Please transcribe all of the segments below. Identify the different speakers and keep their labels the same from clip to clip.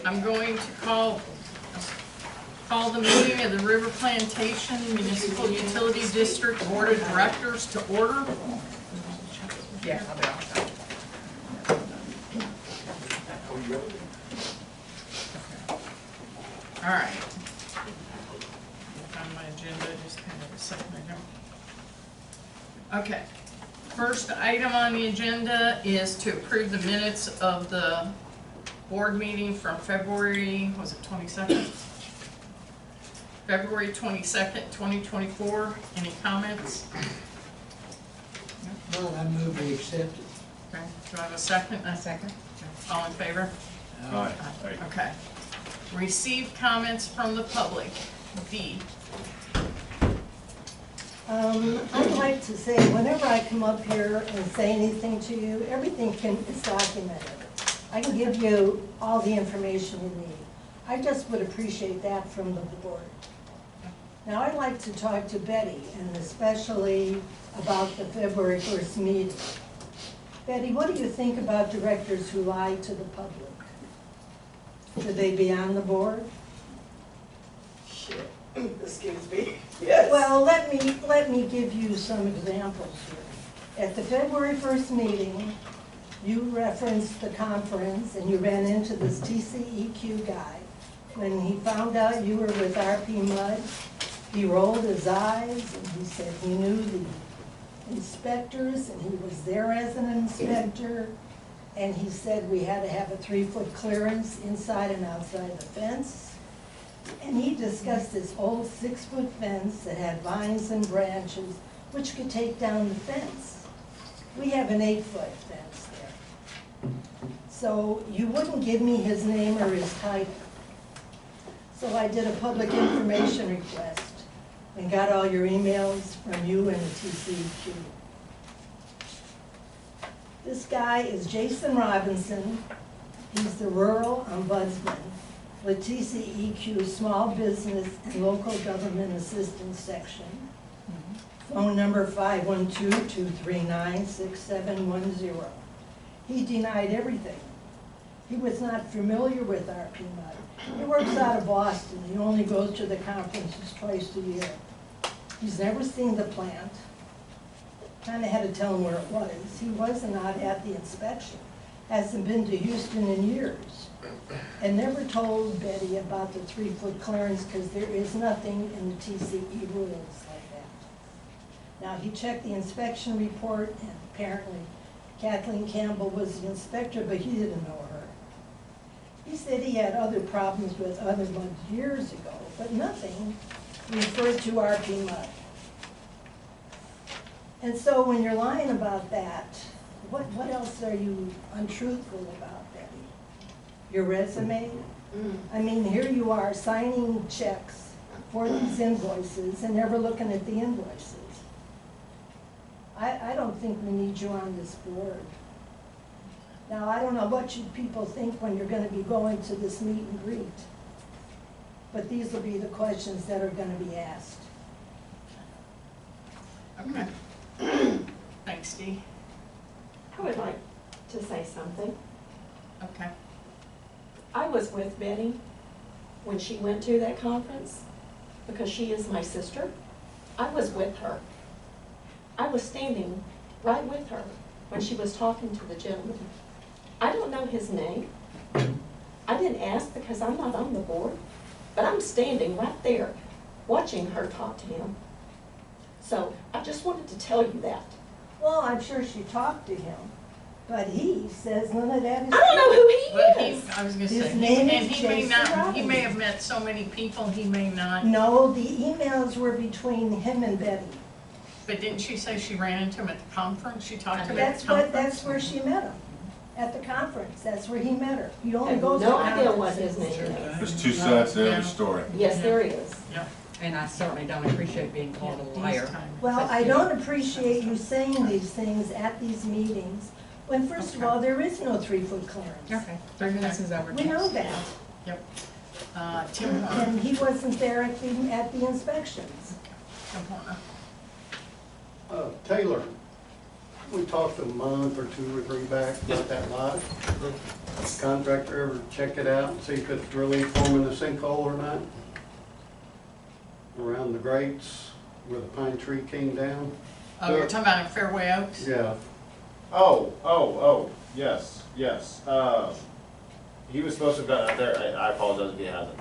Speaker 1: I'm going to call the meeting of the River Plantation Municipal Utility District Board of Directors to order.
Speaker 2: Yeah, I'll be outside.
Speaker 1: All right. On my agenda, just kind of a second ago. Okay. First item on the agenda is to approve the minutes of the board meeting from February, was it 22nd? February 22nd, 2024. Any comments?
Speaker 3: Well, I move we accept it.
Speaker 1: Okay. Do I have a second?
Speaker 2: A second.
Speaker 1: All in favor?
Speaker 4: Aye.
Speaker 1: Okay. Receive comments from the public. D.
Speaker 5: I'd like to say, whenever I come up here and say anything to you, everything is documented. I can give you all the information you need. I just would appreciate that from the board. Now, I'd like to talk to Betty, and especially about the February 1st meeting. Betty, what do you think about directors who lie to the public? Should they be on the board?
Speaker 6: Shit. Excuse me. Yes.
Speaker 5: Well, let me give you some examples here. At the February 1st meeting, you referenced the conference and you ran into this TCEQ guy. When he found out you were with RPMUD, he rolled his eyes and he said he knew the inspectors and he was there as an inspector. And he said we had to have a 3-foot clearance inside and outside the fence. And he discussed this old 6-foot fence that had vines and branches, which could take down the fence. We have an 8-foot fence there. So you wouldn't give me his name or his title. So I did a public information request and got all your emails from you and the TCEQ. This guy is Jason Robinson. He's the rural ombudsman with TCEQ's Small Business and Local Government Assistance Section. Phone number 512-239-6710. He denied everything. He was not familiar with RPMUD. He works out of Boston. He only goes to the conferences twice a year. He's never seen the plant. Kind of had to tell him where it was. He wasn't out at the inspection. Hasn't been to Houston in years. And never told Betty about the 3-foot clearance because there is nothing in the TCE rules like that. Now, he checked the inspection report and apparently Kathleen Campbell was the inspector, but he didn't know her. He said he had other problems with other ones years ago, but nothing referred to RPMUD. And so when you're lying about that, what else are you untruthful about, Betty? Your resume? I mean, here you are signing checks for these invoices and never looking at the invoices. I don't think we need you on this board. Now, I don't know what you people think when you're going to be going to this meet and greet, but these will be the questions that are going to be asked.
Speaker 1: Okay. Thanks, Dee.
Speaker 6: I would like to say something.
Speaker 1: Okay.
Speaker 6: I was with Betty when she went to that conference because she is my sister. I was with her. I was standing right with her when she was talking to the gentleman. I don't know his name. I didn't ask because I'm not on the board, but I'm standing right there watching her talk to him. So I just wanted to tell you that.
Speaker 5: Well, I'm sure she talked to him, but he says none of that is
Speaker 6: I don't know who he
Speaker 1: But
Speaker 6: is.
Speaker 1: I was going to
Speaker 5: His
Speaker 1: say,
Speaker 5: name
Speaker 1: and
Speaker 5: is
Speaker 1: he may
Speaker 5: Jason
Speaker 1: not, he
Speaker 5: Robinson.
Speaker 1: may have met so many people, he may not.
Speaker 5: No, the emails were between him and Betty.
Speaker 1: But didn't she say she ran into him at the conference? She talked to him at the conference?
Speaker 5: That's where she met him, at the conference. That's where he met her. He
Speaker 6: I
Speaker 5: only
Speaker 6: have
Speaker 5: goes to
Speaker 6: no idea what his
Speaker 5: conferences.
Speaker 6: name is.
Speaker 4: There's two sides to
Speaker 1: Yeah.
Speaker 4: every story.
Speaker 6: Yes, there is.
Speaker 1: Yeah.
Speaker 2: And I certainly don't appreciate being called a liar.
Speaker 1: Dee's time.
Speaker 5: Well, I don't appreciate you saying these things at these meetings, when first of all, there is no 3-foot clearance.
Speaker 2: Okay, 3 minutes is over.
Speaker 5: We know that.
Speaker 1: Yep. Tim Horner.
Speaker 5: And he wasn't there at the inspections.
Speaker 1: Tim Horner.
Speaker 7: Taylor, we talked a month or 2 or 3 back about that lot.
Speaker 3: Contractor ever check it out and see if it's really forming a sinkhole or not? Around the grates where the pine tree came down?
Speaker 1: Oh, you're talking about in Fairway Oaks?
Speaker 3: Yeah,
Speaker 4: Oh, yes. He was supposed to have gotten out there, I apologize if he hasn't.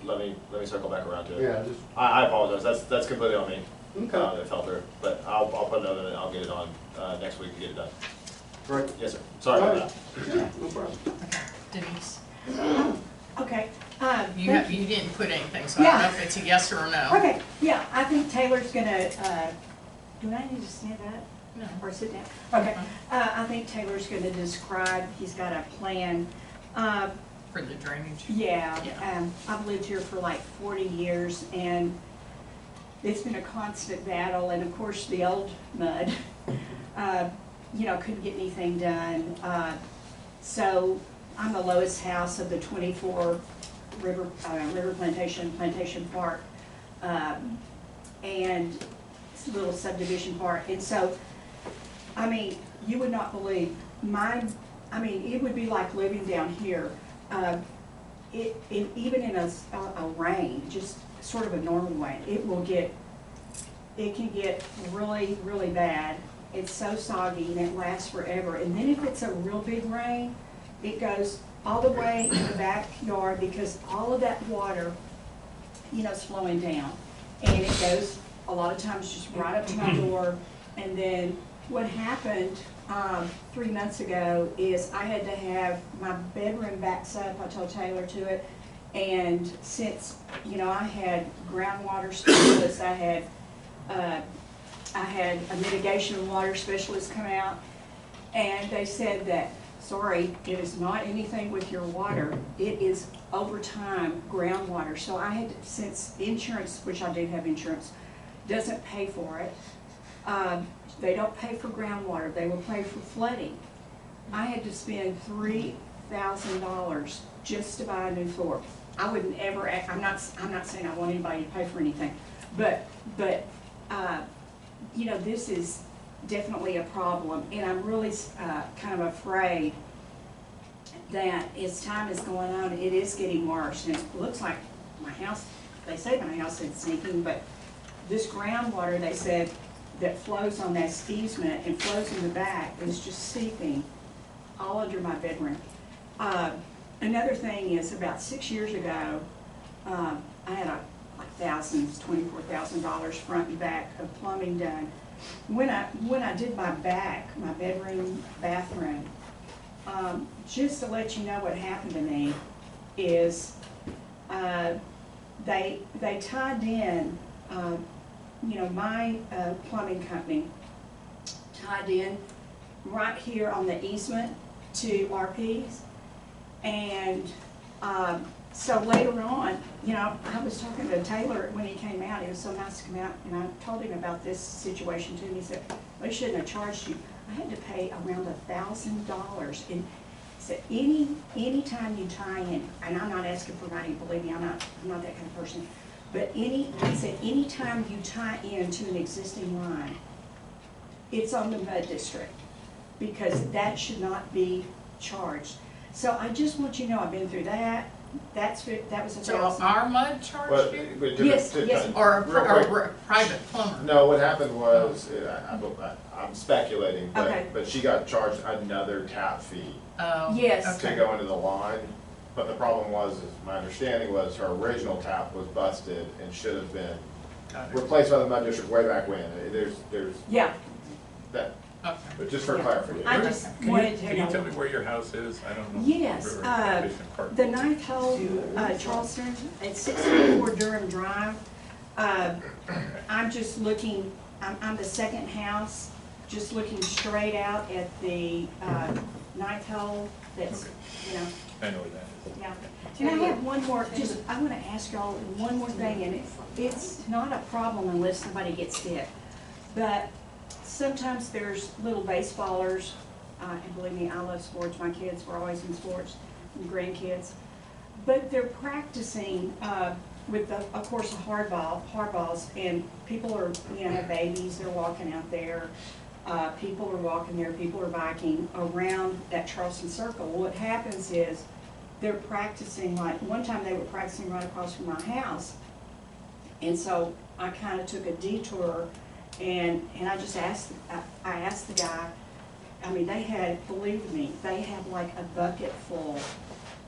Speaker 4: Let me circle back around to it.
Speaker 3: yeah, just,
Speaker 4: I apologize, that's completely on me,
Speaker 3: okay,
Speaker 4: that fell through, but I'll put a note in it, I'll get it on, next week to get it done.
Speaker 3: great.
Speaker 4: Yes, sir, sorry about that.
Speaker 3: Yeah, no problem.
Speaker 1: Okay, Denise,
Speaker 7: Okay,
Speaker 1: you didn't put anything, so I don't know if it's a yes or a no.
Speaker 7: okay, yeah, I think Taylor's gonna, do I need to stand up
Speaker 1: No.
Speaker 7: or sit down? Okay, I think Taylor's gonna describe, he's got a plan.
Speaker 1: For the drainage?
Speaker 7: Yeah,
Speaker 1: Yeah.
Speaker 7: I've lived here for like 40 years, and it's been a constant battle, and of course, the old mud, you know, couldn't get anything done. So I'm the lowest house of the 24 River Plantation Park, and it's a little subdivision park. And so, I mean, you would not believe it would be like living down here. Even in a rain, just sort of a normal rain, it can get really, really bad. It's so soggy and it lasts forever. And then if it's a real big rain, it goes all the way in the backyard because all of that water, you know, is flowing down. And it goes a lot of times just right up to my door. And then what happened 3 months ago is I had to have my bedroom backs up. I told Taylor to it. And since, you know, I had groundwater specialists, I had a mitigation water specialist come out, and they said that, sorry, it is not anything with your water. It is over time groundwater. So I had, since insurance, which I do have insurance, doesn't pay for it. They don't pay for groundwater. They will pay for flooding. I had to spend $3,000 just to buy a new floor. I wouldn't ever. I'm not saying I want anybody to pay for anything, but you know, this is definitely a problem, and I'm really kind of afraid that as time is going on, it is getting worse. And it looks like my house. They say my house is sinking, but this groundwater, they said, that flows on that easement and flows in the back is just seeping all under my bedroom. Another thing is about 6 years ago, I had like $24,000 front and back of plumbing done. When I did my back, my bedroom, bathroom, just to let you know what happened to me is they tied in, you know, my plumbing company tied in right here on the easement to RP's. And so later on, you know, I was talking to Taylor when he came out. It was so nice to come out, and I told him about this situation too. And he said, "They shouldn't have charged you." I had to pay around $1,000. And he said, any time you tie in, and I'm not asking for money. Believe me, I'm not that kind of person. But he said, any time you tie into an existing line, it's on the MUD district, because that should not be charged. So I just want you to know, I've been through that. That was
Speaker 1: So
Speaker 7: $1,000.
Speaker 1: our MUD charged you?
Speaker 7: Yes, yes.
Speaker 1: Or a
Speaker 4: Real quick.
Speaker 1: private plumber?
Speaker 4: No, what happened was, I'm speculating,
Speaker 7: Okay.
Speaker 4: but she got charged another tap fee
Speaker 1: Oh,
Speaker 7: Yes.
Speaker 4: to
Speaker 1: okay.
Speaker 4: go into the line. But the problem was, is my understanding was her original tap was busted and should have been
Speaker 1: Got it.
Speaker 4: replaced by the MUD district way back when. There's
Speaker 7: Yeah,
Speaker 4: that,
Speaker 1: Okay.
Speaker 4: but just for
Speaker 7: Yeah.
Speaker 4: clarification.
Speaker 7: I just wanted to
Speaker 8: Can you tell
Speaker 7: know.
Speaker 8: me where your house is? I don't know.
Speaker 7: Yes,
Speaker 8: River Plantation Park.
Speaker 7: the 9th hole, Charleston, at 634 Durham Drive. I'm just looking, I'm the second house, just looking straight out at the 9th hole. That's,
Speaker 8: Okay.
Speaker 7: you know,
Speaker 8: I know where that is.
Speaker 7: yeah. And I have one more, I want to ask y'all one more thing, and it's not a problem unless somebody gets hit. But sometimes there's little baseballers, and believe me, I love sports. My kids were always in sports, and grandkids. But they're practicing with, of course, hardballs, and people are, you know, have babies, they're walking out there. People are walking there, people are biking around that Charleston Circle. What happens is, they're practicing, like, one time they were practicing right across from my house. And so I kind of took a detour, and I just asked, I asked the guy, I mean, they had, believe me, they had like a bucket full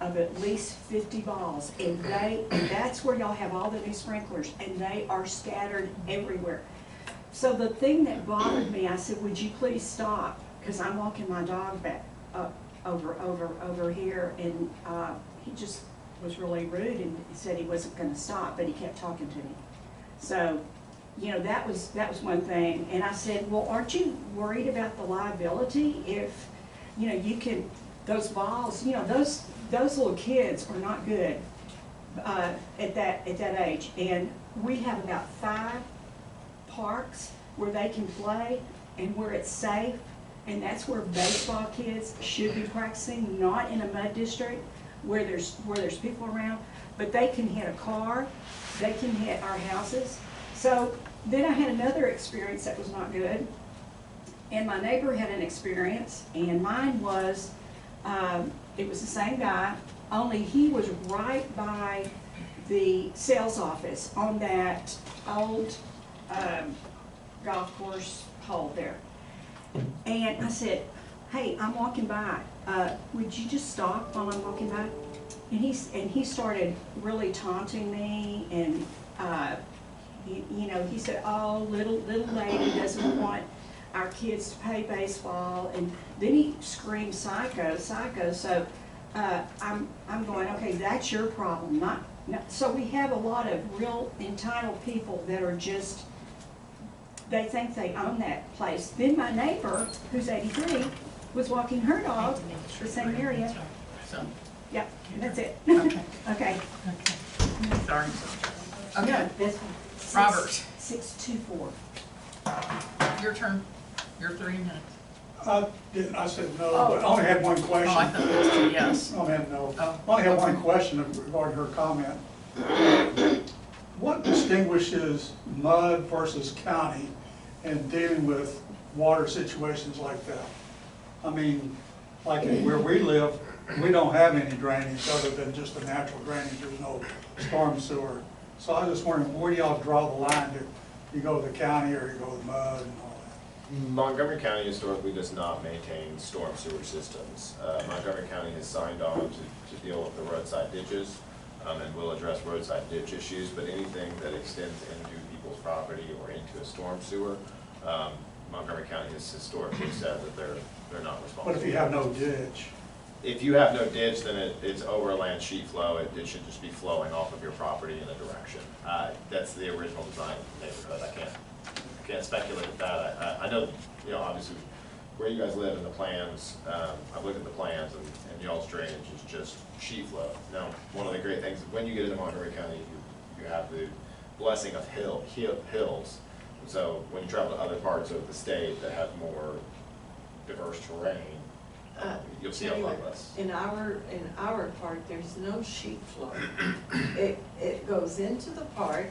Speaker 7: of at least 50 balls, and that's where y'all have all the new sprinklers, and they are scattered everywhere. So the thing that bothered me, I said, would you please stop? Because I'm walking my dog back over here, and he just was really rude, and he said he wasn't gonna stop, but he kept talking to me. So, you know, that was one thing. And I said, well, aren't you worried about the liability if, you know, you can, those balls, you know, those little kids are not good at that age. And we have about 5 parks where they can play and where it's safe, and that's where baseball kids should be practicing, not in a mud district where there's people around, but they can hit a car, they can hit our houses. So then I had another experience that was not good, and my neighbor had an experience, and mine was, it was the same guy, only he was right by the sales office on that old golf course hole there. And I said, hey, I'm walking by, would you just stop while I'm walking by? And he started really taunting me, and you know, he said, oh, little lady doesn't want our kids to play baseball, and then he screamed psycho. So I'm going, okay, that's your problem, not. So we have a lot of real entitled people that are just, they think they own that place. Then my neighbor, who's 83, was walking her dog the same area.
Speaker 1: So,
Speaker 7: Yep, that's it.
Speaker 1: okay,
Speaker 7: Okay.
Speaker 1: sorry.
Speaker 7: No,
Speaker 1: Okay,
Speaker 7: this one.
Speaker 1: Robert.
Speaker 7: 624.
Speaker 1: your turn. Your 3 minutes.
Speaker 9: I said no, but I only had one
Speaker 1: Oh, I
Speaker 9: question.
Speaker 1: thought it was 2 yes.
Speaker 9: I only had no.
Speaker 1: Oh.
Speaker 9: I only had one question regarding her comment. What distinguishes MUD versus county in dealing with water situations like that? I mean, like where we live, we don't have any drainage other than just the natural drainage. There's no storm sewer. So I was just wondering, where do y'all draw the line? Do you go to the county or you go to the MUD and all that?
Speaker 4: Montgomery County historically does not maintain storm sewer systems. Montgomery County has signed on to deal with the roadside ditches, and will address roadside ditch issues, but anything that extends into people's property or into a storm sewer, Montgomery County has historically said that they're not responsible.
Speaker 9: But if you have no ditch?
Speaker 4: If you have no ditch, then it's overland sheet flow. It should just be flowing off of your property in a direction. That's the original design of the neighborhood. I can't speculate with that. I know, you know, obviously where you guys live and the plans, I've looked at the plans, and y'all's drainage is just sheet flow. Now, one of the great things, when you get into Montgomery County, you have the blessing of hills. So when you travel to other parts of the state that have more diverse terrain, you'll see a lot less.
Speaker 10: In our park, there's no sheet flow. It goes into the park,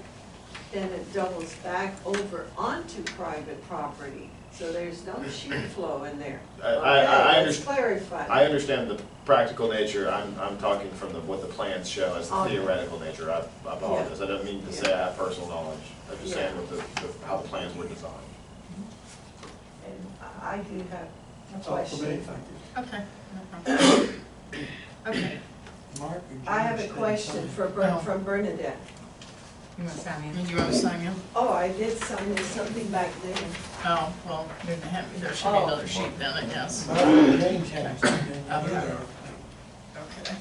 Speaker 10: then it doubles back over onto private property. So there's no sheet flow in there.
Speaker 4: I
Speaker 10: Let's clarify.
Speaker 4: I understand the practical nature. I'm talking from what the plans show as the
Speaker 10: Okay.
Speaker 4: theoretical nature. I apologize.
Speaker 10: Yeah.
Speaker 4: I don't mean to say I have personal knowledge. I'm just
Speaker 10: Yeah.
Speaker 4: saying with how the plans were designed.
Speaker 10: And I do have a
Speaker 9: That's all for me,
Speaker 10: question.
Speaker 9: thank you.
Speaker 1: Okay, no problem. Okay,
Speaker 9: Mark, would you
Speaker 10: I have a
Speaker 9: understand
Speaker 10: question
Speaker 9: something?
Speaker 10: from Bernadette.
Speaker 2: You want to sign in?
Speaker 1: and you want to sign in?
Speaker 10: Oh, I did sign in something back there.
Speaker 1: Oh, well, there should be another sheet then, I guess.
Speaker 11: James has something.
Speaker 1: Okay. Okay.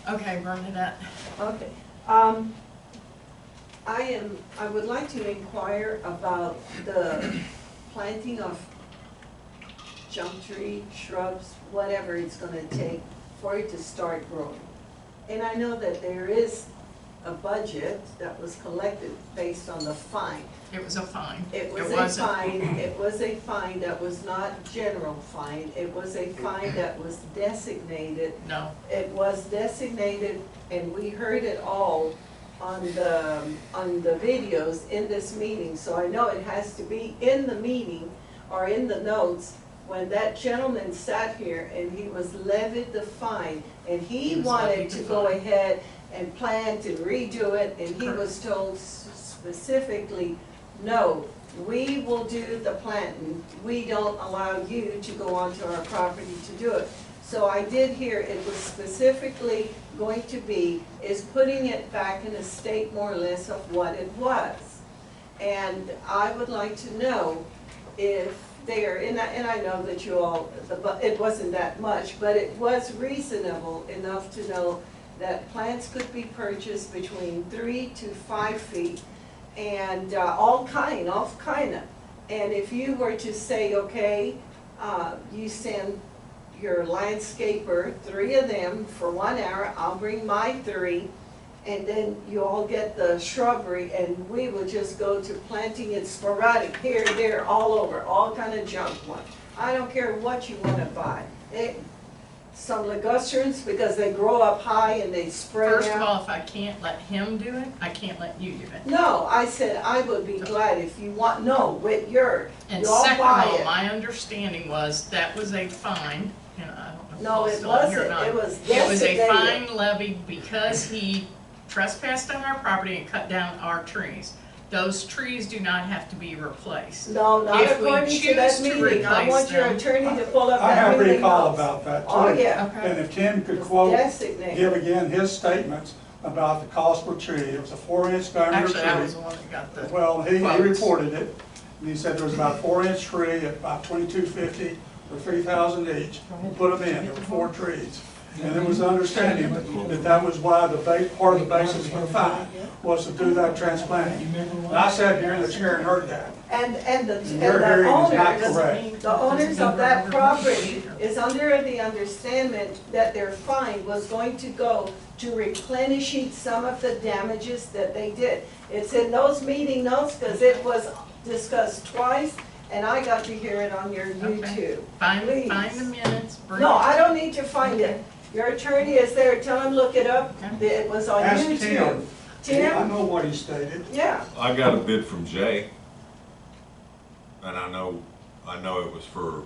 Speaker 1: Okay, Bernadette.
Speaker 10: Okay. I would like to inquire about the planting of junk tree, shrubs, whatever it's gonna take for it to start growing. And I know that there is a budget that was collected based on the fine.
Speaker 1: It was a fine.
Speaker 10: It was a
Speaker 1: wasn't-
Speaker 10: fine that was not general fine. It was a fine that was designated.
Speaker 1: No,
Speaker 10: It was designated, and we heard it all on the videos in this meeting, so I know it has to be in the meeting or in the notes, when that gentleman sat here and he was levied the fine, and he
Speaker 1: was
Speaker 10: wanted
Speaker 1: levied
Speaker 10: to
Speaker 1: the
Speaker 10: go
Speaker 1: fine.
Speaker 10: ahead and plan to redo it, and he
Speaker 1: Correct.
Speaker 10: was told specifically, no, we will do the planting, we don't allow you to go onto our property to do it. So I did hear it was specifically going to be, is putting it back in a state more or less of what it was. And I would like to know if there, and I know that you all, it wasn't that much, but it was reasonable enough to know that plants could be purchased between 3 to 5 feet, and all kind of. And if you were to say, okay, you send your landscaper, 3 of them for 1 hour, I'll bring my 3, and then you all get the shrubbery, and we will just go to planting it sporadic, here, there, all over, all kind of junk one. I don't care what you want to buy. Some ligustrum, because they grow up high and they spread out.
Speaker 1: First of all, if I can't let him do it, I can't let you do it.
Speaker 10: No, I said I would be glad if you want, no, with your,
Speaker 1: And
Speaker 10: you all
Speaker 1: second of
Speaker 10: buy
Speaker 1: all,
Speaker 10: it.
Speaker 1: my understanding was that was a fine, and I don't know
Speaker 10: No,
Speaker 1: if it's
Speaker 10: it
Speaker 1: still in here or
Speaker 10: wasn't,
Speaker 1: not.
Speaker 10: it was
Speaker 1: It was a
Speaker 10: designated.
Speaker 1: fine levied because he trespassed on our property and cut down our trees. Those trees do not have to be replaced.
Speaker 10: No, not
Speaker 1: If we
Speaker 10: according to
Speaker 1: choose
Speaker 10: that
Speaker 1: to
Speaker 10: meeting. I
Speaker 1: replace
Speaker 10: want your
Speaker 1: them-
Speaker 10: attorney to pull up
Speaker 9: I
Speaker 10: that
Speaker 9: have
Speaker 10: meeting
Speaker 9: recall
Speaker 10: notes.
Speaker 9: about that too.
Speaker 10: Oh, yeah.
Speaker 9: And if Tim could
Speaker 10: It's
Speaker 9: quote,
Speaker 10: designated.
Speaker 9: give again his statements about the cost per tree. It was a 4-inch diameter
Speaker 1: Actually, I was
Speaker 9: tree.
Speaker 1: the one that got the,
Speaker 9: Well, he
Speaker 1: quotes.
Speaker 9: reported it, and he said there was about a 4-inch tree at about $22.50 for 3,000 each. He put them in, there were 4 trees. And there was an understanding that that was why part of the basis for the fine was to do that transplanting. And I sat here in the chair and heard that.
Speaker 10: And the
Speaker 9: Your hearing is not
Speaker 10: owners,
Speaker 9: correct.
Speaker 10: the owners of that property is under the understanding that their fine was going to go to replenishing some of the damages that they did. It's in those meeting notes, because it was discussed twice, and I got to hear it on your YouTube.
Speaker 1: find
Speaker 10: Please.
Speaker 1: the minutes, bring it.
Speaker 10: No, I don't need to find it. Your attorney is there, tell him, look it up, it was on
Speaker 9: Ask
Speaker 10: YouTube.
Speaker 9: Tim. I
Speaker 10: Tim?
Speaker 9: know what he stated.
Speaker 10: Yeah,
Speaker 12: I got a bid from Jay, and I know it was for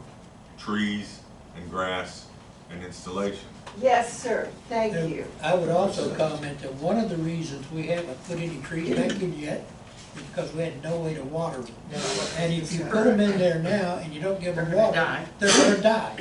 Speaker 12: trees and grass and installation.
Speaker 10: yes, sir, thank
Speaker 11: And
Speaker 10: you.
Speaker 11: I would also comment that one of the reasons we haven't put any trees back in yet is because we had no way to water them. And if you put them in there now and you don't give them
Speaker 1: They're gonna
Speaker 11: water,
Speaker 1: die.
Speaker 11: they're gonna die.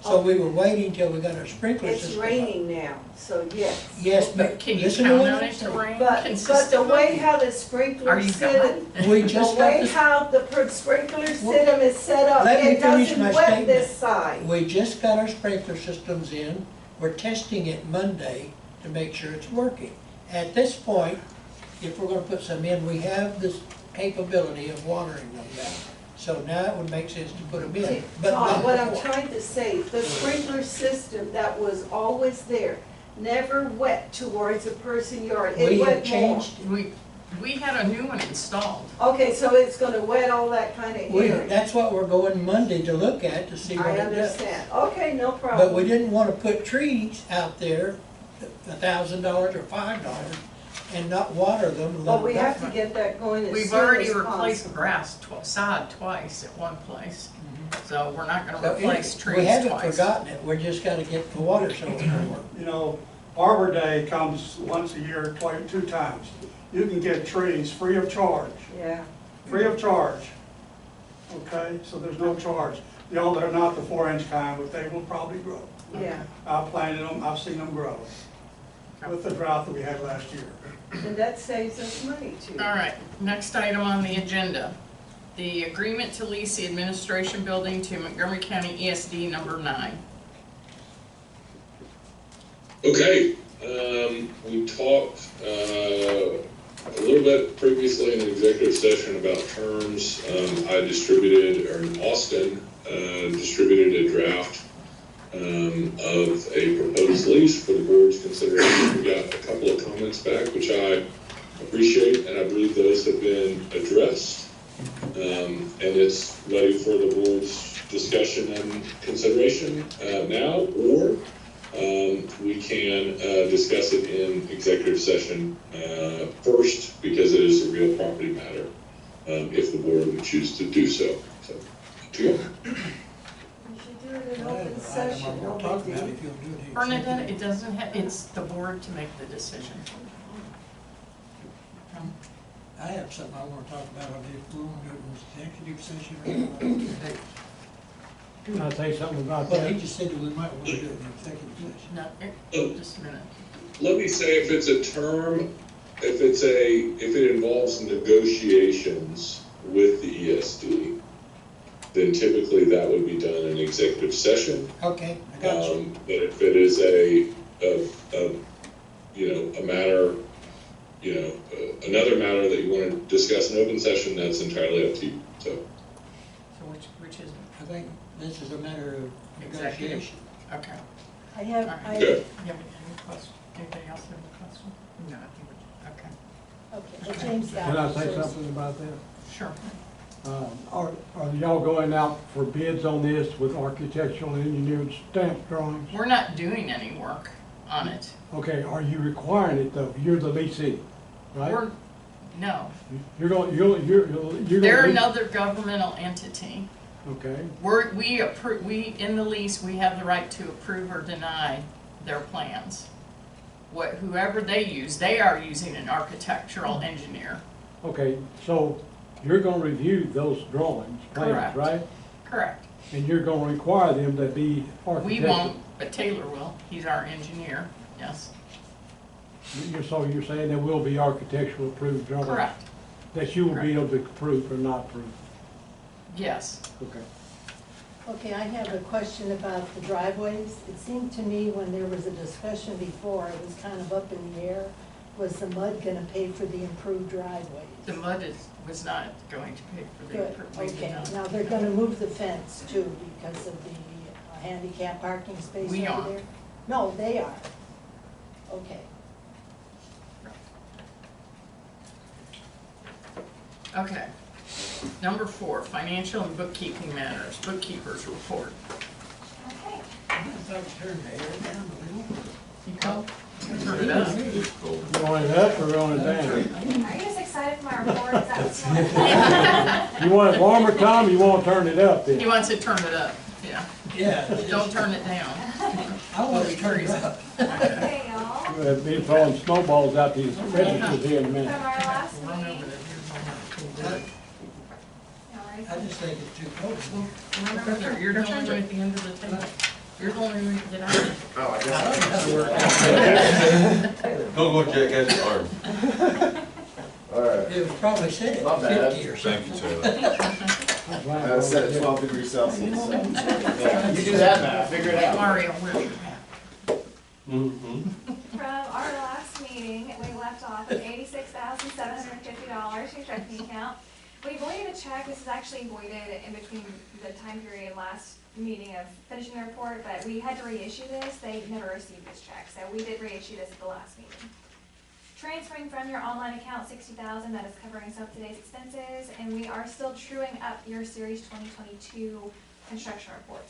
Speaker 11: So we were waiting till we got our sprinkler
Speaker 10: It's
Speaker 11: system.
Speaker 10: raining now, so yes.
Speaker 11: Yes, but
Speaker 1: Can you
Speaker 11: listen to
Speaker 1: count
Speaker 11: what
Speaker 1: on
Speaker 11: I'm
Speaker 1: it to
Speaker 11: saying.
Speaker 1: rain
Speaker 10: But the
Speaker 1: consistently?
Speaker 10: way how the
Speaker 1: Are
Speaker 10: sprinkler
Speaker 1: you
Speaker 10: system,
Speaker 11: We
Speaker 10: the
Speaker 11: just got
Speaker 10: way
Speaker 11: this,
Speaker 10: how the sprinkler system is set up,
Speaker 11: Let me
Speaker 10: it
Speaker 11: finish
Speaker 10: doesn't
Speaker 11: my
Speaker 10: wet
Speaker 11: statement.
Speaker 10: this side.
Speaker 11: we just got our sprinkler systems in. We're testing it Monday to make sure it's working. At this point, if we're gonna put some in, we have this capability of watering them now. So now it would make sense to put them in. But
Speaker 10: Tom,
Speaker 11: not
Speaker 10: what I'm
Speaker 11: before.
Speaker 10: trying to say, the sprinkler system that was always there, never wet towards a person's yard, it
Speaker 11: We have
Speaker 10: wet more.
Speaker 11: changed,
Speaker 1: We had a new one installed.
Speaker 10: Okay, so it's gonna wet all that kind of area.
Speaker 11: that's what we're going Monday to look at, to see what
Speaker 10: I
Speaker 11: it does.
Speaker 10: understand, okay, no
Speaker 11: But we
Speaker 10: problem.
Speaker 11: didn't want to put trees out there, $1,000 or $5, and not water them. and let
Speaker 10: But
Speaker 11: them
Speaker 10: we
Speaker 11: die.
Speaker 10: have to get that going as soon as
Speaker 1: We've
Speaker 10: possible.
Speaker 1: already replaced the grass sod twice at one place, so we're not
Speaker 11: So
Speaker 1: gonna replace
Speaker 11: we
Speaker 1: trees
Speaker 11: haven't
Speaker 1: twice.
Speaker 11: forgotten it, we just got to get the water so it's gonna work.
Speaker 9: You know, Arbor Day comes once a year, 2 times. You can get trees free of charge,
Speaker 10: Yeah,
Speaker 9: free of charge. Okay, so there's no charge. You know, they're not the 4-inch kind, but they will probably grow.
Speaker 10: yeah,
Speaker 9: I've planted them, I've seen them grow with the drought that we had last year.
Speaker 10: and that saves us money too.
Speaker 1: All right, next item on the agenda. The agreement to lease the administration building to Montgomery County ESD number 9.
Speaker 13: Okay, we talked a little bit previously in an executive session about terms. I distributed, or Austin distributed a draft of a proposed lease for the board's consideration. We got a couple of comments back, which I appreciate, and I believe those have been addressed. And it's ready for the board's discussion and consideration now, or we can discuss it in executive session first, because it is a real property matter, if the board would choose to do so. So, up to you.
Speaker 5: We should do it in open session, no
Speaker 11: Talk
Speaker 5: big
Speaker 11: about
Speaker 5: deal.
Speaker 11: if you'll do it.
Speaker 1: Bernadette, it doesn't have, it's the board to make the decision.
Speaker 11: I have something I wanna talk about, if we wanna do it in executive session or not.
Speaker 3: Can I say something about
Speaker 11: Well, he
Speaker 3: that?
Speaker 11: just said that we might wanna do it in executive session.
Speaker 1: No, just a minute.
Speaker 13: Let me say, if it's a term, if it involves negotiations with the ESD, then typically that would be done in executive session.
Speaker 11: Okay, I got you.
Speaker 13: But if it is a matter, another matter that you want to discuss in open session, that's entirely up to you, so.
Speaker 1: So which is it?
Speaker 11: I think this is a matter of
Speaker 1: Executive.
Speaker 11: negotiation.
Speaker 1: Okay.
Speaker 5: I have,
Speaker 13: Okay.
Speaker 1: You have any question? Anybody else have any question? No, I think we're, okay.
Speaker 5: okay, well, James got it.
Speaker 3: Can I say
Speaker 5: so-
Speaker 3: something about that?
Speaker 1: Sure.
Speaker 3: Are y'all going out for bids on this with architectural and engineered stamp drawings?
Speaker 1: We're not doing any work on it.
Speaker 3: Okay, are you requiring it though? You're the leasing, right?
Speaker 1: No.
Speaker 3: You're going,
Speaker 1: They're
Speaker 3: gonna
Speaker 1: another governmental entity.
Speaker 3: Okay,
Speaker 1: We, in the lease, we have the right to approve or deny their plans. Whoever they use, they are using an architectural engineer.
Speaker 3: okay, so you're gonna review those drawings,
Speaker 1: Correct.
Speaker 3: plans, right?
Speaker 1: Correct.
Speaker 3: And you're gonna require them to be
Speaker 1: We
Speaker 3: architectural.
Speaker 1: won't, but Taylor will. He's our engineer, yes.
Speaker 3: So you're saying there will be architectural approved drawings?
Speaker 1: Correct.
Speaker 3: That you will be able to approve or not approve?
Speaker 1: Yes.
Speaker 3: Okay.
Speaker 5: Okay, I have a question about the driveways. It seemed to me when there was a discussion before, it was kind of up in the air. Was the MUD gonna pay for the improved driveways?
Speaker 1: The MUD was not going to pay for the
Speaker 5: Good,
Speaker 1: improvement. We did
Speaker 5: okay.
Speaker 1: not.
Speaker 5: Now they're gonna move the fence too because of the handicap parking space
Speaker 1: We
Speaker 5: over
Speaker 1: aren't.
Speaker 5: there? No, they are. Okay.
Speaker 1: Okay. Number 4, financial and bookkeeping matters, bookkeeper's report.
Speaker 14: Okay.
Speaker 1: You go. Turn it up.
Speaker 3: You want it up or on it down?
Speaker 14: Are you just excited for my report? Is that what's going on?
Speaker 3: You want it warmer, Tom, you want to turn it up then?
Speaker 1: He wants to turn it up, yeah.
Speaker 11: Yeah.
Speaker 1: Don't turn it down.
Speaker 11: I want to turn it up.
Speaker 14: Okay, y'all.
Speaker 3: We'll be throwing snowballs out these registers here in a
Speaker 14: From
Speaker 3: minute.
Speaker 14: our last
Speaker 1: Run over
Speaker 14: meeting.
Speaker 1: there.
Speaker 11: I just think it's too cold.
Speaker 1: Run over there. You're the only one at the end of the table. You're the only one that I can.
Speaker 4: Oh, I guess.
Speaker 12: Don't look at Ed's arm.
Speaker 4: All right.
Speaker 11: It was probably said at
Speaker 4: Not bad.
Speaker 11: 50 or
Speaker 12: Thank
Speaker 11: something.
Speaker 12: you, Taylor.
Speaker 4: Set at 12 degrees Celsius. Yeah, you do that math, figure it out.
Speaker 1: Mario, where's your hat?
Speaker 14: From our last meeting, we left off with $86,750 in your checking account. We voided a check. This is actually voided in between the time period last meeting of finishing the report, but we had to reissue this. They never received this check, so we did reissue this at the last meeting. Transferring from your online account $60,000, that is covering some of today's expenses, and we are still truing up your Series 2022 construction report.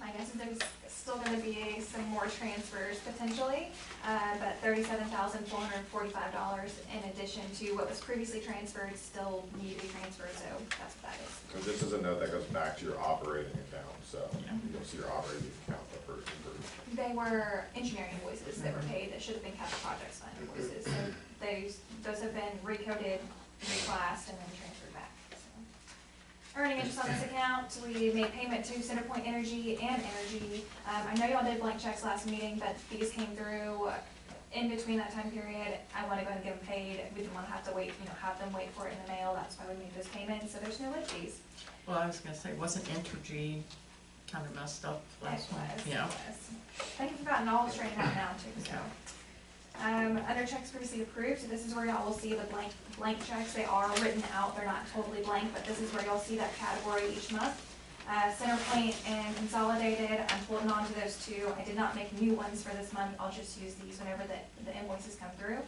Speaker 14: My guess is there's still gonna be some more transfers potentially, but $37,445 in addition to what was previously transferred still need to be transferred, so that's what that is.
Speaker 4: Because this is a note that goes back to your operating account, so you'll see your operating account approved.
Speaker 14: They were engineering invoices that were paid that should have been capital projects fund invoices, so those have been recoded, reclassed, and then transferred back. So. Earning interest on this account, we made payment to CenterPoint Energy and Energy. I know y'all did blank checks last meeting, but these came through in between that time period. I want to go ahead and get them paid. We didn't want to have to wait, have them wait for it in the mail. That's why we made those payments, so there's no late fees.
Speaker 1: Well, I was gonna say, wasn't Entergy kind of messed up last one? Yeah.
Speaker 14: It was. I think we've gotten all straightened out now too, so. Other checks previously approved, so this is where y'all will see the blank checks. They are written out, they're not totally blank, but this is where y'all see that category each month. CenterPoint and Consolidated, I'm holding on to those two. I did not make new ones for this month. I'll just use these whenever the invoices come through.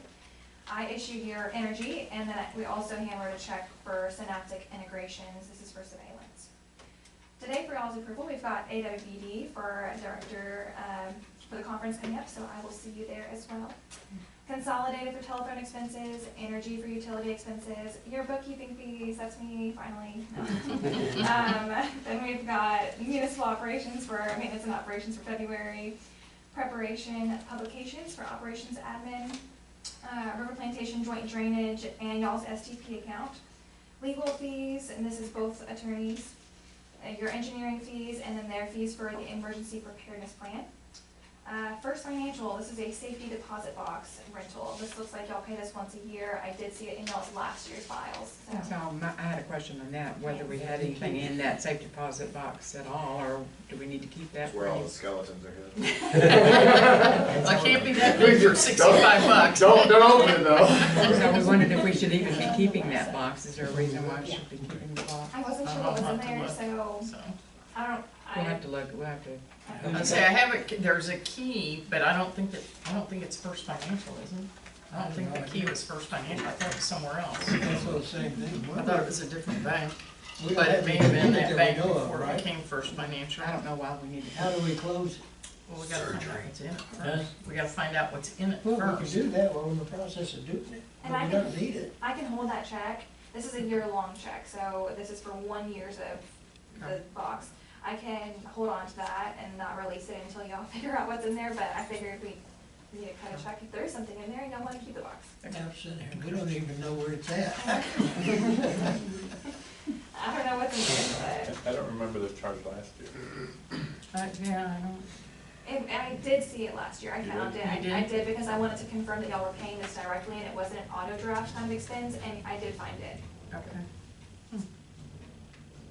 Speaker 14: I issued here Energy, and then we also handwrote a check for Synaptic Integrations. This is for surveillance. Today, for y'all's approval, we've got AWBD for Director for the conference coming up, so I will see you there as well. Consolidated for telephone expenses, energy for utility expenses, your bookkeeping fees, that's me, finally. No. Then we've got municipal operations for maintenance and operations for February, preparation publications for operations admin, river plantation joint drainage, and y'all's STP account, legal fees, and this is both attorneys, your engineering fees, and then their fees for the emergency preparedness plan. First Financial, this is a safety deposit box rental. This looks like y'all pay this once a year. I did see it in y'all's last year's files, so.
Speaker 2: So I had a question on that, whether we had anything in that safe deposit box at all, or do we need to keep that?
Speaker 4: That's where all the skeletons are hidden.
Speaker 1: Well, it can't be that big for $65.
Speaker 4: Don't open it though.
Speaker 2: So we wondered if we should even be keeping that box. Is there a reason why we should be keeping the box?
Speaker 14: I wasn't sure
Speaker 1: I'll
Speaker 14: what was in
Speaker 1: have to
Speaker 14: there,
Speaker 1: look,
Speaker 14: so I don't,
Speaker 2: We'll have to look, we'll have to.
Speaker 1: I say, I have a, there's a key, but I don't think it's First Financial, is it? I don't think the key was First Financial, I thought it was somewhere else.
Speaker 11: That's the same thing.
Speaker 1: I thought it was a different bank,
Speaker 11: We don't
Speaker 1: but it
Speaker 11: have
Speaker 1: may have been
Speaker 11: anything
Speaker 1: that
Speaker 11: we
Speaker 1: bank
Speaker 11: know of,
Speaker 1: before it
Speaker 11: right?
Speaker 1: became First Financial.
Speaker 2: I don't know why we need to.
Speaker 11: How do we close it?
Speaker 1: Well, we gotta find out what's in it
Speaker 11: Huh?
Speaker 1: first. We gotta find out what's in it
Speaker 11: Well, we can
Speaker 1: first.
Speaker 11: do that, we're in the process of doing it,
Speaker 14: And
Speaker 11: but
Speaker 14: I
Speaker 11: we
Speaker 14: can-
Speaker 11: don't need it.
Speaker 14: I can hold that check. This is a year-long check, so this is for 1 year of the
Speaker 1: Okay.
Speaker 14: box. I can hold on to that and not release it until y'all figure out what's in there, but I figured if we need to cut a check, if there is something in there, y'all wanna keep the box.
Speaker 11: Absolutely, we don't even know where it's at.
Speaker 14: I don't know what's in there,
Speaker 8: I don't remember the charge last year.
Speaker 1: Yeah, I don't.
Speaker 14: but I did see it last year. I
Speaker 8: You
Speaker 14: found
Speaker 8: did?
Speaker 14: it.
Speaker 1: You
Speaker 14: I
Speaker 1: did?
Speaker 14: did because I wanted to confirm that y'all were paying this directly and it wasn't an auto draft kind of expense, and I did find it.
Speaker 1: Okay.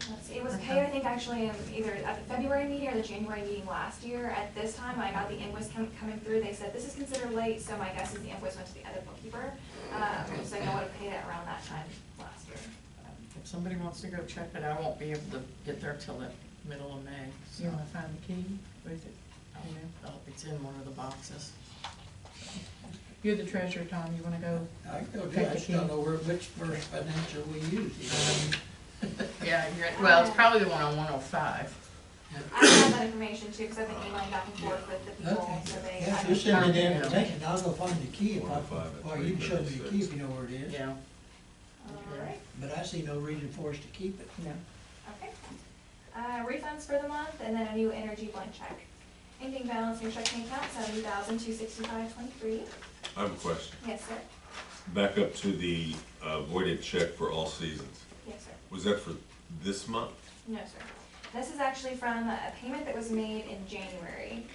Speaker 14: Let's see, it was paid, I think, actually, either at the February meeting or the January meeting last year. At this time, when I got the invoice coming through, they said, this is considered late, so my guess is the invoice went to the other bookkeeper. So I would have paid it around that time last year.
Speaker 1: If somebody wants to go check it, I won't be able to get there till the middle of May, so.
Speaker 2: You wanna find the key? What is it? You know?
Speaker 1: It's in one of the boxes.
Speaker 2: You're the treasurer, Tom, you wanna go?
Speaker 11: I go, I just don't know which First Financial we use.
Speaker 1: Yeah, well, it's probably the one on 105.
Speaker 14: I have that information too, because I've been emailing back and forth with the people,
Speaker 11: Okay,
Speaker 14: so they.
Speaker 11: yeah,
Speaker 14: I
Speaker 11: if you send me the
Speaker 1: Yeah.
Speaker 11: invitation, I'll go find the key if I,
Speaker 12: 105
Speaker 11: well, you can show me the key if you know where it is.
Speaker 1: Yeah.
Speaker 14: Alright,
Speaker 11: But I see no reason for us to keep it.
Speaker 2: No.
Speaker 14: okay. Refunds for the month, and then a new energy blank check. Ending balance in your checking account, $70,265.23.
Speaker 12: I have a question.
Speaker 14: Yes, sir.
Speaker 12: Back up to the voided check for All Seasons.
Speaker 14: Yes, sir.
Speaker 12: Was that for this month?
Speaker 14: No, sir. This is actually from a payment that was made in January.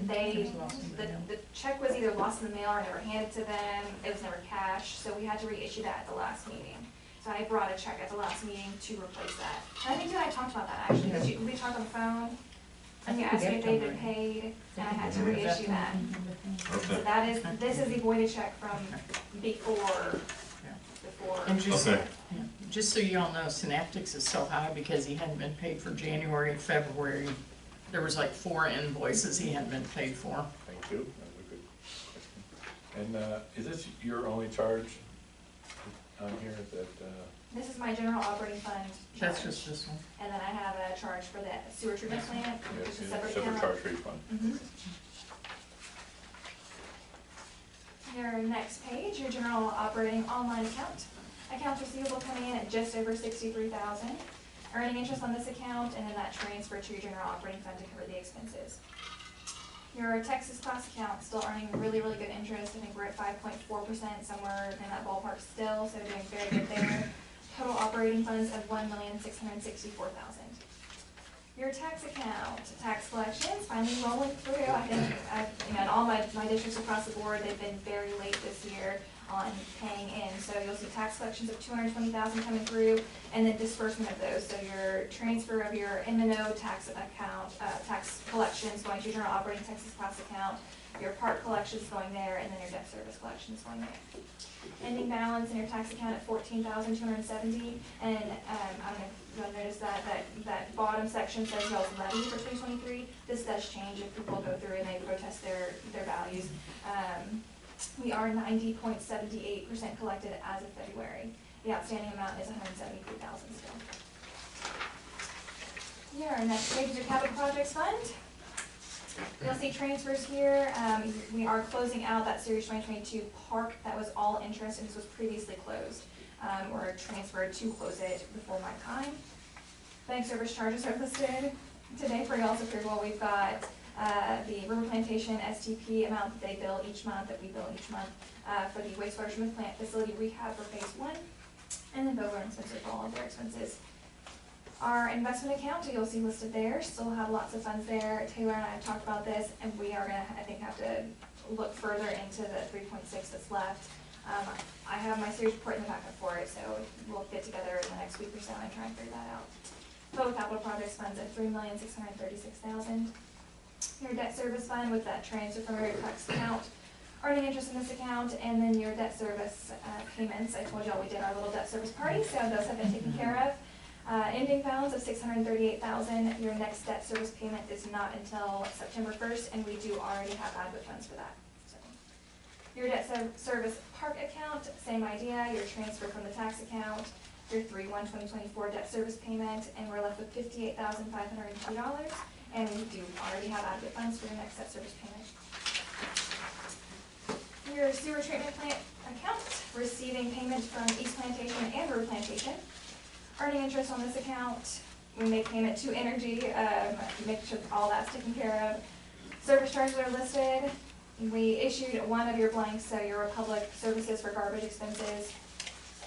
Speaker 14: The check was either lost in the mail or never handed to them, it was never cashed, so we had to reissue that at the last meeting. So I brought a check at the last meeting to replace that. And I think you and I talked about that actually, because we talked on the phone, and you asked me if they'd been paid, and I had to reissue that. So
Speaker 12: Okay.
Speaker 14: that is, this is the voided check from before.
Speaker 1: And just,
Speaker 12: Okay.
Speaker 1: yeah, just so you all know, Synaptics is so high because he hadn't been paid for January and February. There was like 4 invoices he hadn't been paid for.
Speaker 8: Thank you, that was a good question. And is this your only charge on here, that,
Speaker 14: This is my general operating fund charge.
Speaker 1: That's just this one.
Speaker 14: And then I have a charge for the sewer treatment plant, which
Speaker 8: yes,
Speaker 14: is a
Speaker 8: yeah,
Speaker 14: separate
Speaker 8: separate
Speaker 14: account.
Speaker 8: charge for each one?
Speaker 14: Mhm. Your next page, your general operating online account. Accounts receivable coming in at just over 63,000. Earning interest on this account, and then that transfer to your general operating fund to cover the expenses. Your Texas class account still earning really, really good interest. I think we're at 5.4%, somewhere in that ballpark still, so doing very good there. Total operating funds of $1,664,000. Your tax account, tax collections, finally rolling through. I think, in all my districts across the board, they've been very late this year on paying in. So you'll see tax collections of $220,000 coming through, and then disbursement of those. So your transfer of your M&O tax account, tax collections going to your general operating Texas class account, your park collections going there, and then your debt service collections going there. Ending balance in your tax account at $14,270, and I don't know if you'll notice that bottom section says y'all's levy for 2023. This does change if people go through and they protest their values. We are 90.78% collected as of February. The outstanding amount is $173,000 still. Your next page is your capital projects fund. You'll see transfers here. We are closing out that Series 2022 park that was all interest and this was previously closed. Or transferred to close it before my time. Bank service charges are listed. Today for y'all's approval, we've got the River Plantation STP amount that they bill each month, that we bill each month, for the wastewater treatment plant facility rehab for phase 1, and then Bower and Spencer for all of their expenses. Our investment account, you'll see listed there, still have lots of funds there. Taylor and I have talked about this, and we are gonna, I think, have to look further into the 3.6 that's left. I have my series report in the backup for it, so we'll get together in the next week or so and try and figure that out. Total capital projects funds at $3,636,000. Your debt service fund with that transfer from your tax account, earning interest in this account, and then your debt service payments. I told y'all we did our little debt service party, so those have been taken care of. Ending balance of $638,000. Your next debt service payment is not until September 1st, and we do already have adequate funds for that. So, your debt service park account, same idea. Your transfer from the tax account, your 3/1/2024 debt service payment, and we're left with $58,502. And we do already have adequate funds for your next debt service payment. Your sewer treatment plant account, receiving payment from East Plantation and River Plantation. Earning interest on this account, we make payment to Energy, make sure all that's taken care of. Service charges are listed. We issued one of your blanks, so your Republic services for garbage expenses.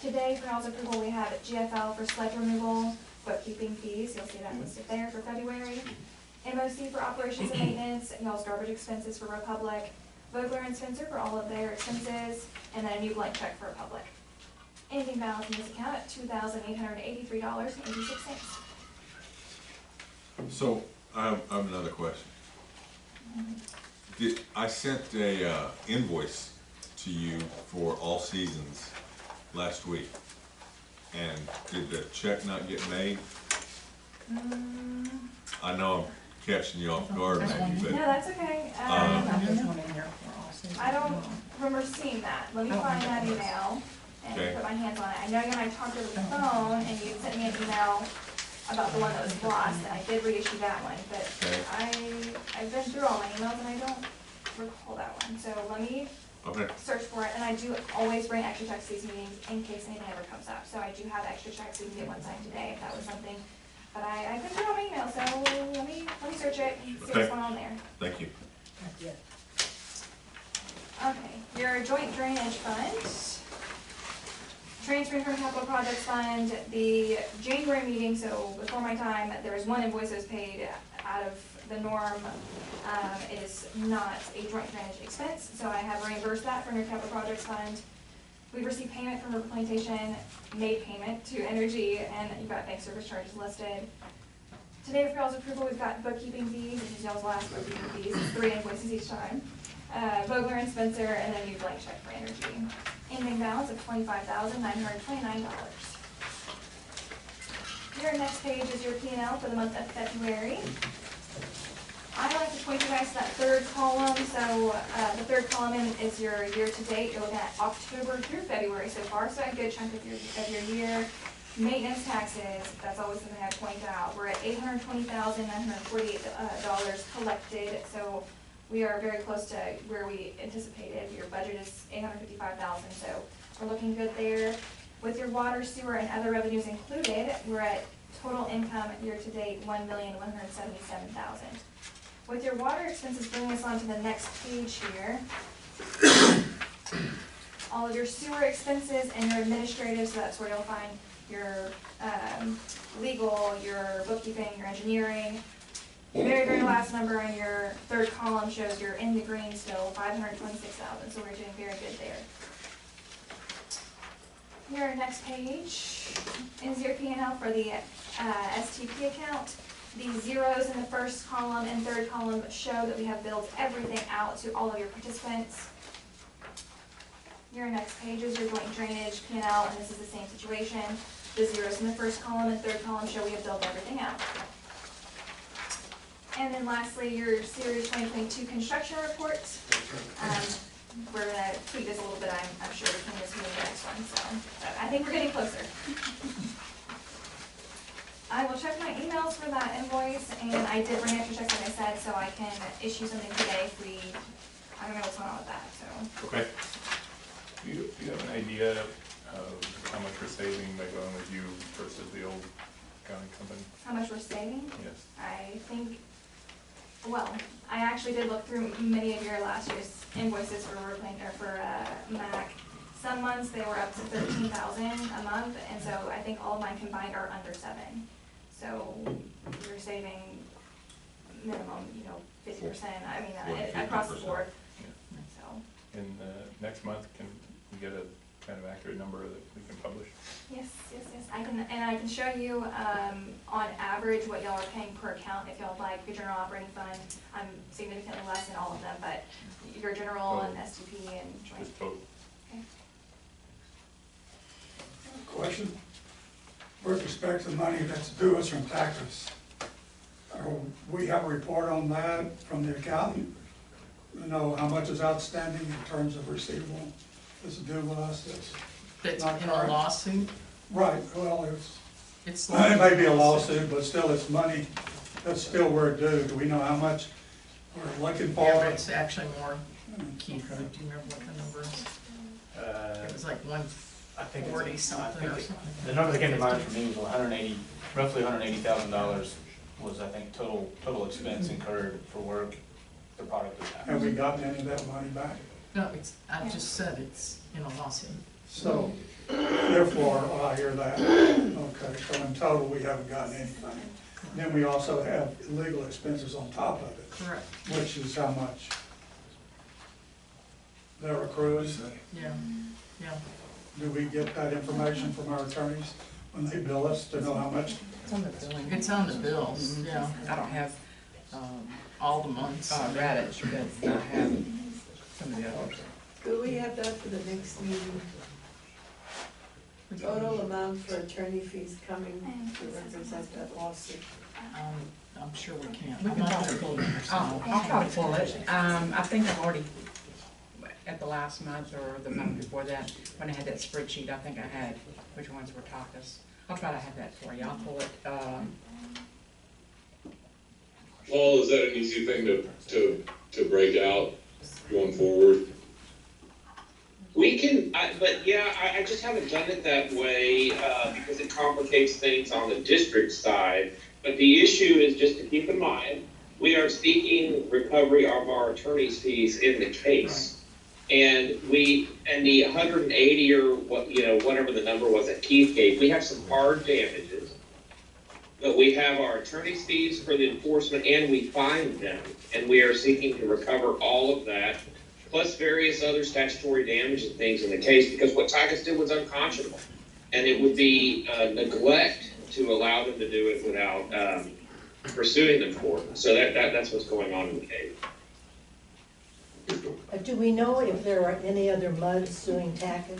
Speaker 14: Today, for y'all's approval, we have GFL for sludge removal, bookkeeping fees, you'll see that listed there for February. MOC for operations and maintenance, y'all's garbage expenses for Republic. Vogler and Spencer for all of their expenses, and then a new blank check for Republic. Ending balance in this account at $2,883.86.
Speaker 12: So, I have another question. I sent a invoice to you for All Seasons last week, and did the check not get made? I know I'm catching you off guard maybe, but.
Speaker 14: No, that's okay. I don't remember seeing that. Let me find that email and put my hands on it. I know you and I talked over the phone, and you sent me an email about the one that was lost, and I did reissue that one, but I've been through all my emails and I don't recall that one. So let me search for it, and I do always bring extra checks to these meetings in case anything ever comes up. So I do have extra checks we can get one signed today if that was something. But I've been through all my emails, so let me search it and see what's going on there.
Speaker 12: Thank you.
Speaker 14: Okay, your joint drainage fund. Transferring from capital projects fund, the January meeting, so before my time, there was one invoice that was paid out of the norm. It is not a joint drainage expense, so I have reimbursed that from your capital projects fund. We received payment from River Plantation, made payment to Energy, and you've got bank service charges listed. Today for y'all's approval, we've got bookkeeping fees. This is y'all's last bookkeeping fees. It's 3 invoices each time. Vogler and Spencer, and then a new blank check for Energy. Ending balance of $25,929. Your next page is your P&L for the month of February. I like to point you guys to that third column. So the third column is your year-to-date. You're looking at October through February so far, so a good chunk of your year. Maintenance taxes, that's always something I point out. We're at $820,948 collected, so we are very close to where we anticipated. Your budget is $855,000, so we're looking good there. With your water, sewer, and other revenues included, we're at total income year-to-date $1,177,000. With your water expenses, bringing us on to the next page here. All of your sewer expenses and your administrative, so that's where you'll find your legal, your bookkeeping, your engineering. Very, very last number in your third column shows you're in the green still, $526,000, so we're doing very good there. Your next page is your P&L for the STP account. The zeros in the first column and third column show that we have billed everything out to all of your participants. Your next page is your joint drainage P&L, and this is the same situation. The zeros in the first column and third column show we have billed everything out. And then lastly, your Series 2022 construction report. We're going to tweak this a little bit, I'm sure, between this meeting and the next one, so I think we're getting closer. I will check my emails for that invoice, and I did bring extra checks, like I said, so I can issue something today if we, I don't know what's going on with that, so.
Speaker 8: Okay. Do you have an idea of how much we're saving by going with you versus the old accounting company?
Speaker 14: How much we're saving?
Speaker 8: Yes.
Speaker 14: I think, well, I actually did look through many of your last year's invoices for Roadplan, or for, Mac. Some months they were up to 13,000 a month, and so I think all of mine combined are under 7. So you're saving minimum, 50%, I mean, across the
Speaker 12: 50%.
Speaker 14: board,
Speaker 8: Yeah.
Speaker 14: so.
Speaker 8: And next month, can we get a kind of accurate number that we can publish?
Speaker 14: Yes, I can show you, on average, what y'all are paying per account, if y'all like your general operating fund. I'm significantly less than all of them, but your general and STP and joint.
Speaker 8: Just total.
Speaker 14: Okay.
Speaker 9: Question? With respect to the money that's due us from taxes, we have a report on that from the accountant? You know, how much is outstanding in terms of receivable that's due us,
Speaker 1: That's
Speaker 9: not
Speaker 1: in a
Speaker 9: current?
Speaker 1: lawsuit.
Speaker 9: Right, well,
Speaker 1: It's
Speaker 9: it may be a lawsuit, but still it's money that's still we're due. Do we know how much we're looking for?
Speaker 1: Yeah, but it's actually more, Keith, do you remember what the number is? It was like
Speaker 15: I think
Speaker 1: 140
Speaker 15: it's-
Speaker 1: something
Speaker 15: I
Speaker 1: or
Speaker 15: think
Speaker 1: something.
Speaker 15: the number that came to mind for me was roughly $180,000 was, I think, total expense incurred for work, the product of that.
Speaker 9: Have we gotten any of that money back?
Speaker 1: No, I just said it's in a lawsuit.
Speaker 9: So, therefore, I hear that. Okay, so in total, we haven't gotten anything. Then we also have legal expenses on top of it.
Speaker 1: Correct.
Speaker 9: Which is how much? They're accruing?
Speaker 1: Yeah.
Speaker 9: Do we get that information from our attorneys when they bill us to know how much?
Speaker 2: It's on the billing.
Speaker 1: It's on the bills, yeah.
Speaker 2: I don't have,
Speaker 1: All the months.
Speaker 2: Radish, but I have some of the others.
Speaker 10: Could we have that for the next meeting? Total amount for attorney fees coming to represent that lawsuit.
Speaker 1: I'm sure we can.
Speaker 2: We
Speaker 1: I'm
Speaker 2: can
Speaker 1: not
Speaker 2: probably
Speaker 1: gonna
Speaker 2: pull
Speaker 1: pull
Speaker 2: it.
Speaker 1: it.
Speaker 2: I'll probably pull it. I think I've already, at the last month or the month before that, when I had that spreadsheet, I think I had which ones were Takas. I'll try to have that for you. I'll pull it,
Speaker 13: Paul, is that an easy thing to break out going forward?
Speaker 16: We can, but yeah, I just haven't done it that way, because it complicates things on the district side. But the issue is, just to keep in mind, we are seeking recovery of our attorney's fees in the case. And the 180 or what, whatever the number was that Keith gave, we have some hard damages. But we have our attorney's fees for the enforcement, and we fine them. And we are seeking to recover all of that, plus various other statutory damage and things in the case, because what Tykus did was unconscionable. And it would be neglect to allow them to do it without pursuing them for it. So that's what's going on in the case.
Speaker 5: Do we know if there are any other MUDs suing Takas?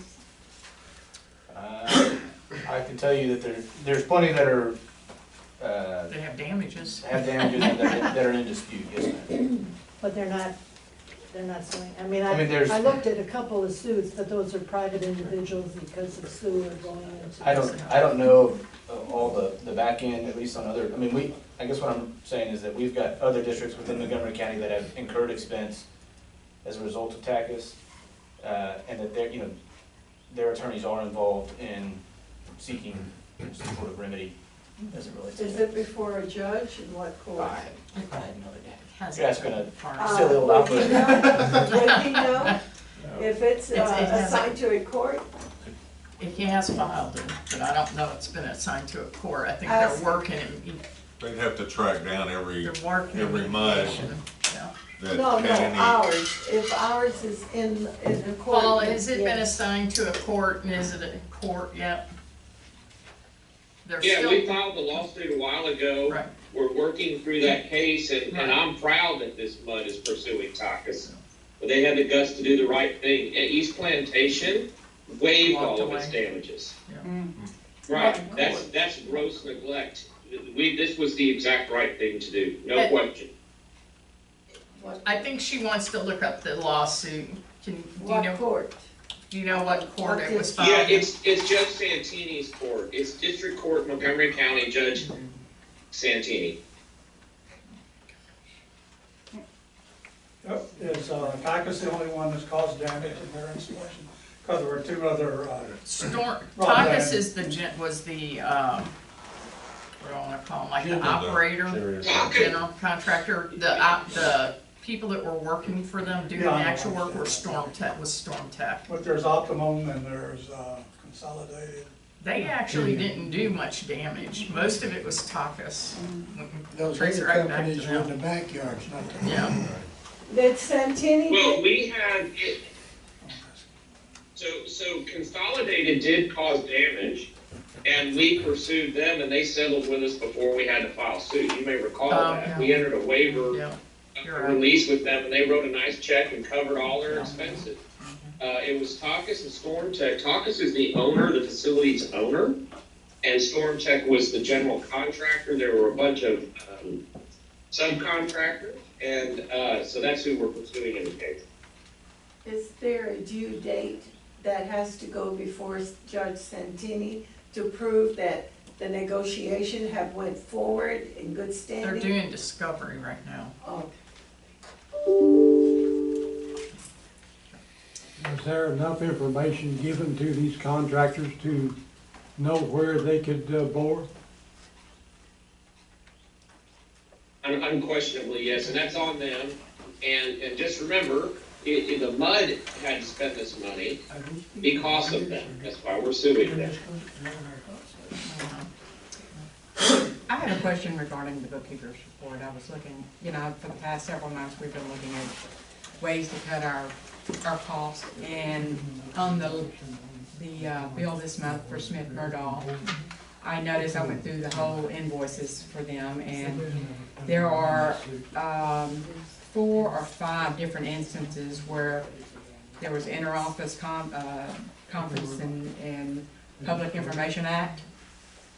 Speaker 15: I can tell you that there's plenty that are,
Speaker 1: They have damages.
Speaker 15: and that are in dispute, yes, ma'am.
Speaker 5: But they're not suing, I mean,
Speaker 15: there's-
Speaker 5: I looked at a couple of suits, but those are private individuals because of sewer going into.
Speaker 15: I don't know of all the back end, at least on other, I guess what I'm saying is that we've got other districts within Montgomery County that have incurred expense as a result of TACUS, and that their attorneys are involved in seeking some sort of remedy as it relates to
Speaker 10: Is
Speaker 15: that.
Speaker 10: it before a judge and what court?
Speaker 15: I have no idea.
Speaker 1: Has
Speaker 15: You're asking a
Speaker 1: part.
Speaker 15: silly old
Speaker 10: Would he
Speaker 15: outfit.
Speaker 10: know? Would he know if it's
Speaker 1: It has
Speaker 10: assigned to a court?
Speaker 1: He has filed it, but I don't know it's been assigned to a court. I think they're working in,
Speaker 12: They'd have to track down every
Speaker 1: they're working in
Speaker 12: MUD
Speaker 1: mediation. Yeah.
Speaker 12: that
Speaker 10: No,
Speaker 12: had any.
Speaker 10: ours. If ours is in the court.
Speaker 1: Paul, has it been
Speaker 10: yes.
Speaker 1: assigned to a court, and is it a court yet? They're
Speaker 16: Yeah,
Speaker 1: still,
Speaker 16: we filed the lawsuit a while ago.
Speaker 1: right,
Speaker 16: We're working through that case, and
Speaker 1: Right.
Speaker 16: I'm proud that this MUD is pursuing Takas. But they had the guts to do the right thing. At East Plantation, waived
Speaker 1: Walked
Speaker 16: all of its
Speaker 1: away.
Speaker 16: damages.
Speaker 1: Yeah.
Speaker 16: Right, that's gross neglect. This was the exact right thing to do, no
Speaker 1: But-
Speaker 16: question.
Speaker 1: I think she wants to look up the lawsuit. Do you
Speaker 10: What
Speaker 1: know,
Speaker 10: court?
Speaker 1: do you know what court it was filed?
Speaker 16: Yeah,
Speaker 1: in?
Speaker 16: it's Judge Santini's court. It's District Court, Montgomery County, Judge Santini.
Speaker 9: Is Cactus the only one that's caused damage in their installation? Because there were two other,
Speaker 1: Storm,
Speaker 9: Right,
Speaker 1: Takas
Speaker 9: then.
Speaker 1: is the was the, what do I wanna call him, like the
Speaker 11: General.
Speaker 1: operator, general contractor, the people that were working for them doing the
Speaker 9: Yeah, I know.
Speaker 1: actual work were Storm Tech.
Speaker 9: but there's Optimum and there's Consolidated.
Speaker 1: They actually didn't do much damage, most of it was Takas.
Speaker 11: Those
Speaker 1: Trace
Speaker 11: other
Speaker 1: it right back to
Speaker 11: companies are in
Speaker 1: them.
Speaker 11: the backyards, not the.
Speaker 1: Yeah.
Speaker 5: Did Santini?
Speaker 16: Well, we had it, so Consolidated did cause damage, and we pursued them, and they settled with us before we had to file suit. You may recall that.
Speaker 1: yeah.
Speaker 16: We entered a waiver
Speaker 1: Yeah, you're right.
Speaker 16: release with them, and they wrote a nice check and covered all their expenses. It was Takas and Storm Tech. Takas is the owner, the facility's owner, and Storm Tech was the general contractor. There were a bunch of subcontractors, and so that's who we're pursuing in the case.
Speaker 10: Is there a due date that has to go before Judge Santini to prove that the negotiation have went forward in good standing?
Speaker 1: They're doing discovery right now.
Speaker 10: Oh,
Speaker 3: Is there enough information given to these contractors to know where they could bore?
Speaker 16: Unquestionably, yes, and that's on them. And just remember, the MUD had to spend this money because of them. That's why we're suing them.
Speaker 2: I have a question regarding the bookkeeper's report. I was looking, for the past several months, we've been looking at ways to cut our costs. And on the bill this month for Smith Murdahl, I noticed, I went through the whole invoices for them, and there are 4 or 5 different instances where there was inter-office conference and Public Information Act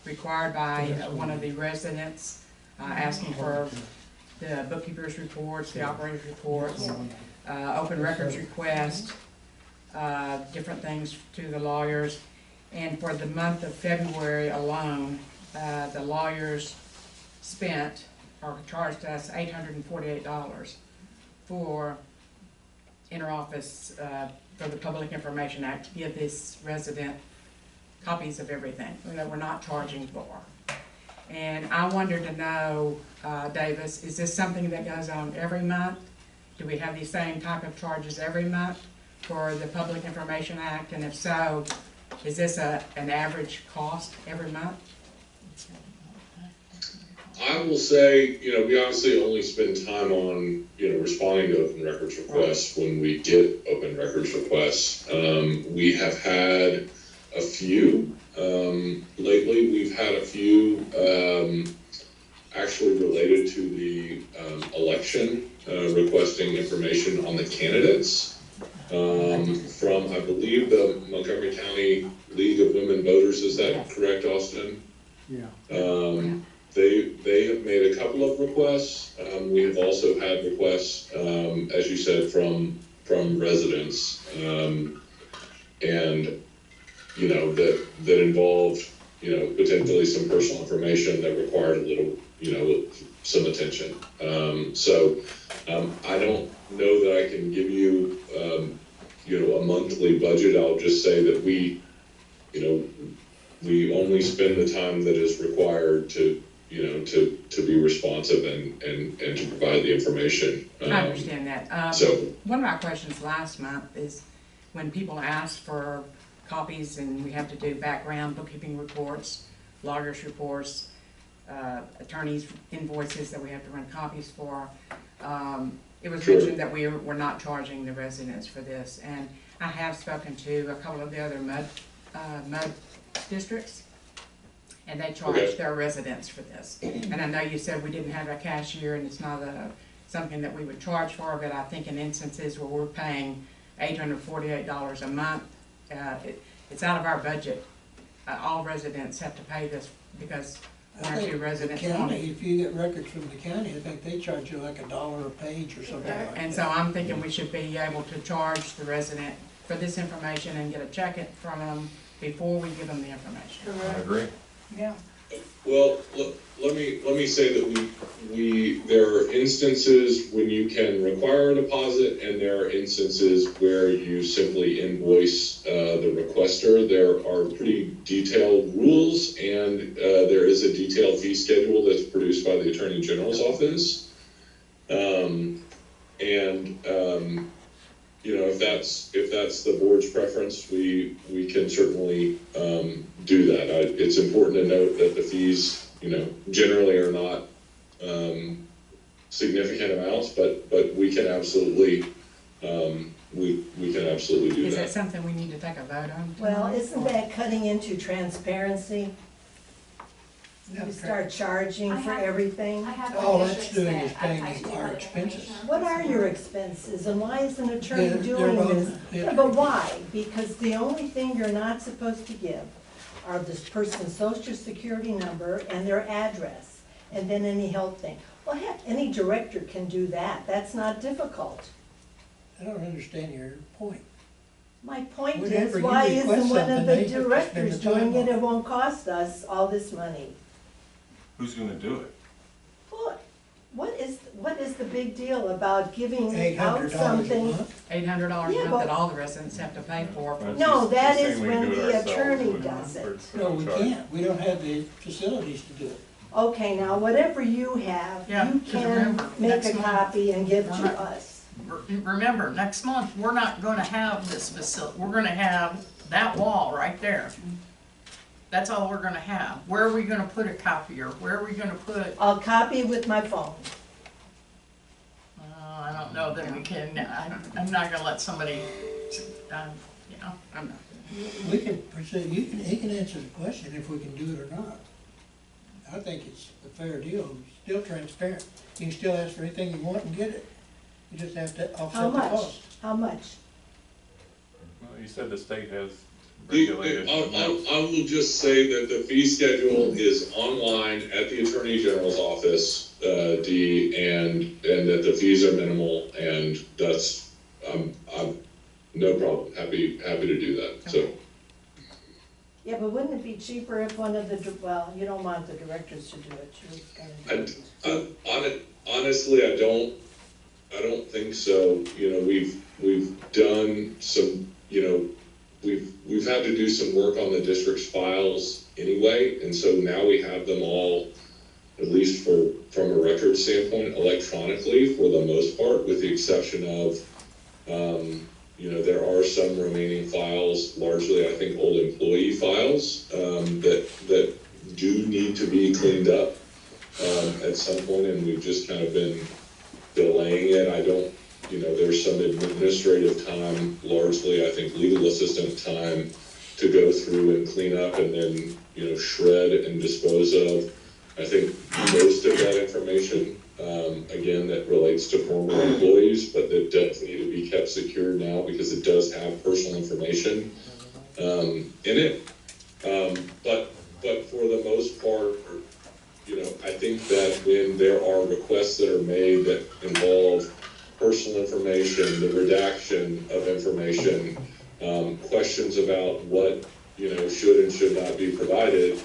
Speaker 2: required by one of the residents, asking for the bookkeeper's reports, the operator's reports, open records request, different things to the lawyers. And for the month of February alone, the lawyers spent or charged us $848 for interoffice, for the Public Information Act, to give this resident copies of everything that we're not charging for. And I wanted to know, Davis, is this something that goes on every month? Do we have these same type of charges every month for the Public Information Act? And if so, is this an average cost every month?
Speaker 13: I will say, we obviously only spend time on, responding to open records requests when we get open records requests. We have had a few, lately we've had a few, actually related to the, election, requesting information on the candidates. From, I believe, the Montgomery County League of Women Voters, is that correct, Austin?
Speaker 3: Yeah.
Speaker 13: They have made a couple of requests. We have also had requests, as you said, from residents, and that involved potentially some personal information that required a little some attention. So I don't know that I can give you a monthly budget. I'll just say that we only spend the time that is required to be responsive and to provide the information.
Speaker 2: I understand that.
Speaker 13: So
Speaker 2: one of my questions last month is when people ask for copies and we have to do background bookkeeping reports, lawyers' reports, attorneys' invoices that we have to run copies for. It was mentioned that we're not charging the residents for this, and I have spoken to a couple of the other MUD districts, and they charge their residents for this. And I know you said we didn't have a cashier and it's not something that we would charge for, but I think in instances where we're paying $848 a month, it's out of our budget. All residents have to pay this because one or two residents
Speaker 11: The
Speaker 2: want
Speaker 11: county,
Speaker 2: it.
Speaker 11: if you get records from the county, I think they charge you like $1 a page or something like that.
Speaker 2: And so I'm thinking we should be able to charge the resident for this information and get a check from them before we give them the information.
Speaker 12: I agree.
Speaker 5: Yeah.
Speaker 13: Well, let me say that there are instances when you can require a deposit, and there are instances where you simply invoice the requester. There are pretty detailed rules, and there is a detailed fee schedule that's produced by the Attorney General's office. You know, if that's the board's preference, we can certainly do that. It's important to note that the fees, you know, generally are not significant amounts, but we can absolutely we can absolutely do
Speaker 2: Is
Speaker 13: that.
Speaker 2: that something we need to take a vote on?
Speaker 5: Well, isn't that cutting into transparency? You start charging for everything?
Speaker 14: I have
Speaker 11: All
Speaker 14: my
Speaker 11: that's
Speaker 14: districts
Speaker 11: doing
Speaker 14: that
Speaker 11: is paying
Speaker 14: I do
Speaker 11: our
Speaker 14: have
Speaker 11: expenses.
Speaker 14: information.
Speaker 5: What are your expenses and why is an attorney
Speaker 11: They're
Speaker 5: doing
Speaker 11: on
Speaker 5: this?
Speaker 11: the
Speaker 5: Yeah, but why? Because the only thing you're not supposed to give are this person's social security number and their address, and then any health thing. Well, heck, any director can do that. That's not difficult.
Speaker 11: I don't understand your point.
Speaker 5: My point
Speaker 11: Whenever
Speaker 5: is,
Speaker 11: you
Speaker 5: why
Speaker 11: request
Speaker 5: isn't one
Speaker 11: something,
Speaker 5: of
Speaker 11: they
Speaker 5: the
Speaker 11: have to spend
Speaker 5: directors
Speaker 11: the time
Speaker 5: doing it?
Speaker 11: on
Speaker 5: It
Speaker 11: it.
Speaker 5: won't cost us all this money.
Speaker 12: Who's gonna do it?
Speaker 5: What is the big deal about giving out
Speaker 11: $800 a
Speaker 5: something?
Speaker 11: month?
Speaker 2: $800
Speaker 5: Yeah,
Speaker 2: a month
Speaker 5: but-
Speaker 2: that all the residents have to pay for.
Speaker 8: Well,
Speaker 5: No,
Speaker 8: she's
Speaker 5: that
Speaker 8: saying
Speaker 5: is
Speaker 8: we can
Speaker 5: when
Speaker 8: do it
Speaker 5: the
Speaker 8: ourselves
Speaker 5: attorney
Speaker 8: with
Speaker 5: does it.
Speaker 11: No, we
Speaker 8: charge.
Speaker 11: can't. We don't have the facilities to do it.
Speaker 5: Okay, now, whatever you have,
Speaker 1: Yeah,
Speaker 5: you
Speaker 1: 'cause
Speaker 5: can
Speaker 1: remember,
Speaker 5: make
Speaker 1: next
Speaker 5: a
Speaker 1: month,
Speaker 5: copy and give
Speaker 1: we're
Speaker 5: to
Speaker 1: not-
Speaker 5: us.
Speaker 1: Remember, next month, we're not gonna have this facility, we're gonna have that wall right there. That's all we're gonna have. Where are we gonna put a copier? Where are we gonna put,
Speaker 5: I'll copy with my phone.
Speaker 1: I don't know that we can, I'm not gonna let somebody, you know.
Speaker 2: I'm not.
Speaker 11: We can pursue, he can answer the question if we can do it or not. I think it's a fair deal, still transparent. You can still ask for anything you want and get it. You just have to
Speaker 5: How
Speaker 11: offset the
Speaker 5: much?
Speaker 11: cost.
Speaker 5: How much?
Speaker 8: Well, you said the state has
Speaker 13: I
Speaker 8: regulated amounts.
Speaker 13: will just say that the fee schedule is online at the Attorney General's office, Dee, and that the fees are minimal, and that's, I'm no problem, happy to do that, so.
Speaker 5: Yeah, but wouldn't it be cheaper if one of the, well, you don't want the directors to do it, you're gonna do it.
Speaker 13: Honestly, I don't think so. You know, we've done some, you know, we've had to do some work on the district's files anyway, and so now we have them all, at least from a record standpoint, electronically for the most part, with the exception of, you know, there are some remaining files, largely I think old employee files, that do need to be cleaned up at some point, and we've just kind of been delaying it. I don't, you know, there's some administrative time, largely I think legal assistant time, to go through and clean up and then, you know, shred and dispose of. I think most of that information, again, that relates to former employees, but that does need to be kept secure now because it does have personal information in it. But for the most part, you know, I think that when there are requests that are made that involve personal information, the redaction of information, questions about what, you know, should and should not be provided,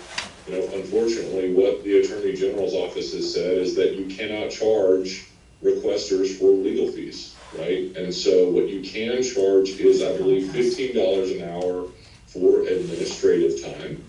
Speaker 13: you know, unfortunately, what the Attorney General's office has said is that you cannot charge requesters for legal fees, right? And so what you can charge is, I believe, $15 an hour for administrative time.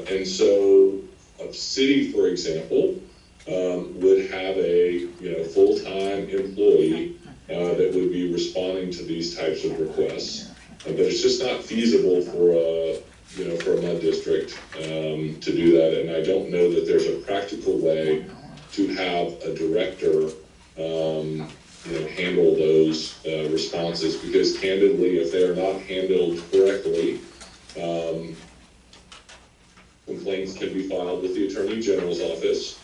Speaker 13: And so a city, for example, would have a, you know, full-time employee that would be responding to these types of requests. But it's just not feasible for a, you know, for a MUD district to do that. And I don't know that there's a practical way to have a director, you know, handle those responses, because candidly, if they are not handled correctly, complaints can be filed with the Attorney General's office,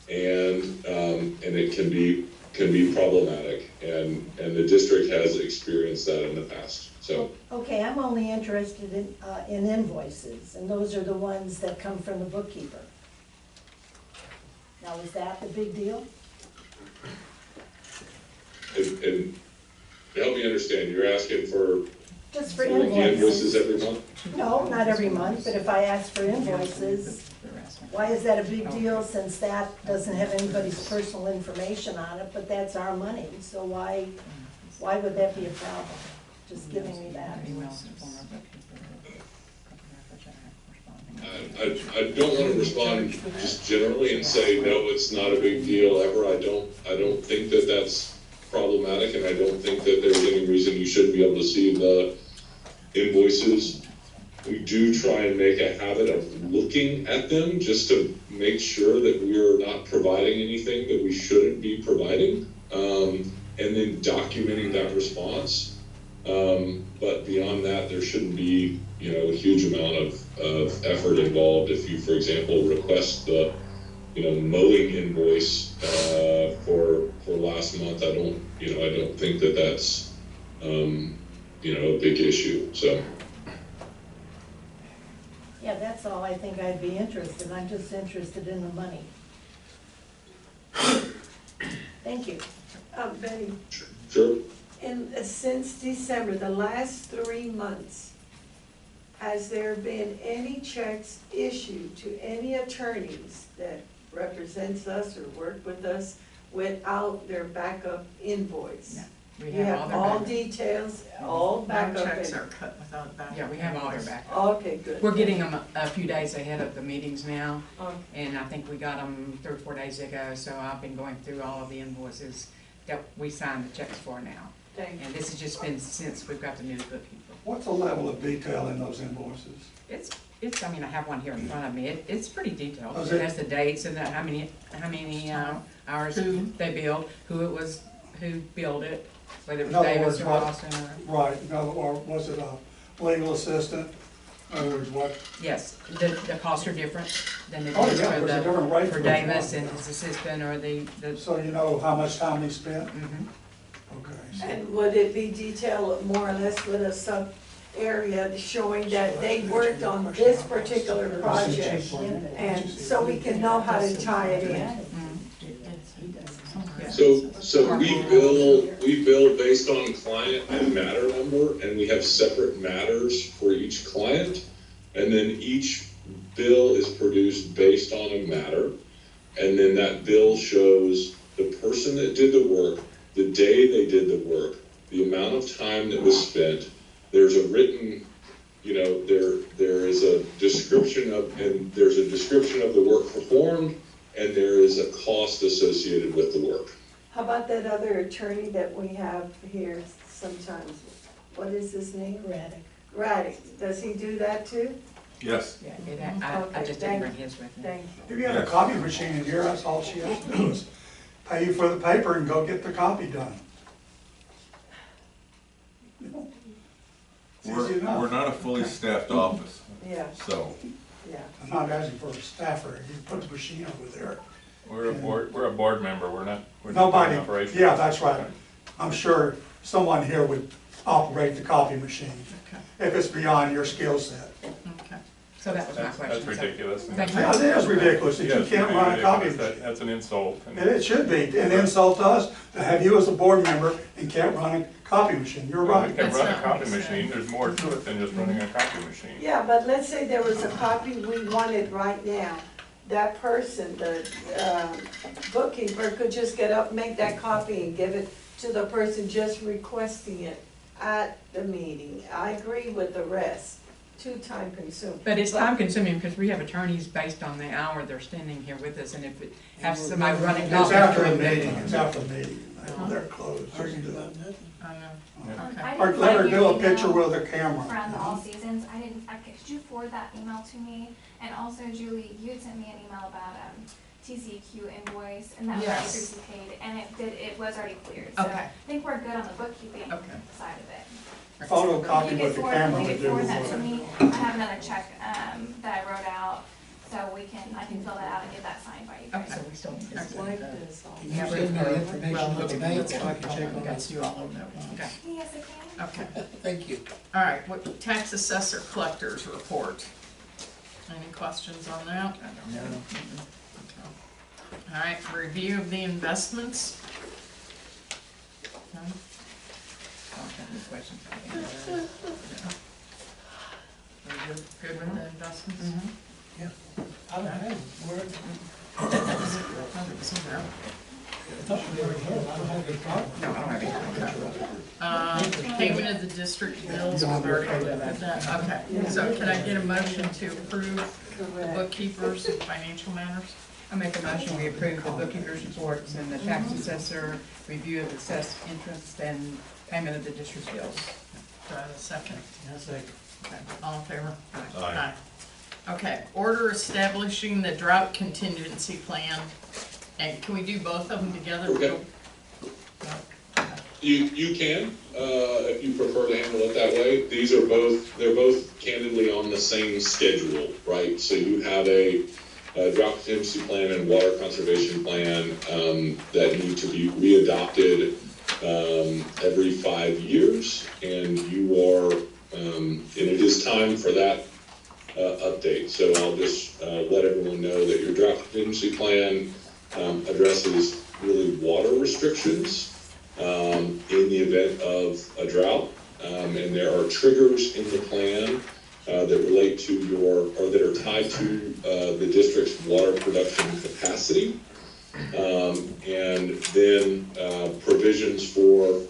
Speaker 13: and it can be problematic, and the district has experienced that in the past. So
Speaker 5: Okay, I'm only interested in invoices, and those are the ones that come from the bookkeeper. Now, is that the big deal?
Speaker 13: and help me understand, you're asking for
Speaker 5: Just for
Speaker 13: invoices
Speaker 5: invoices.
Speaker 13: every month?
Speaker 5: No, not every month, but if I ask for invoices, why is that a big deal since that doesn't have anybody's personal information on it, but that's our money, so why would that be a problem? Just giving me that.
Speaker 13: I don't want to respond just generally and say, no, it's not a big deal ever. I don't think that that's problematic, and I don't think that there's any reason you shouldn't be able to see the invoices. We do try and make a habit of looking at them just to make sure that we are not providing anything that we shouldn't be providing, and then documenting that response. But beyond that, there shouldn't be, a huge amount of effort involved. If you, for example, request the, mowing invoice, for last month, I don't think that that's, a big issue, so.
Speaker 5: Yeah, that's all I think I'd be interested in, I'm just interested in the money. Thank you.
Speaker 10: Betty,
Speaker 13: Sure.
Speaker 10: since December, the last 3 months, has there been any checks issued to any attorneys that represents us or work with us without their backup invoice?
Speaker 2: No. We
Speaker 10: You have all
Speaker 2: their
Speaker 10: details, all backup.
Speaker 1: No checks are cut without backup.
Speaker 2: Yeah, we have all their backup.
Speaker 10: Okay, good.
Speaker 2: We're getting them a few days ahead of the meetings now,
Speaker 10: Okay.
Speaker 2: and I think we got them 3 or 4 days ago, so I've been going through all of the invoices that we signed the checks for now.
Speaker 10: Thank you.
Speaker 2: And this has just been since we've got the new bookkeeper.
Speaker 9: What's the level of detail in those invoices?
Speaker 2: It's, I mean, I have one here in front of me, it's pretty detailed.
Speaker 9: Oh, is
Speaker 2: It
Speaker 9: it?
Speaker 2: has the dates and how many hours they billed, who it was, who billed it, whether it
Speaker 9: In
Speaker 2: was
Speaker 9: other
Speaker 2: Davis
Speaker 9: words,
Speaker 2: or
Speaker 9: what-
Speaker 2: Austin or.
Speaker 9: Right, or was it a legal assistant? In other words, what?
Speaker 2: Yes, the costs are different than the
Speaker 9: Oh,
Speaker 2: dues
Speaker 9: yeah,
Speaker 2: for
Speaker 9: there's a different rate
Speaker 2: for
Speaker 9: for each
Speaker 2: Davis
Speaker 9: one.
Speaker 2: and his assistant or the.
Speaker 9: So you know how much time he spent?
Speaker 2: Mhm.
Speaker 9: Okay. so-
Speaker 10: And would it be detailed more or less with a sub area showing that they worked on this particular project? And so we can know how to tie it in.
Speaker 13: So we bill based on client and matter number, and we have separate matters for each client. And then each bill is produced based on a matter. And then that bill shows the person that did the work, the day they did the work, the amount of time that was spent. There's a written, there is a description of, and there's a description of the work performed, and there is a cost associated with the work.
Speaker 10: How about that other attorney that we have here sometimes? What is his name?
Speaker 5: Raddick.
Speaker 10: Raddick. Does he do that too?
Speaker 12: Yes.
Speaker 2: Yeah, I
Speaker 10: Okay,
Speaker 2: just didn't
Speaker 10: thank
Speaker 2: bring his with me.
Speaker 10: Thank you.
Speaker 9: If you have a copy machine in here, that's all she has to do is pay you for the paper and go get the copy done. It's easy enough.
Speaker 12: We're not a fully staffed office,
Speaker 10: Yeah,
Speaker 12: so.
Speaker 10: yeah.
Speaker 9: I'm not asking for a staffer, you put the machine over there.
Speaker 8: We're a board member, we're not
Speaker 9: Nobody,
Speaker 8: operations.
Speaker 9: yeah, that's right. I'm sure someone here would operate the copy machine if it's beyond your skill set.
Speaker 1: Okay.
Speaker 2: So that was my question.
Speaker 8: That's ridiculous.
Speaker 2: Thank you.
Speaker 9: Yeah, it is ridiculous that you
Speaker 8: Yes,
Speaker 9: can't run a copy
Speaker 8: ridiculous.
Speaker 9: machine.
Speaker 8: That's an insult. And
Speaker 9: It should be an insult to us to have you as a board member and can't run a copy machine. You're
Speaker 8: We
Speaker 9: right.
Speaker 8: can
Speaker 1: That's
Speaker 8: run a
Speaker 1: not
Speaker 8: copy
Speaker 1: what he
Speaker 8: machine,
Speaker 1: said.
Speaker 8: there's more to it than just running a copy machine.
Speaker 10: Yeah, but let's say there was a copy we wanted right now. That person, the bookkeeper, could just get up, make that copy and give it to the person just requesting it at the meeting. I agree with the rest, too time consuming.
Speaker 2: But it's time consuming because we have attorneys based on the hour they're standing here with us, and if it have somebody running.
Speaker 9: It's
Speaker 2: copies
Speaker 9: after the
Speaker 2: during the-
Speaker 9: meeting, it's after the meeting. They're closed.
Speaker 11: Arguing about nothing.
Speaker 1: I know.
Speaker 14: I
Speaker 9: Or
Speaker 14: didn't
Speaker 9: let her
Speaker 14: find
Speaker 9: do
Speaker 14: your
Speaker 9: a picture
Speaker 14: email
Speaker 9: with a camera.
Speaker 14: From the All Seasons, could you forward that email to me? And also, Julie, you had sent me an email about, TCEQ invoice, and that was already
Speaker 1: Yes.
Speaker 14: previously paid, and it was already cleared, so
Speaker 1: Okay.
Speaker 14: I think we're good on the bookkeeping
Speaker 1: Okay.
Speaker 14: side of it.
Speaker 9: Photocopy
Speaker 14: You
Speaker 9: with the
Speaker 14: could
Speaker 9: camera
Speaker 14: you
Speaker 9: would
Speaker 14: could
Speaker 9: do
Speaker 14: forward
Speaker 9: the
Speaker 14: that to
Speaker 9: work.
Speaker 14: me, I have another check, that I wrote out, so I can fill that out and get that signed by you guys.
Speaker 2: So we still need to.
Speaker 10: Like this.
Speaker 11: Can you send me the information
Speaker 1: Well,
Speaker 11: on the
Speaker 1: look,
Speaker 11: bank
Speaker 1: let's
Speaker 11: so I can check on
Speaker 1: got
Speaker 11: that?
Speaker 1: you all on that one.
Speaker 2: Okay.
Speaker 14: Yes, I can.
Speaker 1: Okay.
Speaker 11: Thank you.
Speaker 1: All right, what tax assessor collectors report? Any questions on that?
Speaker 2: No.
Speaker 1: All right, review of the investments. Okay.
Speaker 2: I don't have any questions.
Speaker 1: You're good with the investments?
Speaker 11: I don't have, where,
Speaker 1: I think it's in there.
Speaker 11: I thought we already had, I don't have a problem.
Speaker 2: No, I don't have any.
Speaker 1: Payment of the district bills, we've already did that, okay. So can I get a motion to approve the bookkeepers and financial matters?
Speaker 2: I make a motion, we approve the bookkeeper's reports and the tax assessor, review of assessed interest and payment of the district bills.
Speaker 1: Do I have a second?
Speaker 11: Second.
Speaker 1: Okay, all in favor?
Speaker 12: Aye.
Speaker 1: Okay, order establishing the drought contingency plan, and can we do both of them together?
Speaker 13: Okay. You can, if you prefer to handle it that way. These are they're both candidly on the same schedule, right? So you have a drought contingency plan and water conservation plan that need to be readopted every 5 years, and you are, and it is time for that update. So I'll just let everyone know that your drought contingency plan addresses really water restrictions in the event of a drought, and there are triggers in the plan that relate to or that are tied to the district's water production capacity, and then provisions for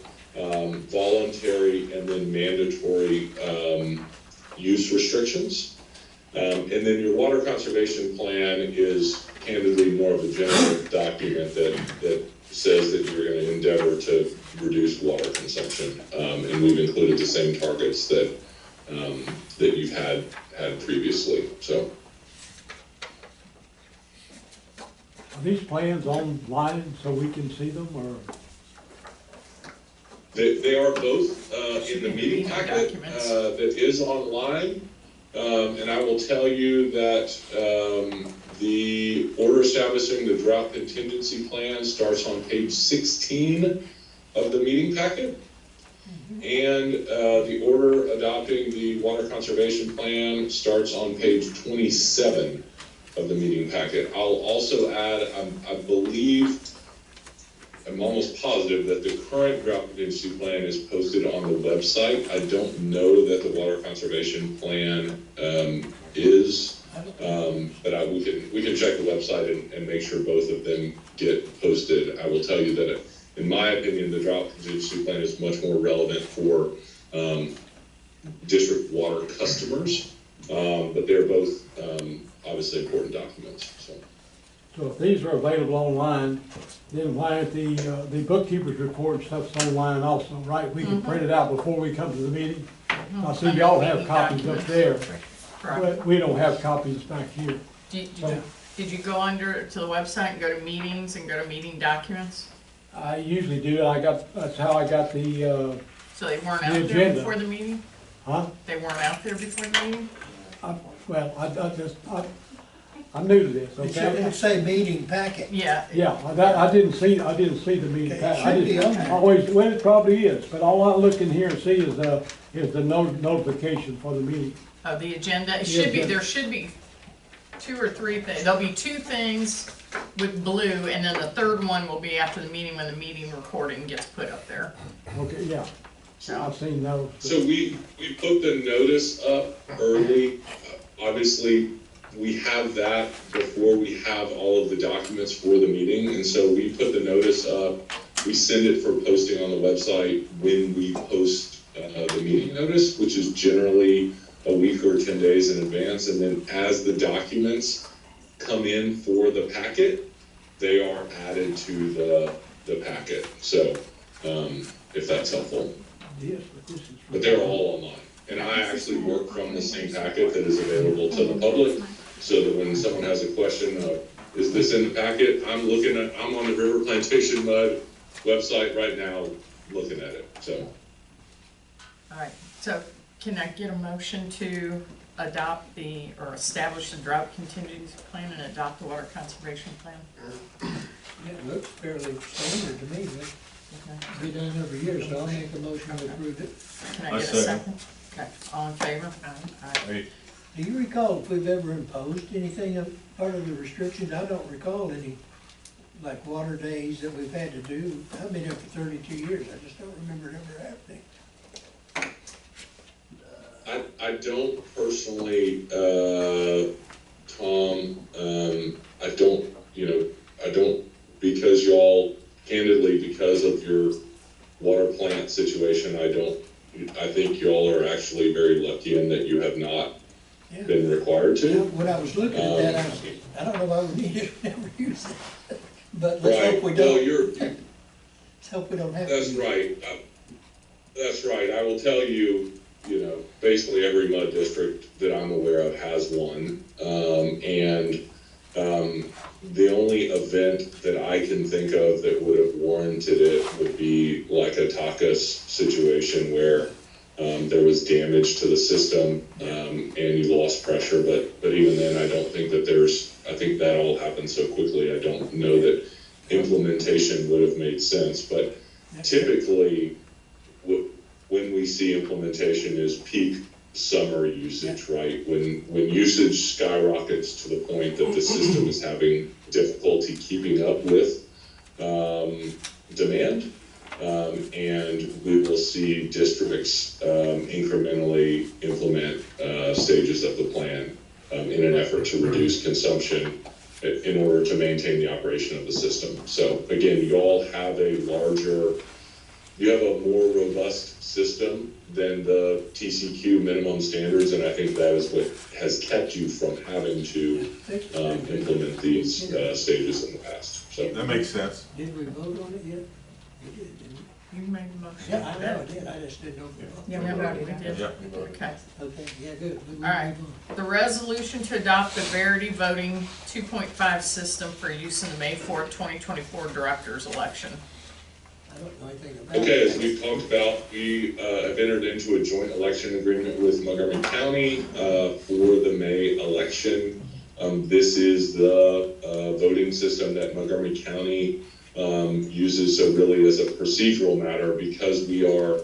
Speaker 13: voluntary and then mandatory use restrictions. And then your water conservation plan is candidly more of a general document that says that you're going to endeavor to reduce water consumption. And we've included the same targets that you've had previously. So
Speaker 3: Are these plans online so we can see them, or?
Speaker 13: they are both in the meeting packet that is online. And I will tell you that the order establishing the drought contingency plan starts on page 16 of the meeting packet. And the order adopting the water conservation plan starts on page 27 of the meeting packet. I'll also add, I'm almost positive that the current drought contingency plan is posted on the website. I don't know that the water conservation plan is, but we can check the website and make sure both of them get posted. I will tell you that in my opinion, the drought contingency plan is much more relevant for district water customers, but they're both obviously important documents.
Speaker 3: So if these are available online, then why aren't the bookkeeper's report and stuff's online also, right? We can print it out before we come to the meeting. I see y'all have copies up there, but we don't have copies back here.
Speaker 1: Did you go under to the website and go to meetings and go to meeting documents?
Speaker 3: I usually do. That's how I got the
Speaker 1: So they weren't
Speaker 3: the
Speaker 1: out there
Speaker 3: agenda.
Speaker 1: before the meeting?
Speaker 3: Huh?
Speaker 1: They weren't out there before the meeting?
Speaker 3: I'm new to this,
Speaker 11: It
Speaker 3: okay?
Speaker 11: should say meeting packet.
Speaker 1: Yeah.
Speaker 3: Yeah, I didn't see the meeting.
Speaker 11: Okay, it should be on there.
Speaker 3: Well, it probably is, but all I look in here and see is the notification for the meeting.
Speaker 1: Oh, the agenda, it
Speaker 3: The
Speaker 1: should be,
Speaker 3: agenda.
Speaker 1: there should be 2 or 3 things. There'll be 2 things with blue, and then the third one will be after the meeting when the meeting recording gets put up there.
Speaker 3: Okay, yeah. I've seen those.
Speaker 13: So we put the notice up early. Obviously, we have that before we have all of the documents for the meeting, and so we put the notice up. We send it for posting on the website when we post the meeting notice, which is generally a week or 10 days in advance, and then as the documents come in for the packet, they are added to the packet. So if that's helpful.
Speaker 3: Yes,
Speaker 13: But they're all online. And I actually work from the same packet that is available to the public, so that when someone has a question of, is this in the packet? I'm on the River Plantation Mud website right now, looking at it, so.
Speaker 1: All right, so can I get a motion to adopt or establish the drought contingency plan and adopt the water conservation plan?
Speaker 11: It looks fairly standard to me. It's been done every year, so I'll make a motion to approve it.
Speaker 1: Can I get a second? Okay, all in favor? Aye.
Speaker 11: Do you recall if we've ever imposed anything of part of the restrictions? I don't recall any, like water days that we've had to do. I've been here for 32 years. I just don't remember it ever happening.
Speaker 13: I I don't personally, Tom, I don't, because y'all, candidly, because of your water plant situation, I think y'all are actually very lucky in that you have not
Speaker 11: Yeah.
Speaker 13: been required to.
Speaker 11: When I was looking at that, I don't know why we need it, never use it. But let's
Speaker 13: Right,
Speaker 11: hope we
Speaker 13: well,
Speaker 11: don't. Let's hope we don't have to.
Speaker 13: that's right. That's right. I will tell you, basically every MUD district that I'm aware of has one. The only event that I can think of that would have warranted it would be like a TACUS situation where there was damage to the system and you lost pressure. But even then, I don't think that I think that all happened so quickly. I don't know that implementation would have made sense. But typically, when we see implementation is peak summer usage, right? When usage skyrockets to the point that the system is having difficulty keeping up with demand, and we will see districts incrementally implement stages of the plan in an effort to reduce consumption in order to maintain the operation of the system. So again, you all have you have a more robust system than the TCQ minimum standards, and I think that is what has kept you from having to implement these stages in the past. So
Speaker 12: That makes sense.
Speaker 11: Did we vote on it yet? We did, didn't we?
Speaker 1: You made a motion.
Speaker 11: Yeah, I know I did, I just didn't know.
Speaker 1: Yeah, we did.
Speaker 12: Yeah.
Speaker 1: Okay.
Speaker 11: Okay, yeah, good.
Speaker 1: All right. The resolution to adopt the Verity Voting 2.5 system for use in the May 4th, 2024 directors election.
Speaker 11: I don't know anything about it.
Speaker 13: okay, as we've talked about, we have entered into a joint election agreement with Montgomery County for the May election. This is the voting system that Montgomery County uses. So really as a procedural matter, because we are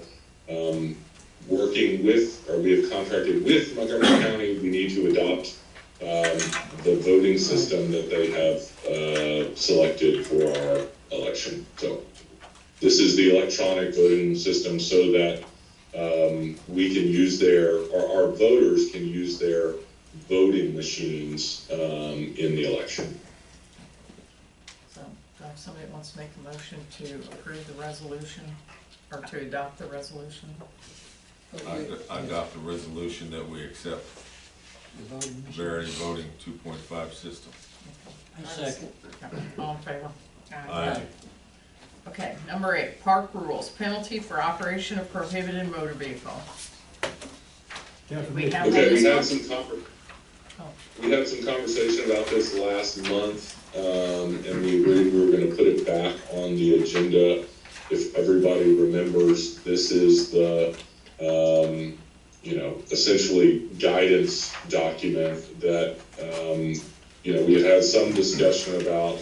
Speaker 13: working with, or we have contracted with Montgomery County, we need to adopt the voting system that they have selected for our election. So this is the electronic voting system so that we can use or our voters can use their voting machines in the election.
Speaker 1: So, if somebody wants to make a motion to approve the resolution, or to adopt the resolution?
Speaker 12: I adopt the resolution that we accept Verity Voting 2.5 system.
Speaker 11: A second.
Speaker 1: All in favor?
Speaker 12: Aye.
Speaker 1: Okay, number 8, park rules, penalty for operation of prohibited motor vehicle. We have
Speaker 13: Okay, we had
Speaker 1: this
Speaker 13: we had some conversation about this last month, and we agreed we were gonna put it back on the agenda. If everybody remembers, this is the, essentially guidance document that, we had some discussion about,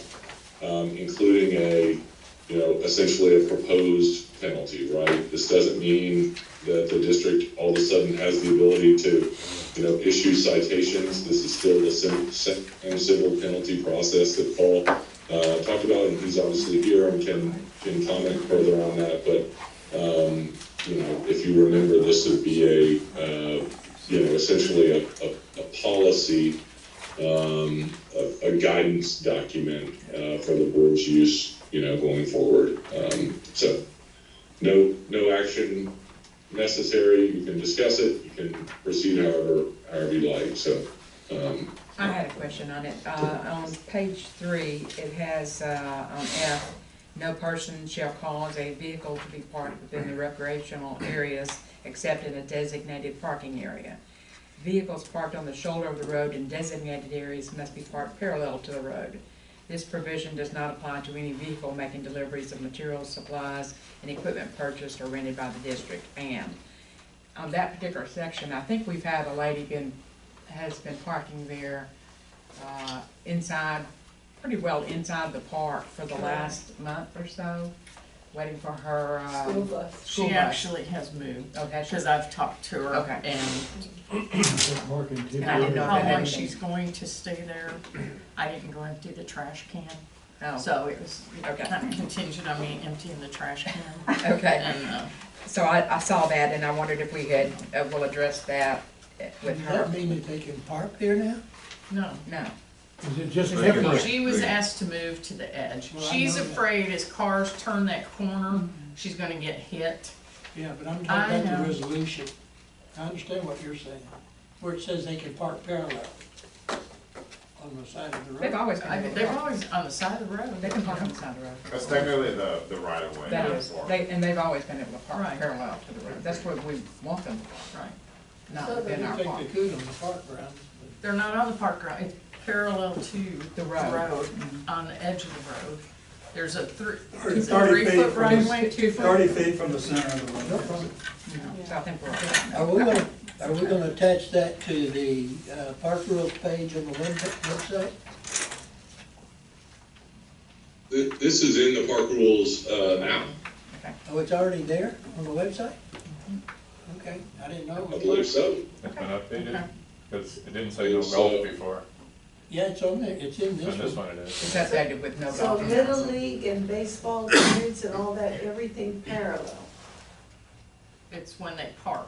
Speaker 13: including essentially a proposed penalty, right? This doesn't mean that the district all of a sudden has the ability to, issue citations. This is still the same civil penalty process that Paul talked about, and he's obviously here and can comment further on that. But if you remember, this would be essentially a policy, a guidance document for the board's use, going forward. So no action necessary. You can discuss it. You can proceed however you like. So
Speaker 2: I had a question on it. On page 3, it has on F, no person shall cause a vehicle to be parked within the recreational areas except in a designated parking area. Vehicles parked on the shoulder of the road in designated areas must be parked parallel to the road. This provision does not apply to any vehicle making deliveries of materials, supplies, and equipment purchased or rented by the district. And on that particular section, I think we've had a lady has been parking there pretty well inside the park for the last month or so, waiting for her
Speaker 5: School bus.
Speaker 1: She actually has moved,
Speaker 2: Okay.
Speaker 1: because I've talked to her,
Speaker 2: Okay.
Speaker 1: and
Speaker 2: And I didn't know if
Speaker 1: how
Speaker 2: that had
Speaker 1: long
Speaker 2: anything-
Speaker 1: she's going to stay there. I didn't go empty the trash can,
Speaker 2: Oh.
Speaker 1: so it was
Speaker 2: Okay.
Speaker 1: kind of contingent on me emptying the trash can.
Speaker 2: Okay.
Speaker 1: And,
Speaker 2: So I saw that and I wondered if we will address that with
Speaker 11: Does
Speaker 2: her.
Speaker 11: that mean that they can park there now?
Speaker 1: No.
Speaker 2: No,
Speaker 3: Is it just
Speaker 12: They can-
Speaker 3: temporary?
Speaker 1: She was asked to move to the edge.
Speaker 11: Well, I
Speaker 1: She's
Speaker 11: know that.
Speaker 1: afraid as cars turn that corner, she's gonna get hit.
Speaker 11: Yeah, but I'm
Speaker 1: I
Speaker 11: talking about
Speaker 1: know.
Speaker 11: the resolution. I understand what you're saying, where it says they can park parallel on the side of the
Speaker 2: they've
Speaker 11: road.
Speaker 2: always been able to
Speaker 1: They're
Speaker 2: park.
Speaker 1: always on the side of the road.
Speaker 2: They can park on the side of the road.
Speaker 4: That's technically the right of way.
Speaker 2: That is, and they've always been able to park
Speaker 1: Right.
Speaker 2: parallel to the road. That's where we want them to park,
Speaker 1: Right.
Speaker 2: not
Speaker 5: So
Speaker 2: within
Speaker 11: I
Speaker 2: our
Speaker 11: think
Speaker 2: park.
Speaker 11: they could on the park ground.
Speaker 1: They're not on the park ground, it's parallel to
Speaker 2: The road. Mm-hmm.
Speaker 1: on the edge of the road. There's a
Speaker 9: Thirty
Speaker 1: is it
Speaker 9: 30 feet
Speaker 1: 3 foot
Speaker 9: from
Speaker 1: right
Speaker 9: the-
Speaker 1: away, 2 foot?
Speaker 9: 30 feet from the center of the
Speaker 11: No
Speaker 9: road.
Speaker 11: problem.
Speaker 2: So I think we're.
Speaker 11: Are we gonna attach that to the, park rules page on the website?
Speaker 13: This is in the park rules, now,
Speaker 11: Oh, it's already there on the website? Okay, I didn't know.
Speaker 13: I believe so.
Speaker 8: It's been updated,
Speaker 1: Okay.
Speaker 8: because it didn't say no
Speaker 13: It's,
Speaker 8: golf before,
Speaker 11: Yeah, it's on there, it's in
Speaker 8: and this
Speaker 11: this one.
Speaker 8: one it is.
Speaker 2: It's updated with no
Speaker 10: So
Speaker 2: golf.
Speaker 10: Little League and baseball diamonds and all that, everything parallel.
Speaker 1: It's when they park,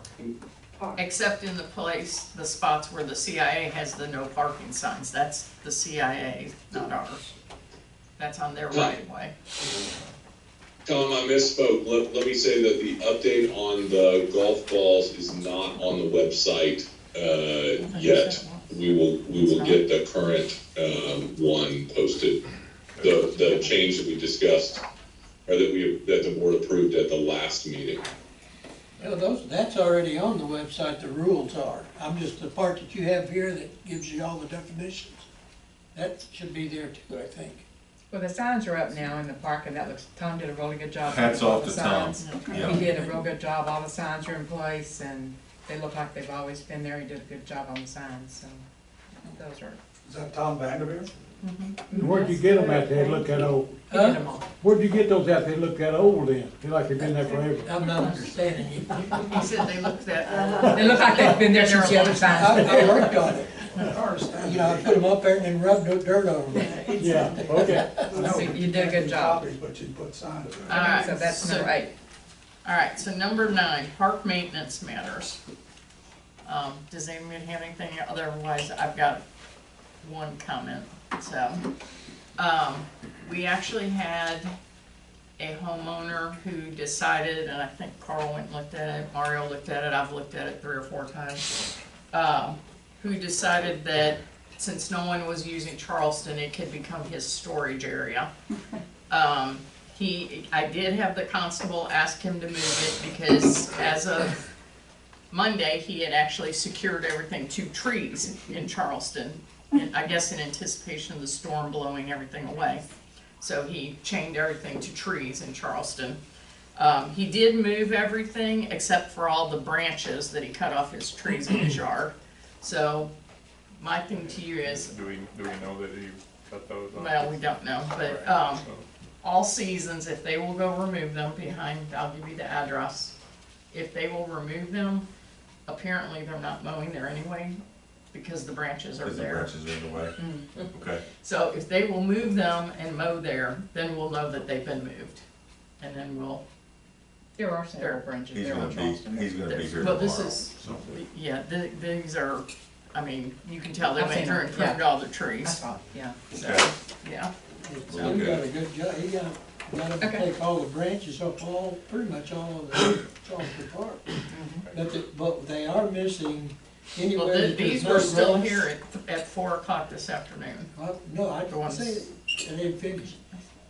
Speaker 10: Park.
Speaker 1: except in the spots where the CIA has the no parking signs. That's the CIA, not ours. That's on their right of way.
Speaker 13: Tom, I misspoke. Let me say that the update on the golf balls is not on the website, yet. We will get the current, one posted. The change that we discussed, or that the board approved at the last meeting.
Speaker 11: You know, that's already on the website, the rules are. I'm just, the part that you have here that gives you all the definitions, that should be there too, I think.
Speaker 2: Well, the signs are up now in the park, and Tom did a really good job.
Speaker 12: Hats
Speaker 2: with all
Speaker 12: off
Speaker 2: the
Speaker 12: to Tom.
Speaker 2: signs.
Speaker 12: Yeah.
Speaker 2: He did a real good job, all the signs are in place, and they look like they've always been there, he did a good job on the signs, so those are.
Speaker 9: Is that Tom Vanderveer?
Speaker 3: Where'd you get them at? They look that old.
Speaker 2: He did them all.
Speaker 3: Where'd you get those at? They look that old then. Feel like they've been there forever.
Speaker 11: I'm not understanding you.
Speaker 1: He said they looked that.
Speaker 2: They look like they've been there since the other signs.
Speaker 11: I worked on it. You know, I put them up there and then rubbed dirt on them.
Speaker 3: Yeah, okay.
Speaker 2: So you did a good job.
Speaker 9: Copies, but you put signs.
Speaker 1: All right,
Speaker 2: So that's number 8.
Speaker 1: All right, so number 9, park maintenance matters. Does anyone have anything? Otherwise, I've got one comment. So, we actually had a homeowner who decided, and I think Carl went and looked at it, Mario looked at it, I've looked at it 3 or 4 times, who decided that since no one was using Charleston, it could become his storage area. I did have the constable ask him to move it because as of Monday, he had actually secured everything to trees in Charleston, I guess in anticipation of the storm blowing everything away. So he chained everything to trees in Charleston. He did move everything except for all the branches that he cut off his trees in his yard. So my thing to you is,
Speaker 8: Do we know that you cut those off?
Speaker 1: well, we don't know, but
Speaker 8: So,
Speaker 1: all seasons, if they will go remove them behind, I'll give you the address. If they will remove them, apparently they're not mowing there anyway because the branches are
Speaker 12: Because the
Speaker 1: there.
Speaker 12: branches are in the way. Okay.
Speaker 1: So if they will move them and mow there, then we'll know that they've been moved. And then we'll,
Speaker 2: There are several branches
Speaker 12: He's
Speaker 2: there
Speaker 12: gonna
Speaker 2: on
Speaker 12: be,
Speaker 2: Charleston.
Speaker 12: he's gonna be here
Speaker 1: well,
Speaker 12: tomorrow.
Speaker 1: this is,
Speaker 12: So,
Speaker 1: yeah, these are, I mean, you can tell they
Speaker 2: I've
Speaker 1: went
Speaker 2: seen
Speaker 1: through
Speaker 2: them,
Speaker 1: and trimmed
Speaker 2: yeah.
Speaker 1: all the
Speaker 2: I
Speaker 1: trees.
Speaker 2: saw, yeah.
Speaker 1: So, yeah.
Speaker 11: He got a good job, he got him to
Speaker 2: Okay.
Speaker 11: take all the branches off pretty much all of the Charleston Park. But they are missing
Speaker 1: Well,
Speaker 11: anywhere that there's
Speaker 1: these
Speaker 11: no
Speaker 1: were still
Speaker 11: grass.
Speaker 1: here at 4 o'clock this afternoon.
Speaker 11: Well, no, I
Speaker 1: The
Speaker 11: don't
Speaker 1: ones-
Speaker 11: say, they didn't finish.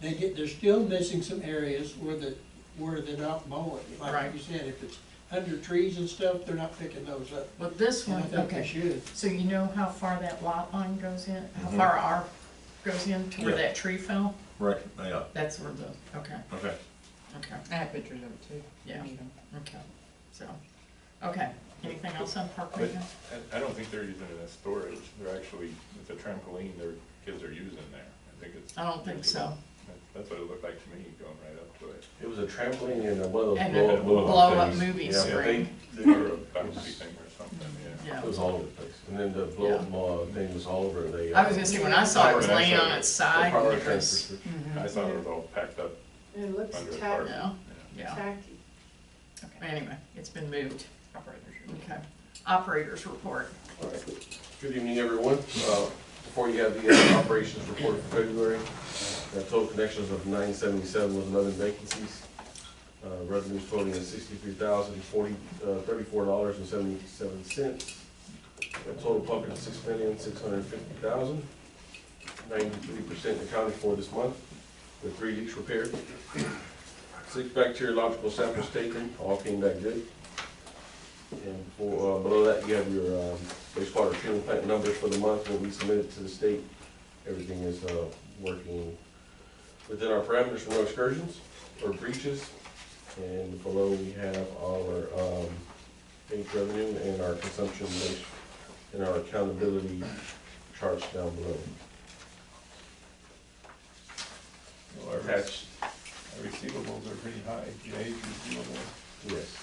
Speaker 11: They're still missing some areas where they're not mowing. Like
Speaker 1: Right.
Speaker 11: you said, if it's under trees and stuff, they're not picking those up.
Speaker 1: But this
Speaker 11: And I
Speaker 1: one,
Speaker 11: think they
Speaker 1: okay,
Speaker 11: should.
Speaker 1: so you know how far that lot line goes in? How
Speaker 12: Mhm.
Speaker 1: far our goes in to where
Speaker 12: Yeah.
Speaker 1: that tree fell?
Speaker 12: right, yeah,
Speaker 1: That's where the, okay,
Speaker 12: okay.
Speaker 1: okay,
Speaker 2: I have pictures of it too.
Speaker 1: Yeah.
Speaker 2: You need 'em.
Speaker 1: okay, so, okay. Anything else on park
Speaker 8: But
Speaker 1: maintenance?
Speaker 8: I don't think they're using it as storage, they're actually, it's a trampoline their kids are using there. I think it's.
Speaker 1: I don't think so.
Speaker 8: That's what it looked like to me, going right up to it.
Speaker 17: It was a trampoline and one of those
Speaker 1: And
Speaker 17: blow-up
Speaker 1: a
Speaker 17: movie
Speaker 1: blow-up
Speaker 17: things.
Speaker 1: movie
Speaker 17: Yeah,
Speaker 1: screen.
Speaker 8: Or a bouncy thing or something, yeah.
Speaker 1: Yeah.
Speaker 17: It was all over the place. And then the blow-up thing was all over the.
Speaker 1: I was gonna say, when I saw it was laying on its side,
Speaker 17: Power
Speaker 1: because,
Speaker 17: transfer.
Speaker 8: I saw it was all packed up
Speaker 10: It looks
Speaker 8: under the
Speaker 10: tacky,
Speaker 1: yeah, yeah.
Speaker 10: tacky.
Speaker 1: Anyway, it's been moved.
Speaker 2: Operators.
Speaker 1: Okay. Operators report.
Speaker 17: All right. Good evening, everyone. Before you have the operations report for February, total connections of 977 with 11 vacancies. Revenues totaling at $63,034.77. Total pumping of $6,650,000. 93% accounted for this month, with 3 leaks repaired. 6 bacteriological samples taken, all came back good. And for, below that, you have your wastewater treatment plant numbers for the month when we submitted to the state. Everything is working within our parameters for no excursions or breaches. And below we have our base revenue and our consumption rate and our accountability charts down below.
Speaker 8: Well, our receivables are pretty high, the age receivables.
Speaker 17: Yes.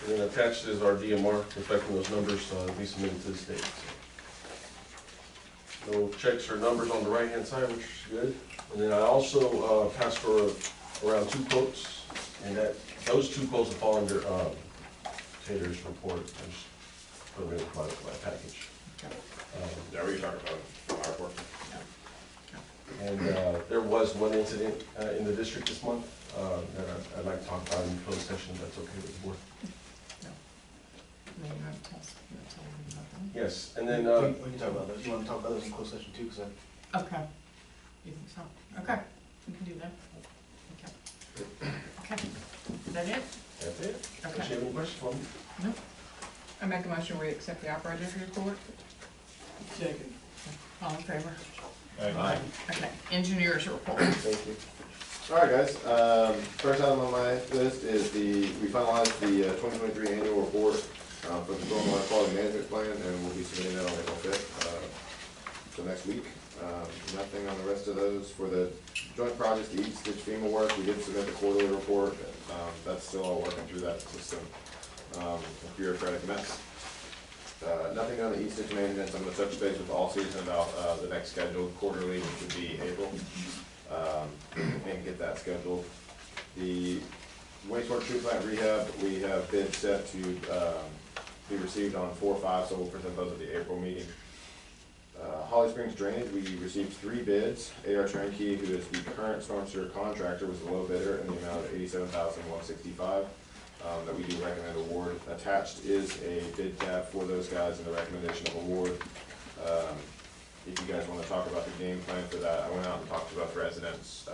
Speaker 17: And then attached is our DMR reflecting those numbers we submitted to the state. No checks or numbers on the right-hand side, which is good. And then I also passed for around 2 quotes, and those 2 quotes will fall under Taylor's report. I just put them in my package.
Speaker 4: Yeah, we talked about our report.
Speaker 17: And there was one incident in the district this month that I'd like to talk about in closed session, if that's okay with the board. Yes, and then,
Speaker 15: We can talk about those. You want to talk about those in closed session too, because
Speaker 1: Okay. You think so? Okay, we can do that. Okay. Okay, is that it?
Speaker 17: that's it.
Speaker 1: Okay.
Speaker 17: Does she have any questions for me?
Speaker 1: No?
Speaker 2: I make a motion, we accept the operators report.
Speaker 11: Second.
Speaker 1: All in favor?
Speaker 8: Aye.
Speaker 1: Okay, engineers report.
Speaker 4: Thank you. All right, guys. First item on my list is we finalized the 2023 annual report for the stormwater quality management plan, and we'll be submitting that on April 5th, so next week. Nothing on the rest of those. For the joint projects, the East Stitch FEMA work, we did submit the quarterly report. That's still all working through that system. A bureaucratic mess. Nothing on the East Stitch maintenance. I'm going to touch base with all season about the next scheduled quarterly, which would be April, and get that scheduled. The wastewater treatment plant rehab, we have bids set to be received on 4/5, so we'll present those at the April meeting. Holly Springs Drainage, we received 3 bids. A.R. Turnkey, who is the current storm sewer contractor, was the low bidder in the amount of $87,165. That we do recommend award. Attached is a bid tab for those guys and the recommendation of award. If you guys want to talk about the game plan for that, I went out and talked to both residents,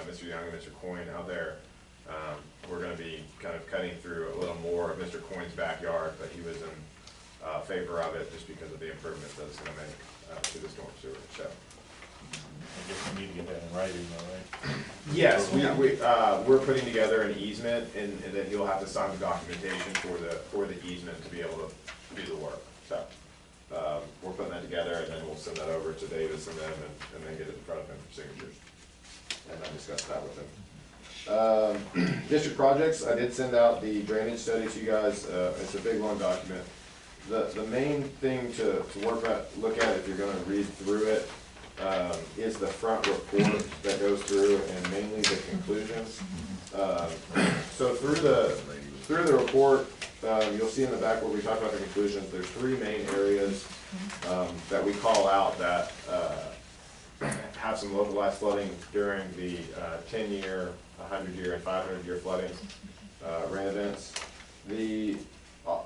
Speaker 4: Mr. Young and Mr. Coyne out there. We're going to be kind of cutting through a little more of Mr. Coyne's backyard, but he was in favor of it just because of the improvements that it's going to make to the storm sewer. So.
Speaker 8: I guess we need to get that in writing, though, right?
Speaker 4: Yes, we're putting together an easement, and then he'll have to sign the documentation for the easement to be able to do the work. So we're putting that together, and then we'll send that over to Davis and them, and then get it in front of him for signatures. And I discussed that with him. District projects, I did send out the drainage study to you guys. It's a big, long document. The main thing to look at if you're going to read through it is the front report that goes through, and mainly the conclusions. So through the report, you'll see in the back where we talk about the conclusions, there's 3 main areas that we call out that have some localized flooding during the 10-year, 100-year, and 500-year flooding rain events.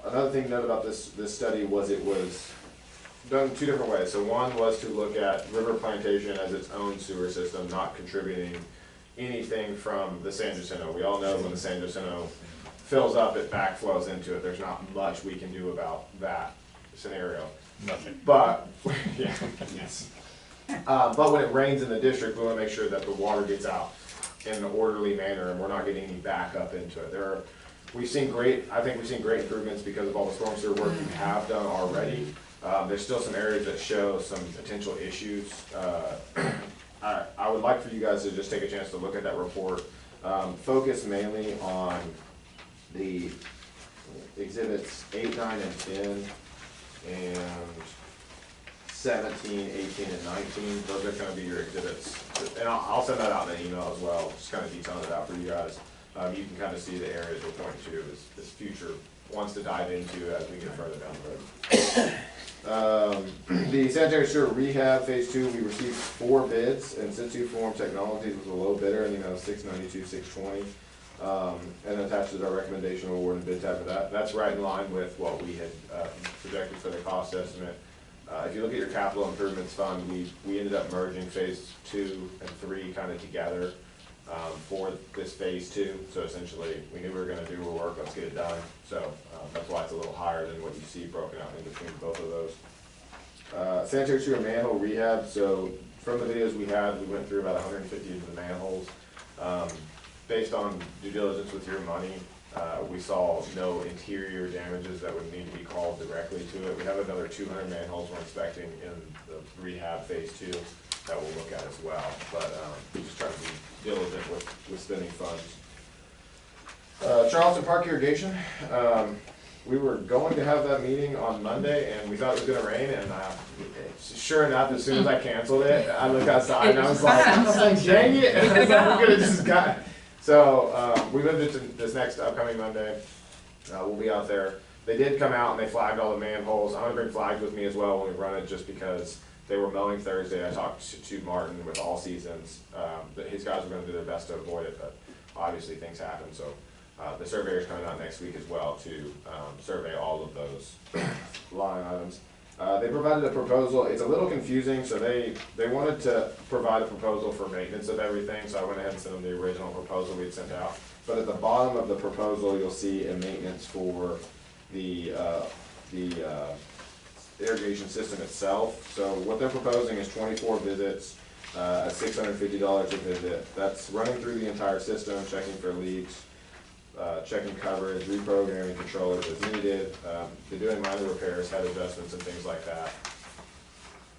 Speaker 4: Another thing to note about this study was it was done 2 different ways. So one was to look at River Plantation as its own sewer system, not contributing anything from the San Jacinto. We all know when the San Jacinto fills up, it backflows into it. There's not much we can do about that scenario.
Speaker 8: Nothing.
Speaker 4: But, yeah, yes. But when it rains in the district, we want to make sure that the water gets out in an orderly manner, and we're not getting any backup into it. I think we've seen great improvements because of all the storm sewer work we have done already. There's still some areas that show some potential issues. I would like for you guys to just take a chance to look at that report. Focus mainly on the exhibits 8, 9, and 10, and 17, 18, and 19. Those are going to be your exhibits. And I'll send that out in an email as well, just kind of detailing it out for you guys. you can kind of see the areas we're pointing to as future, wants to dive into as we get further down the road. The sanitary sewer rehab phase 2, we received 4 bids, and Situ Form Technologies was a low bidder in the amount of $692,620. And attached is our recommendation of award and bid tab for that. That's right in line with what we had projected for the cost estimate. If you look at your capital improvements fund, we ended up merging phase 2 and 3 kind of together for this phase 2. So essentially, we knew we were going to do our work, let's get it done. So that's why it's a little higher than what you see broken out in between both of those. Sanitary sewer manhole rehab. So from the videos we had, we went through about 150 of the manholes. Based on due diligence with your money, we saw no interior damages that would need to be called directly to it. We have another 200 manholes we're inspecting in the rehab phase 2 that we'll look at as well. But we just try to be diligent with spending funds. Charleston Park irrigation. We were going to have that meeting on Monday, and we thought it was going to rain, and sure enough, as soon as I canceled it, I looked outside and I was like, dang it, we could have just got. So we moved it to this next upcoming Monday. We'll be out there. They did come out and they flagged all the manholes. I'm gonna bring flags with me as well when we run it, just because they were mowing Thursday. I talked to Martin with All Seasons. His guys were gonna do their best to avoid it, but obviously things happen. So the surveyor's coming out next week as well to survey all of those line items. They provided a proposal. It's a little confusing, so they wanted to provide a proposal for maintenance of everything, so I went ahead and sent them the original proposal we'd sent out. But at the bottom of the proposal, you'll see a maintenance for the irrigation system itself. So what they're proposing is 24 visits at $650 a visit. That's running through the entire system, checking for leaks, checking coverage, reprogramming controllers as needed. They're doing minor repairs, head adjustments, and things like that.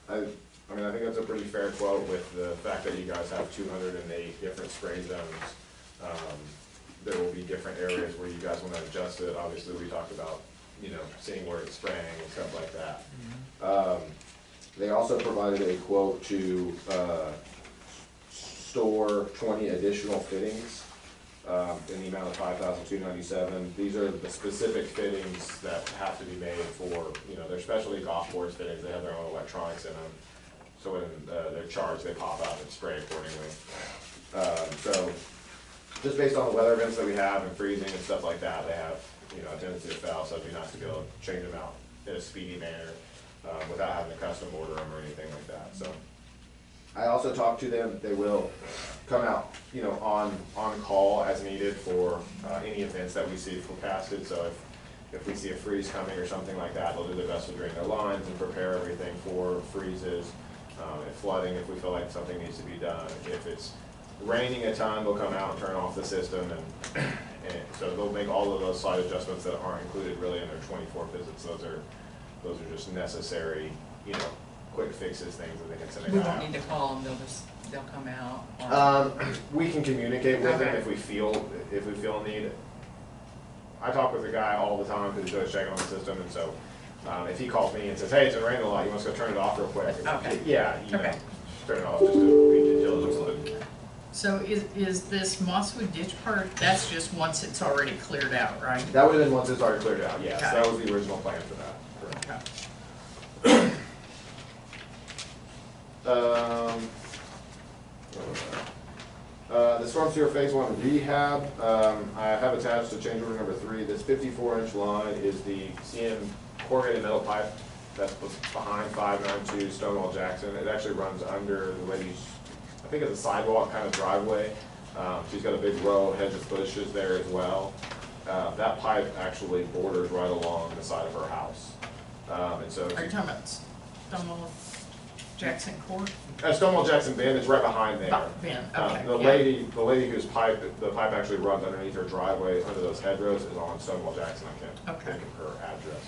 Speaker 4: I mean, I think that's a pretty fair quote with the fact that you guys have 208 different spray zones. There will be different areas where you guys want to adjust it. Obviously, we talked about, you know, seeing where it's spraying and stuff like that. They also provided a quote to store 20 additional fittings in the amount of $5,297. These are the specific fittings that have to be made for, you know, they're specialty golf course fittings. They have their own electronics in them. So when they're charged, they pop out and spray accordingly. So just based on the weather events that we have and freezing and stuff like that, they have, you know, a tendency to fail. So it'd be nice to be able to change them out in a speedy manner without having to custom order them or anything like that. So I also talked to them. They will come out, you know, on call as needed for any events that we see forecasted. So if we see a freeze coming or something like that, they'll do their best to drain their lines and prepare everything for freezes and flooding if we feel like something needs to be done. If it's raining a ton, they'll come out and turn off the system, and so they'll make all of those slight adjustments that aren't included really in their 24 visits. Those are just necessary, you know, quick fixes, things that they can send a guy out.
Speaker 1: We won't need to call them, they'll come out? Or?
Speaker 4: We can communicate with them if we feel a need. I talk with the guy all the time because he's always checking on the system, and so if he calls me and says, hey, it's been raining a lot, you want us to go turn it off real quick?
Speaker 1: Okay.
Speaker 4: Yeah, you know, just turn it off just to be due diligence.
Speaker 1: So is this Mosswood ditch part, that's just once it's already cleared out, right?
Speaker 4: That would have been once it's already cleared out, yes.
Speaker 1: Okay.
Speaker 4: That was the original plan for that. Correct. The storm sewer phase 1 rehab, I have attached to change order number 3. This 54-inch line is the CM corrugated metal pipe that's behind 592 Stonewall Jackson. It actually runs under the lady's, I think it's a sidewalk kind of driveway. She's got a big row of hedge of bushes there as well. That pipe actually borders right along the side of her house. And so
Speaker 1: Are you talking about Stonewall Jackson Court?
Speaker 4: Stonewall Jackson Bend is right behind there.
Speaker 1: Bend, okay.
Speaker 4: The lady whose pipe actually runs underneath her driveway under those hedgerows is on Stonewall Jackson. I can't think of her address.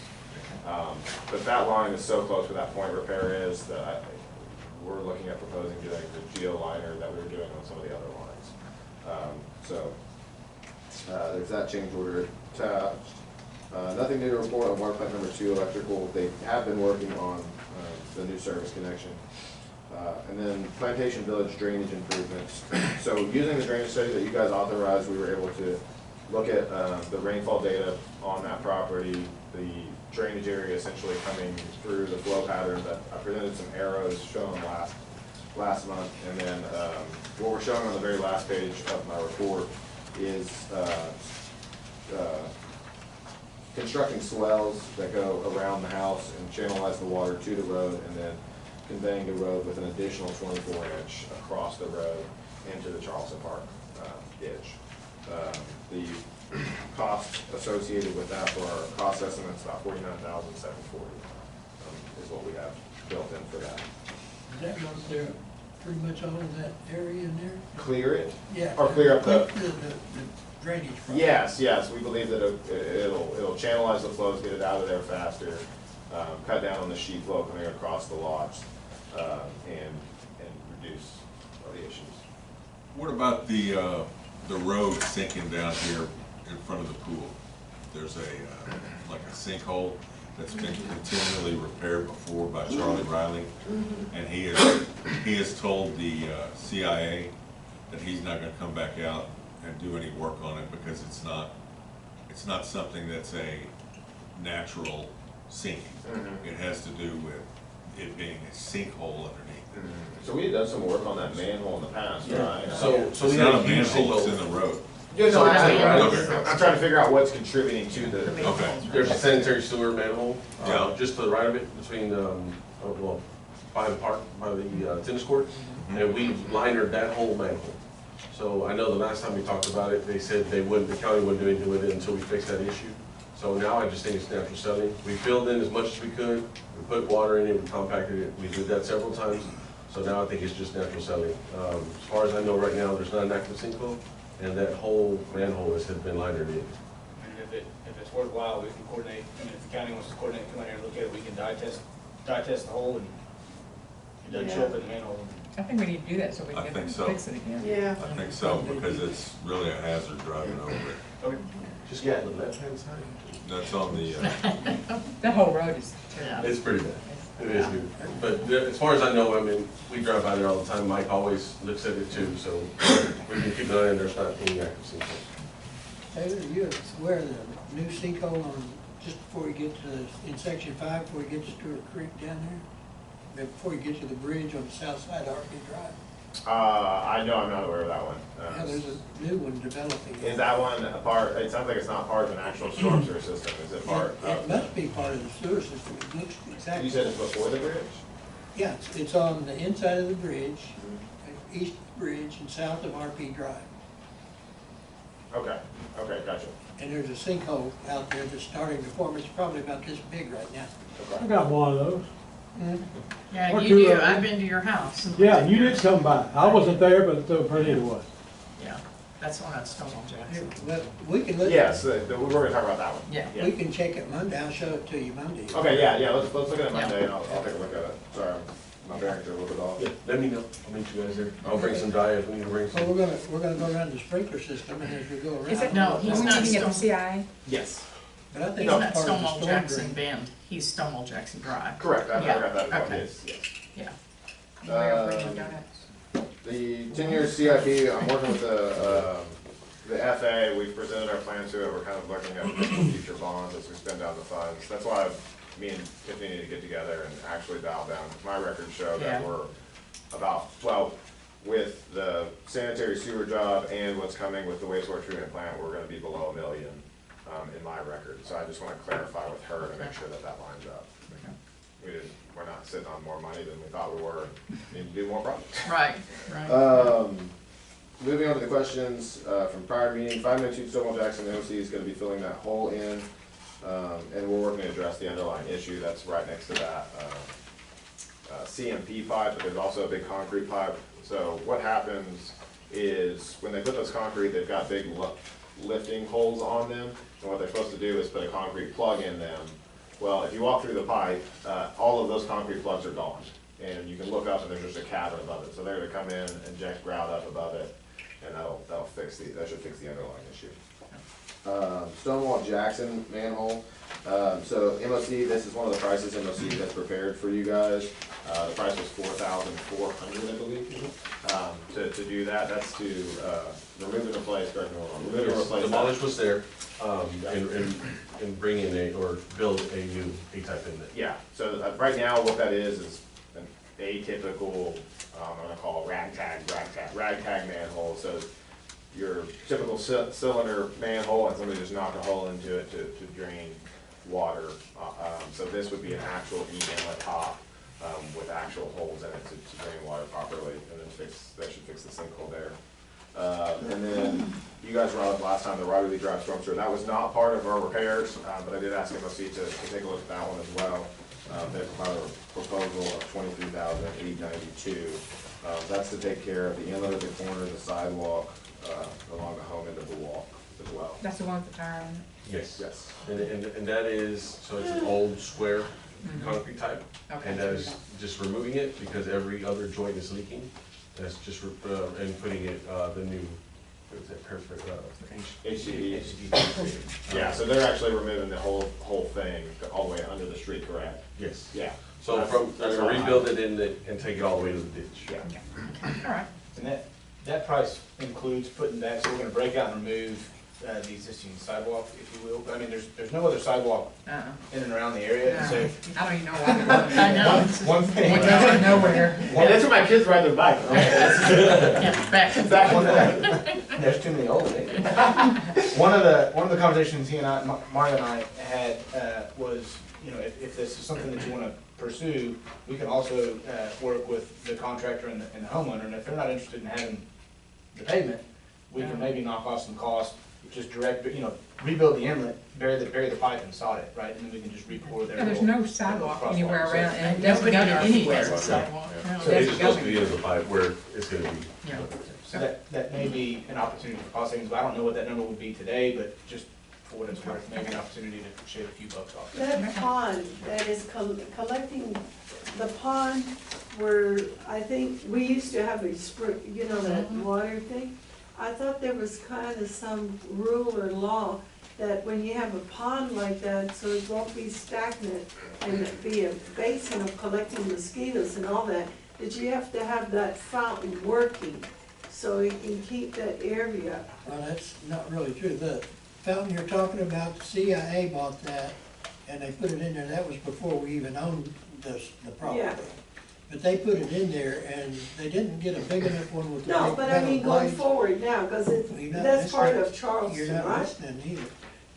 Speaker 4: But that line is so close where that point repair is that we're looking at proposing doing the geo liner that we were doing on some of the other lines. There's that change order attached. Nothing new to report on water plant number 2 electrical. They have been working on the new service connection. And then Plantation Village drainage improvements. So using the drainage study that you guys authorized, we were able to look at the rainfall data on that property, the drainage area essentially coming through the flow patterns. I presented some arrows shown last month, and then what we're showing on the very last page of my report is constructing swells that go around the house and channelize the water to the road, and then conveying the road with an additional 24-inch across the road into the Charleston Park ditch. The cost associated with that for our cost estimate is about $49,740 is what we have built in for that.
Speaker 11: Is that going to clear up pretty much all of that area in there?
Speaker 4: Clear it?
Speaker 11: Yeah.
Speaker 4: Or clear up the
Speaker 11: drainage problem?
Speaker 4: Yes, we believe that it'll channelize the flows, get it out of there faster, cut down on the sheet flow coming across the lots, and reduce the issues.
Speaker 12: What about the road sinking down here in front of the pool? There's like a sinkhole that's been continually repaired before by Charlie Riley, and he has told the CIA that he's not going to come back out and do any work on it because it's not something that's a natural sinking. It has to do with it being a sinkhole underneath.
Speaker 4: So we had done some work on that manhole in the past, right?
Speaker 17: So
Speaker 12: It's
Speaker 17: we
Speaker 12: not
Speaker 17: had
Speaker 12: a
Speaker 17: a huge
Speaker 12: manhole, it's
Speaker 17: sinkhole.
Speaker 12: in the road.
Speaker 4: Yeah, no,
Speaker 12: Okay.
Speaker 4: I'm trying to figure out what's contributing to the.
Speaker 12: Okay.
Speaker 17: There's a sanitary sewer manhole,
Speaker 12: Yeah.
Speaker 17: just to the right of it, between, well, by the park, by the tennis court, and we linered that whole manhole. So I know the last time we talked about it, they said the county wouldn't do anything with it until we fixed that issue. So now I just think it's natural selling. We filled in as much as we could, we put water in it, we compacted it, we did that several times. So now I think it's just natural selling. As far as I know right now, there's not an active sinkhole, and that whole manhole has been linered in.
Speaker 15: And if it's worthwhile, we can coordinate, I mean, if the county wants to coordinate, come out here and look at it, we can dye test the hole, and it doesn't show up in the manhole.
Speaker 1: I think we need to do that so we
Speaker 12: I
Speaker 1: can
Speaker 12: think so.
Speaker 1: fix it again.
Speaker 10: Yeah.
Speaker 12: I think so, because it's really a hazard driving over it.
Speaker 15: Okay.
Speaker 17: Just get the left-hand side.
Speaker 12: That's on the,
Speaker 1: The whole road is terrible.
Speaker 17: It's pretty bad. It is good. But as far as I know, I mean, we drive by there all the time. Mike always looks at it too, so we can keep an eye on there's not any active sinkholes.
Speaker 11: Taylor, you aware of the new sinkhole on, just before you get to, in section 5, before you get to Stewart Creek down there? Before you get to the bridge on the south side of RP Drive?
Speaker 4: I know, I'm not aware of that one.
Speaker 11: Yeah, there's a new one developing.
Speaker 4: Is that one a part, it sounds like it's not part of an actual storm sewer system, is it part
Speaker 11: It
Speaker 4: of?
Speaker 11: must be part of the sewer system, it looks exactly.
Speaker 4: You said it's before the bridge?
Speaker 11: Yeah, it's on the inside of the bridge, east of the bridge and south of RP Drive.
Speaker 4: Okay, gotcha.
Speaker 11: And there's a sinkhole out there that's starting to form, it's probably about this big right now.
Speaker 3: I got one of those.
Speaker 1: Yeah,
Speaker 3: Or
Speaker 1: you
Speaker 3: two
Speaker 1: do,
Speaker 3: of them.
Speaker 1: I've been to your house. and
Speaker 3: Yeah,
Speaker 1: looked at
Speaker 3: you
Speaker 1: yours.
Speaker 3: did come by. I wasn't there, but Bernita was.
Speaker 1: Yeah, that's the one at Stonewall Jackson.
Speaker 11: But we can look.
Speaker 4: Yes, we're gonna talk about that one.
Speaker 1: Yeah.
Speaker 11: We can check it Monday, I'll show it to you Monday.
Speaker 4: Okay, yeah, let's look at it Monday and I'll take a look at it. Sorry, my bearings are a little bit off.
Speaker 17: Yeah, let me know. I'll meet you guys there. I'll bring some dye if we need to bring
Speaker 11: Well,
Speaker 17: some.
Speaker 11: we're gonna go around the sprinkler system, and as we go around.
Speaker 1: Is it, no, he's not Stone,
Speaker 2: CI?
Speaker 4: Yes.
Speaker 11: But I think
Speaker 1: he's
Speaker 11: it's
Speaker 1: not
Speaker 11: part of the
Speaker 1: Stonewall
Speaker 11: storm
Speaker 1: Jackson
Speaker 11: drain.
Speaker 1: Bend, he's Stonewall Jackson Drive.
Speaker 4: Correct, I
Speaker 1: Yeah,
Speaker 4: got that, as well.
Speaker 1: okay.
Speaker 4: Yes.
Speaker 1: Yeah.
Speaker 4: The 10-year CIP, I'm working with the FA, we've presented our plan to it, we're kind of looking at potential future bonds as we spend down the funds. That's why me and Tiffany need to get together and actually dial down. My records show that
Speaker 1: Yeah.
Speaker 4: we're about, well, with the sanitary sewer job and what's coming with the wastewater treatment plant, we're gonna be below $1 million in my record. So I just wanna clarify with her to make sure that that lines up. We're not sitting on more money than we thought we were, and need to do more projects.
Speaker 1: Right, right.
Speaker 4: Moving on to the questions from prior meeting, 592 Stonewall Jackson OC is going to be filling that hole in, and we're working to address the underlying issue that's right next to that CMP pipe, but there's also a big concrete pipe. So what happens is when they put those concrete, they've got big lifting holes on them, and what they're supposed to do is put a concrete plug in them. Well, if you walk through the pipe, all of those concrete plugs are gone, and you can look up and there's just a cavern above it. So they're gonna come in, inject grout up above it, and that should fix the underlying issue. Stonewall Jackson manhole, So MOC, this is one of the prices MOC has prepared for you guys. The price was $4,400, I believe. To do that, that's to remove and replace, correct me if I'm wrong, remove and replace.
Speaker 17: Demolish was there, and bring in or build a new A-type inlet.
Speaker 4: Yeah, so right now what that is an atypical, I'm gonna call it ragtag manhole. So your typical cylinder manhole, and somebody just knocked a hole into it to drain water. So this would be an actual E-inlet top with actual holes in it to drain water properly, and then that should fix the sinkhole there. And then you guys were on last time, the Riley Drive storm sewer. That was not part of our repairs, but I did ask MOC to take a look at that one as well. They provided a proposal of $23,892. That's to take care of the inlet at the corner, the sidewalk, along the home end of the walk as well.
Speaker 2: That's the one with the tire on it?
Speaker 17: Yes.
Speaker 4: Yes.
Speaker 17: And that is, so it's an old square concrete type.
Speaker 2: Okay.
Speaker 17: And that is just removing it because every other joint is leaking. That's just, and putting it, the new, what is that, perfect,
Speaker 4: HDD. Yeah, so they're actually removing the whole thing all the way under the street, correct?
Speaker 17: Yes.
Speaker 4: Yeah.
Speaker 17: So
Speaker 4: that's
Speaker 17: they're gonna rebuild it and take it all the way to the ditch.
Speaker 4: Yeah.
Speaker 2: All right.
Speaker 15: And that price includes putting back, so we're gonna break out and remove the existing sidewalk, if you will. But I mean, there's no other sidewalk in and around the area, and so.
Speaker 2: I don't even know why they're doing
Speaker 1: I
Speaker 2: it.
Speaker 1: know.
Speaker 15: One thing.
Speaker 2: We're going nowhere.
Speaker 4: Hey, that's where my kids ride their bike.
Speaker 1: Yeah, back and forth.
Speaker 15: There's too many old ladies. One of the conversations he and I, Mario and I had, was, you know, if this is something that you wanna pursue, we can also, work with the contractor and the homeowner, and if they're not interested in having the pavement, we can maybe knock off some cost, just rebuild the inlet, bury the pipe and sod it, right, and then we can just re-pour their.
Speaker 2: Yeah, there's
Speaker 15: little-
Speaker 2: no sidewalk
Speaker 15: crosswalk.
Speaker 2: anywhere
Speaker 15: So-
Speaker 2: around, and it doesn't go to anywhere.
Speaker 1: Sidewalk.
Speaker 17: Yeah. So it's just supposed to be in the pipe where it's gonna be.
Speaker 2: Yeah.
Speaker 15: So that may be an opportunity for cost savings, but I don't know what that number would be today, but just for what it's worth, maybe an opportunity to shave a few bucks off.
Speaker 10: That pond that is collecting, the pond where I think we used to have a spring, you know, that water thing. I thought there was kind of some rule or law that when you have a pond like that, so it won't be stagnant and it be a basin of collecting mosquitoes and all that you have to have that fountain working so it can keep that area.
Speaker 11: Well, that's not really true. The fountain you're talking about, the CIA bought that, and they put it in there. That was before we even owned the property.
Speaker 10: Yeah.
Speaker 11: But they put it in there, and they didn't get a big enough one with the
Speaker 10: No,
Speaker 11: big
Speaker 10: but I mean
Speaker 11: metal
Speaker 10: going
Speaker 11: blades.
Speaker 10: forward now, because
Speaker 11: You're not
Speaker 10: that's part
Speaker 11: listening.
Speaker 10: of Charleston,
Speaker 11: You're not
Speaker 10: right?
Speaker 11: listening either.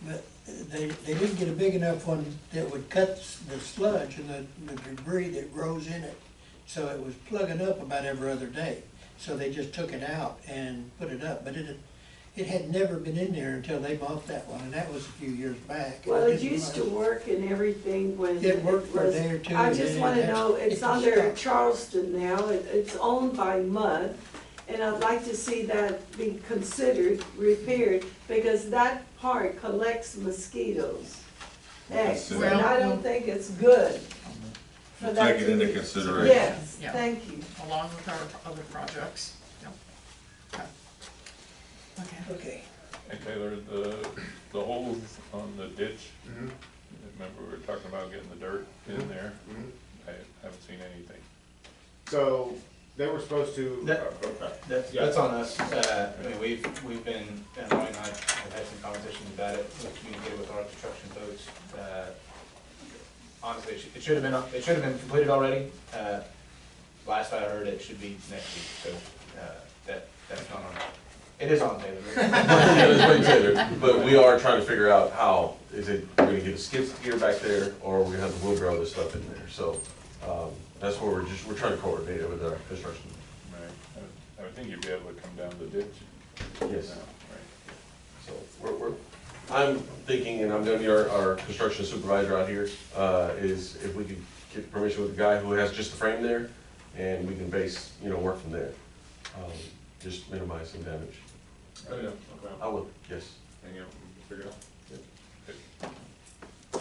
Speaker 11: But they didn't get a big enough one that would cut the sludge and the debris that grows in it. So it was plugging up about every other day. So they just took it out and put it up. But it had never been in there until they bought that one, and that was a few years back.
Speaker 10: Well, it
Speaker 11: didn't
Speaker 10: used to
Speaker 11: run.
Speaker 10: work and everything when.
Speaker 11: It worked for a
Speaker 10: was-
Speaker 11: day or two,
Speaker 10: I
Speaker 11: and
Speaker 10: just
Speaker 11: then
Speaker 10: wanna
Speaker 11: it
Speaker 10: know,
Speaker 11: had-
Speaker 10: it's
Speaker 11: it
Speaker 10: under
Speaker 11: stopped.
Speaker 10: Charleston now, it's owned by MUD, and I'd like to see that be considered repaired, because that part collects mosquitoes. Eggs, and I don't think it's good for
Speaker 12: We'll
Speaker 10: that
Speaker 12: take it
Speaker 10: to
Speaker 12: into
Speaker 10: be-
Speaker 12: consideration.
Speaker 10: Yes,
Speaker 1: Yeah.
Speaker 10: thank you.
Speaker 1: Along with our other projects. Yep. Okay.
Speaker 11: Okay.
Speaker 8: Hey Taylor, the holes on the ditch, remember we were talking about getting the dirt in there? I haven't seen anything.
Speaker 4: So they were supposed to.
Speaker 15: That's on us. I mean, we've been, and Ryan and I have had some conversations about it. We've communicated with our construction folks. Honestly, it should have been completed already. Last I heard, it should be next week, so, that's not on, it is on Taylor.
Speaker 17: Yeah, that's what you said, but we are trying to figure out how, are we gonna get a skid steer back there, or are we gonna have to wheelbarrow this stuff in there? So, that's where we're trying to coordinate it with our construction.
Speaker 8: Right, I would think you'd be able to come down the ditch.
Speaker 17: Yes.
Speaker 8: now, right?
Speaker 17: So I'm thinking, and I'm gonna be our construction supervisor out here, is if we could get permission with the guy who has just the frame there, and we can base, work from there. Just minimize some damage.
Speaker 4: Oh, yeah, okay.
Speaker 17: I will, yes.
Speaker 4: And you figure it out.
Speaker 9: I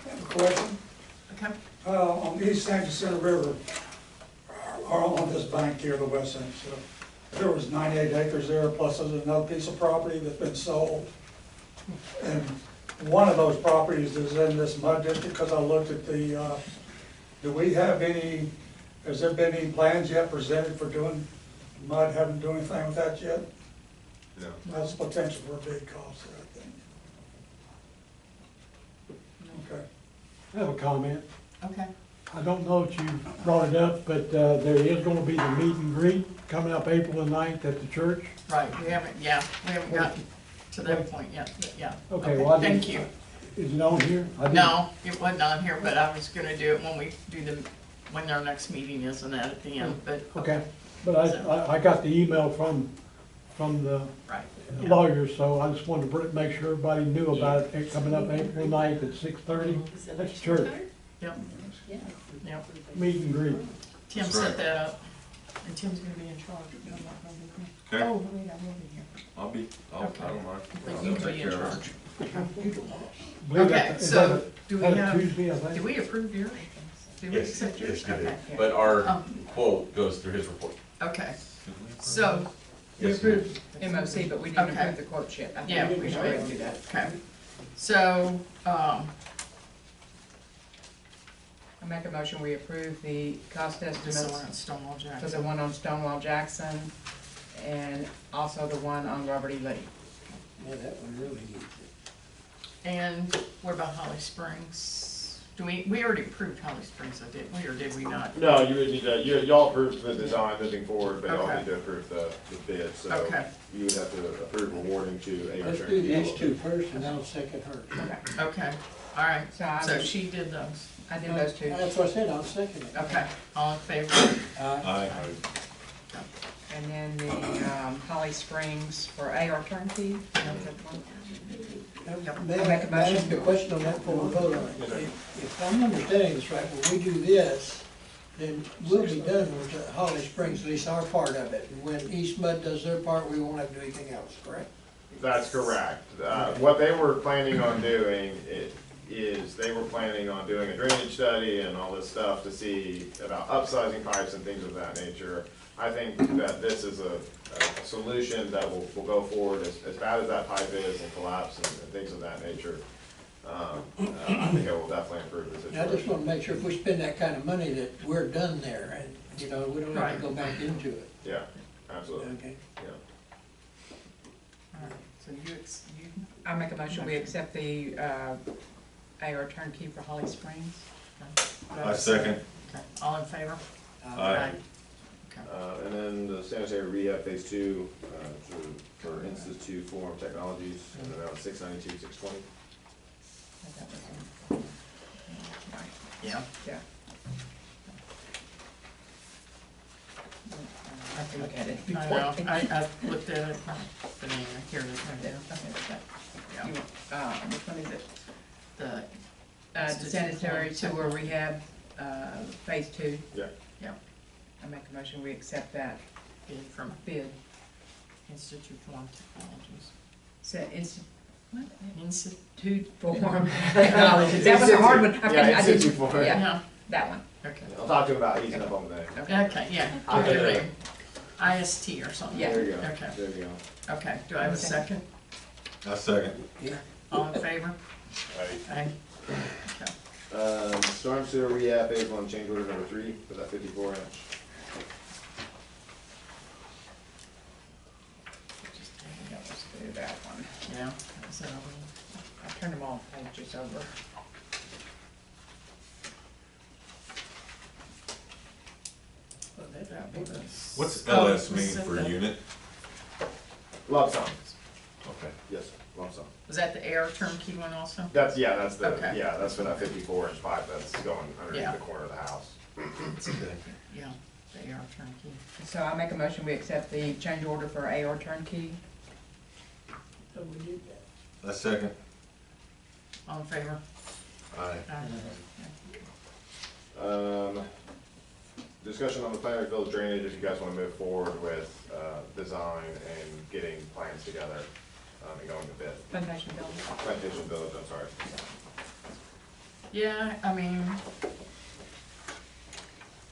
Speaker 9: have a question.
Speaker 1: Okay.
Speaker 9: On the East Sanctus Center River, or on this bank here, the West Sanctus Center, there was 98 acres there, plus there's another piece of property that's been sold. And one of those properties is in this mud district, because I looked at the, do we have any, has there been any plans yet presented for doing mud, haven't done anything with that yet?
Speaker 4: No.
Speaker 9: That's potential for a big cost there, I think. Okay.
Speaker 3: I have a comment.
Speaker 1: Okay.
Speaker 3: I don't know if you brought it up, but there is gonna be the meet and greet coming up April the 9th at the church.
Speaker 1: Right, we haven't gotten to that point yet, but yeah.
Speaker 3: Okay, well, I
Speaker 1: Thank
Speaker 3: didn't-
Speaker 1: you.
Speaker 3: Is it on here? I didn't-
Speaker 1: No, it wasn't on here, but I was gonna do it when we do when our next meeting is and that at the end, but.
Speaker 3: Okay, but I got the email from the
Speaker 1: Right.
Speaker 3: lawyers, so I just wanted to make sure everybody knew about it, coming up April 9th at 6:30. That's church,
Speaker 1: Yep. Yep.
Speaker 3: meet and greet.
Speaker 1: Tim
Speaker 12: That's
Speaker 1: set
Speaker 12: right.
Speaker 1: that up, and Tim's gonna be in charge. I'm not gonna be here.
Speaker 12: Okay.
Speaker 1: Oh, wait, I will be here.
Speaker 12: I don't mind.
Speaker 1: But
Speaker 12: I'll
Speaker 1: you
Speaker 12: take
Speaker 1: be in
Speaker 12: care of
Speaker 1: charge.
Speaker 3: I believe
Speaker 1: Okay,
Speaker 3: that- is
Speaker 1: so
Speaker 3: that
Speaker 1: do we
Speaker 3: that a
Speaker 1: have,
Speaker 3: Tuesday, I think?
Speaker 1: do we approve yours? Do we
Speaker 18: Yes,
Speaker 1: accept yours?
Speaker 18: yes, you do.
Speaker 1: Okay.
Speaker 18: But our
Speaker 1: Um,
Speaker 18: quote goes through his report.
Speaker 1: Okay, so,
Speaker 2: We
Speaker 18: Yes,
Speaker 2: approved MOC, but we didn't
Speaker 1: Okay.
Speaker 2: approve the quote yet. I think
Speaker 1: Yeah,
Speaker 2: we should already do that.
Speaker 1: okay. So,
Speaker 2: I make a motion, we approve the cost
Speaker 1: this
Speaker 2: estimates
Speaker 1: is on Stonewall
Speaker 2: for the
Speaker 1: Jackson.
Speaker 2: one on Stonewall Jackson and also the one on Robert E. Lee.
Speaker 11: Yeah, that one really needs it.
Speaker 1: And what about Holly Springs? Do we already approved Holly Springs, did we, or did we not?
Speaker 4: No, you would need to, y'all approved the design moving forward, but y'all
Speaker 1: Okay.
Speaker 4: need to approve the bid, so
Speaker 1: Okay.
Speaker 4: you would have to approve awarding to a
Speaker 11: Let's
Speaker 4: return.
Speaker 11: do these two first and I'll second her.
Speaker 2: Okay.
Speaker 1: Okay, all right,
Speaker 2: So
Speaker 1: so she did those.
Speaker 2: I did those two.
Speaker 11: That's what I said, I'll second it.
Speaker 1: Okay, all in favor?
Speaker 11: Aye.
Speaker 2: And then the Holly Springs for AR turnkey.
Speaker 11: May I ask a question on that before we vote on it? If I'm understanding this right, when we do this, then we'll be done with Holly Springs, at least our part of it. And when East Mud does their part, we won't have to do anything else, correct?
Speaker 4: That's correct. What they were planning on doing is they were planning on doing a drainage study and all this stuff to see about upsizing pipes and things of that nature. I think that this is a solution that will go forward as bad as that pipe is and collapse and things of that nature. I think it will definitely improve the
Speaker 11: I
Speaker 4: situation.
Speaker 11: just wanna make sure if we spend that kind of money that we're done there and, you know, we don't have to go back into it,
Speaker 4: Yeah, absolutely,
Speaker 11: okay?
Speaker 4: yeah.
Speaker 1: All right, so you,
Speaker 2: I make a motion, we accept the AR turnkey for Holly Springs.
Speaker 12: I second.
Speaker 1: okay, all in favor?
Speaker 12: Aye.
Speaker 1: Okay.
Speaker 4: And then the sanitary rehab phase 2 for Institute Form Technologies, and around 692, 620.
Speaker 1: Yeah.
Speaker 2: Yeah. I have to look at it.
Speaker 1: I know, I looked at it, the name, here it is right there. Yeah.
Speaker 2: Which one is it?
Speaker 1: The,
Speaker 2: The sanitary sewer rehab, phase 2.
Speaker 4: Yeah.
Speaker 1: yeah,
Speaker 2: I make a motion, we accept that
Speaker 1: bid from
Speaker 2: bid.
Speaker 1: Institute Form Technologies.
Speaker 2: What?
Speaker 1: Institute
Speaker 2: Form Technologies. That was a hard one.
Speaker 4: Yeah, Institute Form.
Speaker 2: Yeah,
Speaker 1: Yeah,
Speaker 2: that one.
Speaker 1: okay.
Speaker 4: I'll talk to him about easing up on the name.
Speaker 1: Okay, yeah, give your name. IST or something.
Speaker 2: Yeah.
Speaker 4: There you go,
Speaker 1: Okay,
Speaker 4: there you go.
Speaker 1: okay, do I have a second?
Speaker 12: I second.
Speaker 1: All in favor? Aye. Okay.
Speaker 4: Storm sewer rehab phase 1 change order number 3 for that 54 inch.
Speaker 2: Yeah, let's do that one.
Speaker 1: Yeah, is that over?
Speaker 2: I turned them all pages over.
Speaker 12: What's
Speaker 1: Oh,
Speaker 12: LS
Speaker 1: was
Speaker 12: mean
Speaker 1: it
Speaker 12: for
Speaker 1: the-
Speaker 12: unit?
Speaker 4: Lump sum,
Speaker 12: Okay.
Speaker 4: yes, lump sum.
Speaker 1: Was that the air turnkey one also?
Speaker 4: That's for
Speaker 1: Okay.
Speaker 4: that 54 inch pipe that's going underneath
Speaker 1: Yeah.
Speaker 4: the corner of the house.
Speaker 1: Yeah, the air turnkey.
Speaker 2: So I make a motion, we accept the change order for AR turnkey.
Speaker 11: So we did that.
Speaker 12: I second.
Speaker 1: All in favor?
Speaker 12: Aye.
Speaker 4: Discussion on the Planning Village drainage, if you guys wanna move forward with, design and getting plans together, and going to bid.
Speaker 2: Plantation building.
Speaker 4: Plantation Village, I'm sorry.
Speaker 1: Yeah, I mean,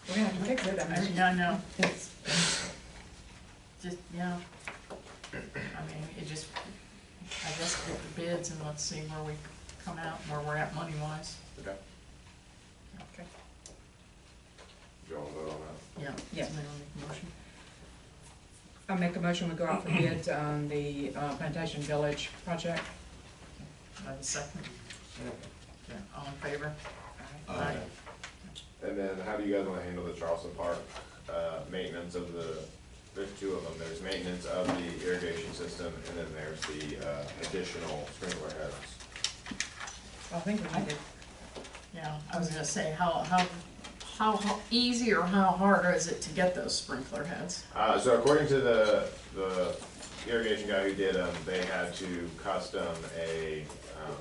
Speaker 2: We're gonna have to fix it, I mean.
Speaker 1: I know, it's just, yeah. I mean, it just, I guess get the bids and let's see where we come out, where we're at money-wise.
Speaker 4: Okay.
Speaker 1: Okay.
Speaker 17: Do you want to vote on that?
Speaker 1: Yeah.
Speaker 2: Yeah.
Speaker 1: Somebody wanna make a motion?
Speaker 2: I make a motion, we go out for bids on the Plantation Village project.
Speaker 1: Do I have a second? Okay, all in favor?
Speaker 12: Aye.
Speaker 4: And then how do you guys wanna handle the Charleston Park, maintenance of there's two of them, there's maintenance of the irrigation system, and then there's the, additional sprinkler heads.
Speaker 2: I think we need to,
Speaker 1: Yeah, I was gonna say, how easy or how hard is it to get those sprinkler heads?
Speaker 4: So according to the irrigation guy who did them, they had to custom a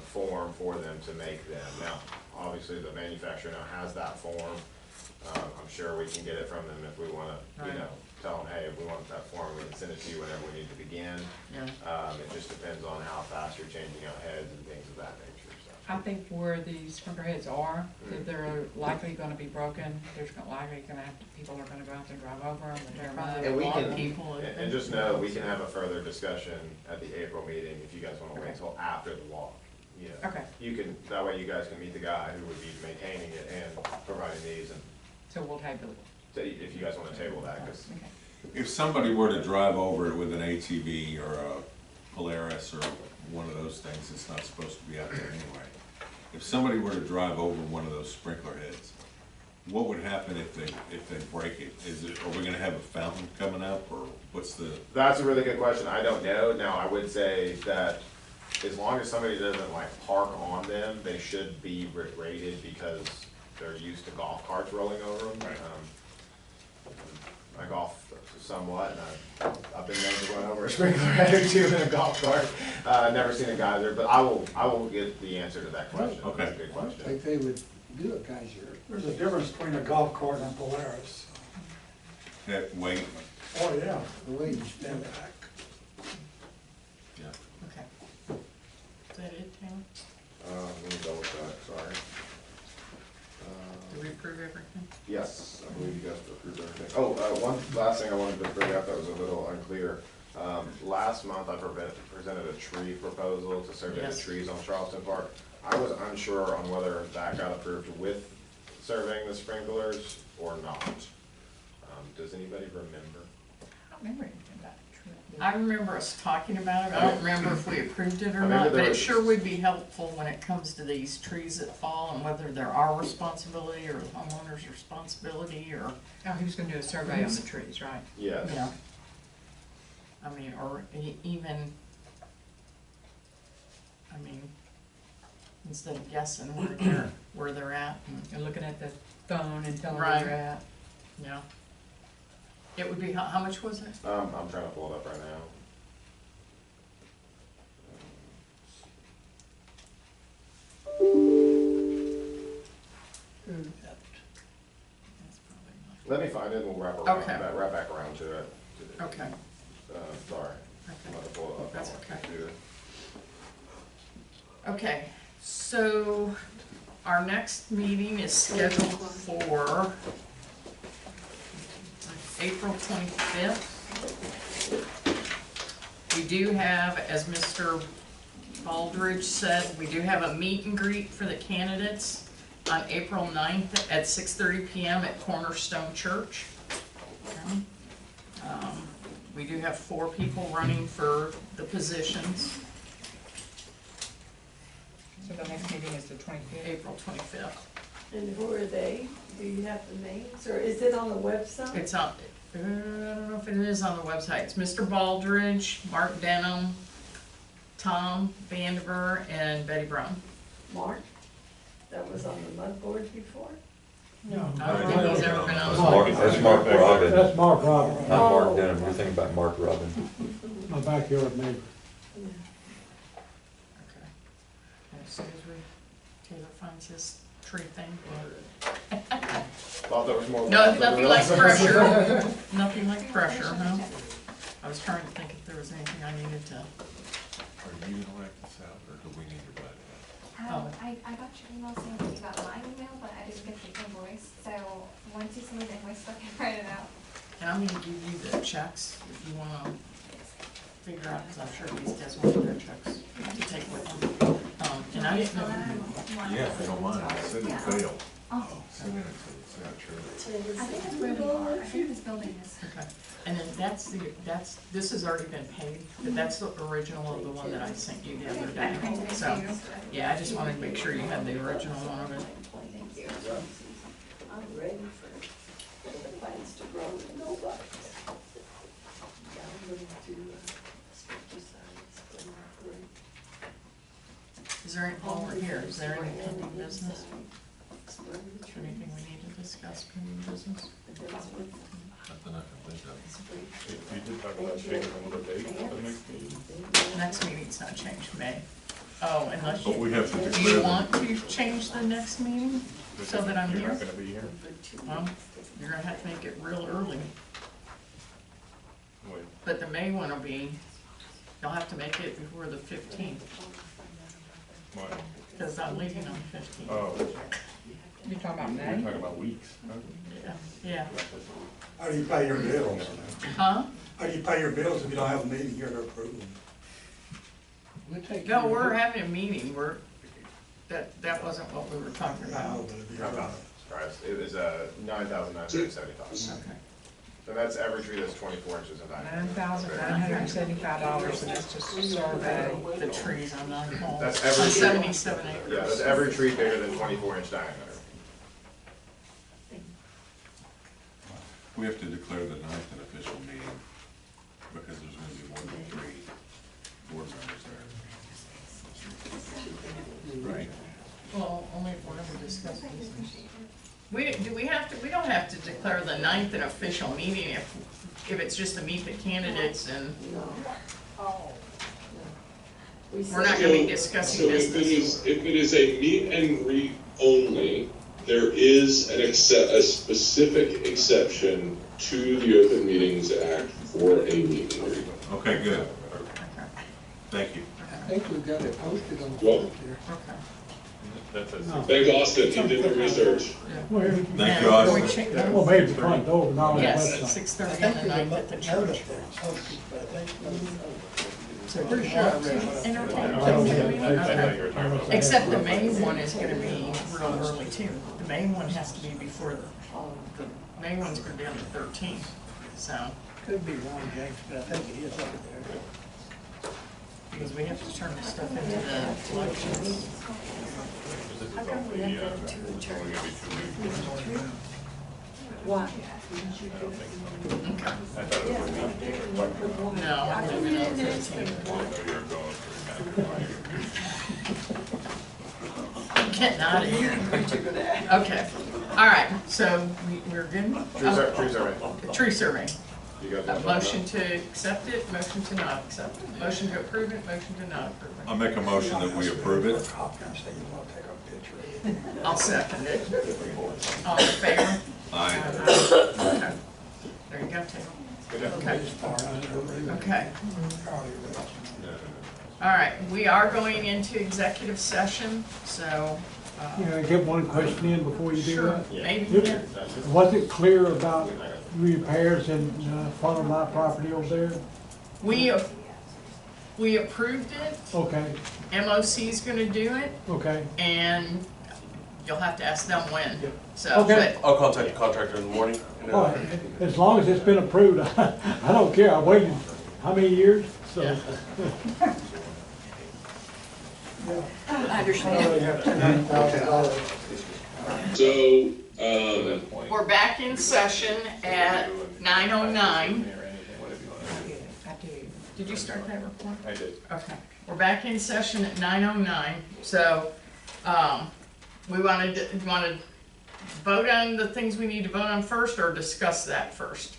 Speaker 4: form for them to make them. Now, obviously, the manufacturer now has that form. I'm sure we can get it from them if we wanna, you know, tell them, hey, we want that form, we can send it to you whenever we need to begin.
Speaker 1: Yeah.
Speaker 4: It just depends on how fast you're changing out heads and things of that nature, so.
Speaker 2: I think where these sprinkler heads are, that they're likely gonna be broken, there's likely gonna have, people are gonna go out and drive over them, and tear them up.
Speaker 4: And we
Speaker 1: A lot of
Speaker 4: can,
Speaker 1: people,
Speaker 4: and just know, we can have a further discussion at the April meeting if you guys wanna wait
Speaker 2: Okay.
Speaker 4: till after the walk. You know,
Speaker 2: Okay.
Speaker 4: you can, that way you guys can meet the guy who would be maintaining it and providing these, and
Speaker 2: So we'll table it.
Speaker 4: if you guys wanna table that, cause
Speaker 2: Okay.
Speaker 12: If somebody were to drive over it with an ATV or a Polaris or one of those things, it's not supposed to be out there anyway. If somebody were to drive over one of those sprinkler heads, what would happen if they break it? Are we gonna have a fountain coming up, or what's the?
Speaker 4: that's a really good question. I don't know. Now, I would say that as long as somebody doesn't like park on them, they should be rated because they're used to golf carts rolling over them. I golf somewhat, and I've been known to run over a sprinkler head or two in a golf cart. Never seen a geyser, but I will get the answer to that question.
Speaker 12: Okay.
Speaker 4: That's a good question.
Speaker 18: Like they would do a geyser.
Speaker 9: There's a difference between a golf cart and a Polaris.
Speaker 12: That weight?
Speaker 9: Oh, yeah.
Speaker 18: The way you spend it.
Speaker 12: Yeah.
Speaker 1: Okay. Is that it, Taylor?
Speaker 4: Let me double check, sorry.
Speaker 1: Did we approve everything?
Speaker 4: Yes, I believe you guys approved everything. Oh, one last thing I wanted to bring up that was a little unclear. Last month I presented a tree proposal to survey the
Speaker 1: Yes.
Speaker 4: trees on Charleston Park. I was unsure on whether that got approved with surveying the sprinklers or not. Does anybody remember?
Speaker 2: I don't remember anything about it.
Speaker 1: I remember us talking about it, I don't remember if we approved it or
Speaker 4: I remember
Speaker 1: not, but
Speaker 4: there
Speaker 1: it
Speaker 4: was-
Speaker 1: sure would be helpful when it comes to these trees that fall and whether they're our responsibility or the homeowner's responsibility or,
Speaker 2: Oh, he was gonna do a survey on the trees, right?
Speaker 4: Yes.
Speaker 1: yeah. I mean, or even, I mean, instead of guessing where they're at and,
Speaker 2: And looking at the phone and telling
Speaker 1: Right.
Speaker 2: where they're at.
Speaker 1: yeah. It would be, how much was it?
Speaker 4: I'm trying to pull it up right now.
Speaker 1: That's probably
Speaker 4: Let me find it and we'll wrap around,
Speaker 1: Okay.
Speaker 4: right back around to it.
Speaker 1: not, okay,
Speaker 4: Sorry, I'm
Speaker 1: okay.
Speaker 4: about to pull it up
Speaker 1: That's
Speaker 4: on my
Speaker 1: okay.
Speaker 4: computer.
Speaker 1: Okay, so our next meeting is scheduled for April 25th. We do have, as Mr. Baldridge said, we do have a meet and greet for the candidates on April 9th at 6:30 PM at Cornerstone Church. Okay. We do have 4 people running for the positions.
Speaker 2: So the next meeting is the 25th.
Speaker 1: April 25th.
Speaker 10: And who are they? Do you have the names, or is it on the website?
Speaker 1: It's on, I don't know if it is on the website. It's Mr. Baldridge, Mark Denham, Tom Vandiver, and Betty Brown.
Speaker 10: Mark, that was on the mud board before?
Speaker 9: No.
Speaker 1: I don't think he's ever been
Speaker 3: That's
Speaker 1: on.
Speaker 3: Mark-
Speaker 19: That's Mark Robin,
Speaker 3: That's Mark Robin,
Speaker 19: not
Speaker 10: Oh.
Speaker 19: Mark Denham. You're thinking about Mark Robin.
Speaker 3: my backyard neighbor.
Speaker 1: Okay. And as soon as Taylor finds his tree thing,
Speaker 4: Thought there was more.
Speaker 1: no, nothing like pressure. Nothing like pressure, huh? I was trying to think if there was anything I needed to.
Speaker 12: Are you gonna write this out, or do we need to write it
Speaker 1: Oh.
Speaker 14: I got your email saying that you got my email, but I didn't get the invoice, so once you send me the invoice, I can write it out.
Speaker 1: And I'm gonna give you the checks if you wanna figure out, because I'm sure these guys want their checks to take with them. And I didn't know.
Speaker 12: Yeah, if you don't mind, send it fail.
Speaker 14: Oh,
Speaker 12: Send it to it's not true.
Speaker 14: I think it's really hard. I think this building is.
Speaker 1: Okay, and then this has already been paid, but that's the original of the one that I sent you the other day. So, yeah, I just wanted to make sure you had the original one of it.
Speaker 14: Thank you.
Speaker 10: I'm ready for the plants to grow in no bugs. I'm going to pesticides, but not great.
Speaker 1: Is there any, while we're here, is there any pending business? Anything we need to discuss pending business?
Speaker 12: Nothing I can think of.
Speaker 8: You did talk about changing the date for the next meeting.
Speaker 1: Next meeting's not changed, May. Oh, unless
Speaker 12: But we have to
Speaker 1: do
Speaker 12: declare
Speaker 1: you
Speaker 12: them.
Speaker 1: want to change the next meeting so that I'm
Speaker 8: You're
Speaker 1: here?
Speaker 8: not gonna be here?
Speaker 1: Well, you're gonna have to make it real early,
Speaker 8: Wait,
Speaker 1: but the May one will be, you'll have to make it before the 15th,
Speaker 8: what?
Speaker 1: because I'm leaving on the 15th.
Speaker 8: Oh,
Speaker 2: You're talking about
Speaker 8: we're
Speaker 2: May?
Speaker 8: talking about weeks, huh?
Speaker 1: Yeah,
Speaker 9: How do you pay your bills?
Speaker 1: huh?
Speaker 9: How do you pay your bills if you don't have a meeting here to approve them?
Speaker 11: We'll take
Speaker 1: No,
Speaker 11: care of
Speaker 1: we're
Speaker 11: it.
Speaker 1: having a meeting, that wasn't what we were talking about.
Speaker 4: I'm not surprised. It was, $9,975.
Speaker 1: Okay.
Speaker 4: So that's every tree that's 24 inches in diameter.
Speaker 2: $9,975, and that's just a survey.
Speaker 1: The trees on Nine Hall,
Speaker 4: That's
Speaker 1: on
Speaker 4: every tree.
Speaker 1: 77 acres.
Speaker 4: Yeah, that's every tree bigger than 24-inch diameter.
Speaker 12: We have to declare the 9th an official meeting, because there's gonna be more than 3 board members there. Right?
Speaker 1: Well, only if we're gonna discuss business. We don't have to declare the 9th an official meeting if it's just to meet the candidates and we're not gonna be discussing business.
Speaker 13: If it is a meet and greet only, there is a specific exception to the Open Meetings Act for a meet and greet.
Speaker 12: Okay, good. Thank you.
Speaker 11: I think we've got it posted on the
Speaker 13: Well-
Speaker 11: front there.
Speaker 1: Okay.
Speaker 8: That's a
Speaker 3: No.
Speaker 13: Thank Austin, he did the research.
Speaker 12: Thank you, Austin.
Speaker 3: Well, maybe the front door, not on the
Speaker 1: Yes,
Speaker 3: website.
Speaker 1: 6:30
Speaker 11: I
Speaker 1: on
Speaker 11: think
Speaker 1: the
Speaker 11: there's
Speaker 1: 9th at the
Speaker 11: a note
Speaker 1: church.
Speaker 11: up there posted, but I think.
Speaker 1: So do
Speaker 11: Pretty
Speaker 1: you
Speaker 11: sure I
Speaker 1: want to
Speaker 11: read it.
Speaker 1: entertain
Speaker 8: I
Speaker 1: a
Speaker 8: thought
Speaker 1: meeting?
Speaker 8: you were
Speaker 1: Okay.
Speaker 8: talking about.
Speaker 1: Except the main one is gonna be real early too. The main one has to be before the main one's gonna be on the 13th, so,
Speaker 11: Could be wrong, James, but I think it is up there.
Speaker 1: because we have to turn the stuff into the elections.
Speaker 8: This is only, only gonna be 2 weeks.
Speaker 10: Why?
Speaker 8: I thought it would be quite a while.
Speaker 1: No, I'm leaving on the 15th.
Speaker 8: I didn't know you were going for
Speaker 1: Getting out of here. Okay, all right, so we're good?
Speaker 4: Tree survey.
Speaker 1: Tree survey.
Speaker 4: You guys
Speaker 1: A
Speaker 4: want to talk
Speaker 1: motion to accept it, motion to not accept it, motion to approve it, motion to not approve
Speaker 12: I'll
Speaker 1: it.
Speaker 12: make a motion that we approve it.
Speaker 1: I'll second it. All in favor?
Speaker 12: Aye.
Speaker 1: Okay. There you go, Taylor.
Speaker 4: Good job.
Speaker 1: Okay. Okay. All right, we are going into executive session, so,
Speaker 3: Can I get one question in before you do
Speaker 1: sure,
Speaker 3: that?
Speaker 1: maybe, yeah.
Speaker 3: Was it clear about repairs in front of my property over there?
Speaker 1: We approved it,
Speaker 3: Okay,
Speaker 1: MOC's gonna do it,
Speaker 3: okay.
Speaker 1: and you'll have to ask them when, so,
Speaker 3: Okay.
Speaker 1: but,
Speaker 17: I'll contact the contractor in the morning.
Speaker 3: All right, as long as it's been approved, I don't care, I waited how many years, so.
Speaker 1: Yeah.
Speaker 2: I understand.
Speaker 13: So,
Speaker 1: we're back in session at 9:09. Did you start that report?
Speaker 8: I did.
Speaker 1: Okay, we're back in session at 9:09, so, we wanted to vote on the things we need to vote on first, or discuss that first?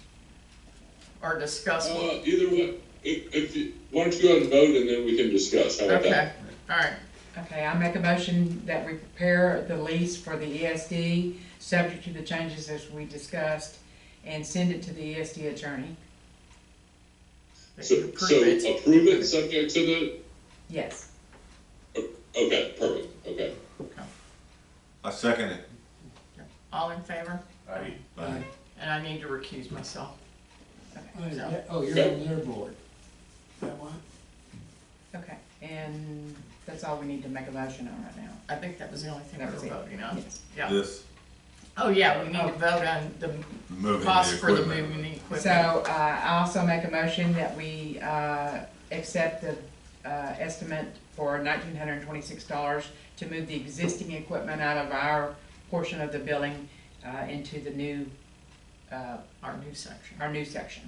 Speaker 1: Or discuss what?
Speaker 13: either way, if you, why don't you go ahead and vote and then we can discuss, how about that?
Speaker 1: Okay, all right,
Speaker 2: Okay, I make a motion that we prepare the lease for the ESD, subject to the changes as we discussed, and send it to the ESD attorney.
Speaker 13: So approve it subject to the,
Speaker 2: Yes.
Speaker 13: okay, perfect, okay.
Speaker 12: I second it.
Speaker 1: all in favor?
Speaker 8: Aye.
Speaker 12: Aye.
Speaker 1: And I need to recuse myself.
Speaker 11: Oh, you're on their board. Is that why?
Speaker 2: Okay, and That's all we need to make a motion on right now.
Speaker 1: I think that was the only thing we
Speaker 2: That
Speaker 1: were
Speaker 2: was it.
Speaker 1: voting on.
Speaker 2: Yes.
Speaker 1: Yeah.
Speaker 12: This,
Speaker 1: Oh, yeah, we need to vote on the
Speaker 12: moving
Speaker 1: cost
Speaker 12: the
Speaker 1: for the
Speaker 12: equipment.
Speaker 1: moving the equipment.
Speaker 2: So, I also make a motion that we, accept the, estimate for $1,926 to move the existing equipment out of our portion of the building, into the new,
Speaker 1: Our new section.
Speaker 2: our new section.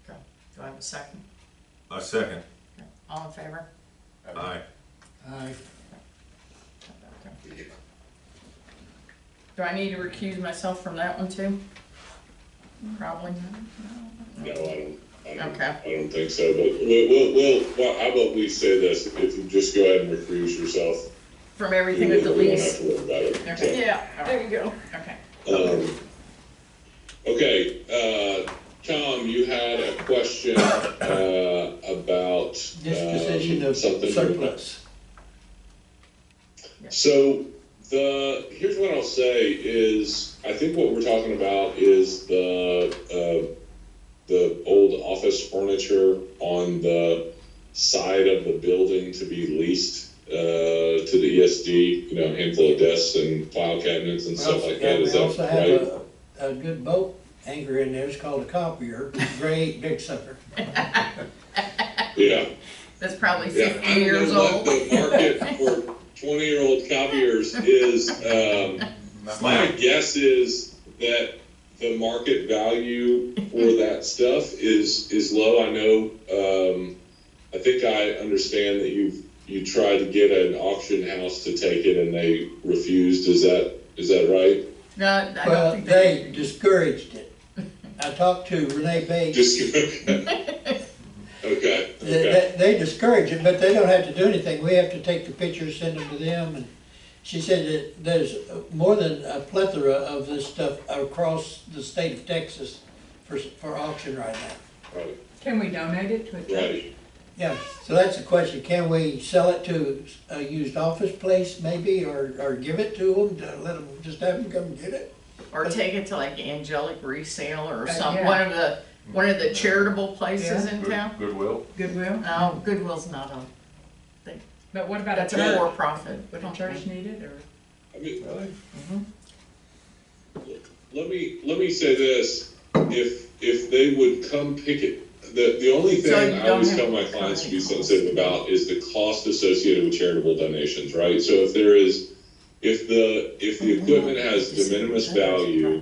Speaker 1: Okay. Do I have a second?
Speaker 12: A second.
Speaker 1: Okay. All in favor?
Speaker 12: Aye.
Speaker 11: Aye.
Speaker 1: Okay. Do I need to recuse myself from that one too? Probably.
Speaker 13: No, I don't.
Speaker 1: Okay.
Speaker 13: I don't think so, but well, how about we say this, if you just go ahead and recuse yourself.
Speaker 1: From everything
Speaker 13: we
Speaker 1: at the
Speaker 13: don't have
Speaker 1: lease.
Speaker 13: to worry about it.
Speaker 2: Okay.
Speaker 1: Yeah, there you go.
Speaker 2: Okay.
Speaker 13: Okay, Tom, you had a question, about,
Speaker 11: Disposition of
Speaker 13: something.
Speaker 11: surplus.
Speaker 13: So, here's what I'll say is, I think what we're talking about is the old office furniture on the side of the building to be leased, to the ESD, a handful of desks and file cabinets and stuff like that, is
Speaker 11: We
Speaker 13: that
Speaker 11: also
Speaker 13: right?
Speaker 11: have a good boat anchor in there, it's called a copier, great big sucker.
Speaker 13: Yeah.
Speaker 1: That's probably
Speaker 13: Yeah,
Speaker 1: 50
Speaker 13: I don't
Speaker 1: years
Speaker 13: know what
Speaker 1: old.
Speaker 13: the market for 20-year-old copiers is. My guess is that the market value for that stuff is low. I know, I think I understand that you tried to get an auction house to take it and they refused. Is that right?
Speaker 1: No, I don't
Speaker 11: Well,
Speaker 1: think
Speaker 11: they discouraged it. I talked to Renee Bates.
Speaker 13: Okay.
Speaker 11: They discourage it, but they don't have to do anything. We have to take the pictures, send them to them, and she said that there's more than a plethora of this stuff across the state of Texas for auction right now.
Speaker 13: Right.
Speaker 2: Can we donate it to a church?
Speaker 13: Right.
Speaker 11: Yeah, so that's the question. Can we sell it to a used office place maybe, or give it to them, to let them, just have them come get it?
Speaker 1: Or take it to like Angelic Resale or
Speaker 2: Yeah.
Speaker 1: one of the charitable places
Speaker 2: Yeah.
Speaker 1: in town.
Speaker 8: Goodwill.
Speaker 2: Goodwill?
Speaker 1: No, Goodwill's not a thing.
Speaker 2: But what about a
Speaker 1: That's a
Speaker 2: church?
Speaker 1: for-profit.
Speaker 2: Would a church need it, or?
Speaker 13: I mean,
Speaker 1: Mhm.
Speaker 13: let me say this, if they would come pick it, the only
Speaker 1: So
Speaker 13: thing
Speaker 1: you
Speaker 13: I
Speaker 1: don't
Speaker 13: always
Speaker 1: have
Speaker 13: tell my clients to be
Speaker 1: cost.
Speaker 13: sensitive about is the cost associated with charitable donations, right? So if the equipment has de minimis value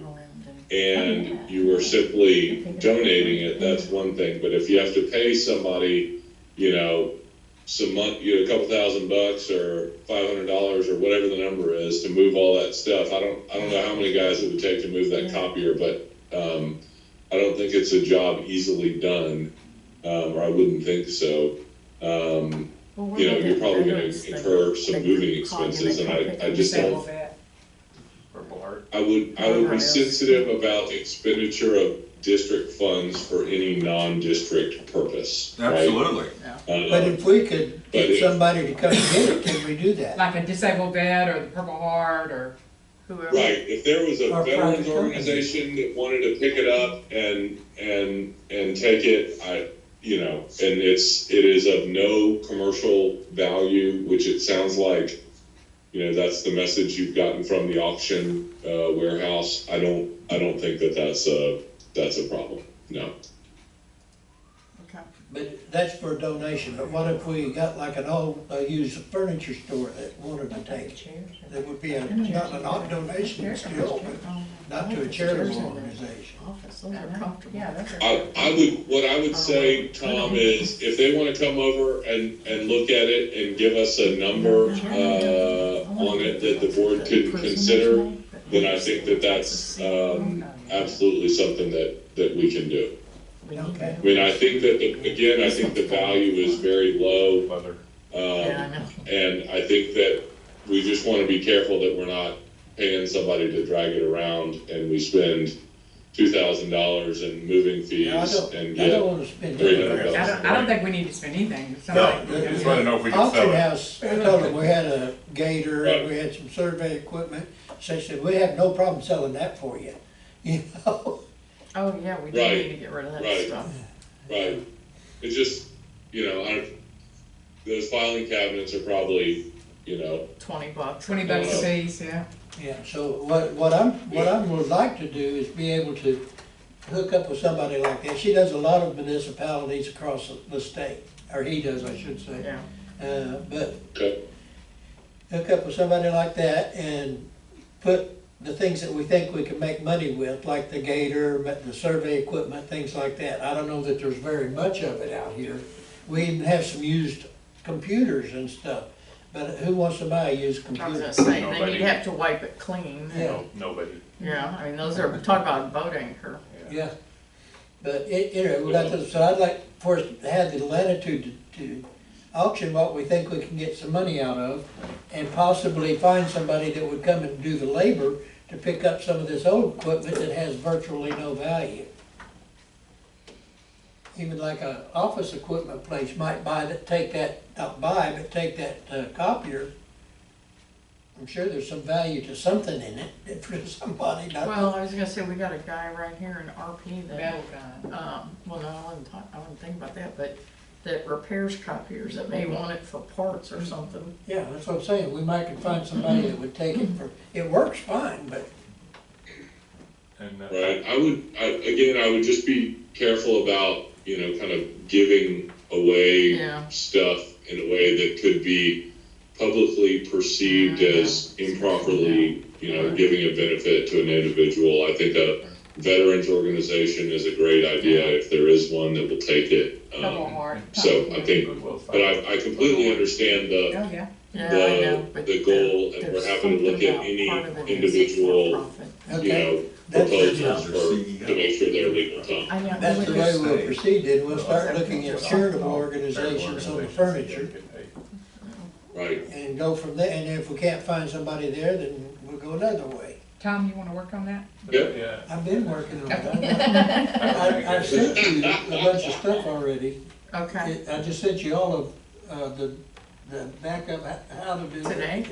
Speaker 13: and you are simply donating it, that's one thing, but if you have to pay somebody, some month, a couple $1,000 or $500 or whatever the number is to move all that stuff. I don't know how many guys it would take to move that copier, but I don't think it's a job easily done, or I wouldn't think so. You're probably going to incur some moving expenses, and I just don't.
Speaker 8: Purple Heart.
Speaker 13: I would be sensitive about expenditure of district funds for any non-district purpose. Right?
Speaker 12: Absolutely.
Speaker 11: But if we could get
Speaker 13: if-
Speaker 11: somebody to come get it, can we do that?
Speaker 2: Like a disabled vet or the Purple Heart or whoever?
Speaker 13: Right, if there was a
Speaker 11: Or
Speaker 13: veterans
Speaker 11: private company.
Speaker 13: organization that wanted to pick it up and take it, and it is of no commercial value, which it sounds like, that's the message you've gotten from the auction warehouse. I don't think that's a problem, no.
Speaker 1: Okay.
Speaker 11: But that's for a donation, but what if we got like an old, used furniture store that wanted to take it? That would be not an odd donation still, but not to a charitable organization.
Speaker 1: Office, those are comfortable.
Speaker 2: Yeah, those are.
Speaker 13: What I would say, Tom, is if they wanna come over and look at it and give us a number, on it that the board could consider, then I think that's, absolutely something that we can do.
Speaker 11: Okay.
Speaker 13: I mean, I think that, I think the value is very low.
Speaker 8: Mother.
Speaker 1: Yeah, I know.
Speaker 13: And I think that we just wanna be careful that we're not paying somebody to drag it around and we spend $2,000 in moving fees
Speaker 11: I
Speaker 13: and
Speaker 11: don't
Speaker 13: get
Speaker 11: wanna spend
Speaker 13: $300.
Speaker 2: I don't think we need to spend anything.
Speaker 8: No, just wanna know if we can
Speaker 11: Auction
Speaker 8: sell it.
Speaker 11: house, I told them we had a gator,
Speaker 13: Right.
Speaker 11: and we had some survey equipment, so they said, we have no problem selling that for you,
Speaker 1: Oh, yeah, we do
Speaker 13: Right,
Speaker 1: need to get rid of that
Speaker 13: right.
Speaker 1: stuff.
Speaker 13: Right, it's just, those filing cabinets are probably, you know,
Speaker 1: $20.
Speaker 2: $20 a piece, yeah.
Speaker 11: Yeah, so what I would like to do is be able to hook up with somebody like that. She does a lot of municipalities across the state, or he does, I should say.
Speaker 1: Yeah.
Speaker 11: But
Speaker 13: okay.
Speaker 11: hook up with somebody like that and put the things that we think we can make money with, like the gator, the survey equipment, things like that. I don't know that there's very much of it out here. We even have some used computers and stuff, but who wants to buy a used
Speaker 1: I was
Speaker 11: computer?
Speaker 1: gonna say, then
Speaker 8: Nobody.
Speaker 1: you'd have to wipe it clean.
Speaker 11: Yeah.
Speaker 8: No, nobody.
Speaker 1: Yeah, I mean, those are, talk about a boat anchor.
Speaker 11: Yeah, but we got to, so I'd like for us to have the latitude to auction what we think we can get some money out of, and possibly find somebody that would come and do the labor to pick up some of this old equipment that has virtually no value. Even like a office equipment place might buy that, take that, not buy, but take that copier. I'm sure there's some value to something in it for somebody, not.
Speaker 1: Well, I was gonna say, we got a guy right here in RP that,
Speaker 2: Metal guy.
Speaker 1: well, no, I wouldn't think about that, but that repairs copiers, that may want it for parts or something.
Speaker 11: Yeah, that's what I'm saying, we might could find somebody that would take it for, it works fine, but.
Speaker 8: And,
Speaker 13: Right, I would just be careful about, you know, kind of giving away
Speaker 1: Yeah.
Speaker 13: stuff in a way that could be publicly perceived as improperly, you know, giving a benefit to an individual. I think a veterans organization is a great idea if there is one that will take it. So I think, but I completely understand
Speaker 2: Oh, yeah.
Speaker 1: Yeah, I know, but
Speaker 13: the goal, and we're
Speaker 1: there's
Speaker 13: happy to look
Speaker 1: something
Speaker 13: at
Speaker 1: about
Speaker 13: any
Speaker 1: part of it is
Speaker 13: individual,
Speaker 1: for-profit.
Speaker 13: you know,
Speaker 11: That's
Speaker 13: proposals
Speaker 12: good.
Speaker 13: to make sure they're legal time.
Speaker 1: I know.
Speaker 11: That's the way we'll proceed, then we'll start looking at charitable organizations on the furniture
Speaker 13: Right.
Speaker 11: and go from there, and if we can't find somebody there, then we'll go another way.
Speaker 2: Tom, you wanna work on that?
Speaker 8: Yeah.
Speaker 11: I've been working on that. I've sent you a bunch of stuff already.
Speaker 1: Okay,
Speaker 11: I just sent you all of, the backup, how to do it.
Speaker 1: Today?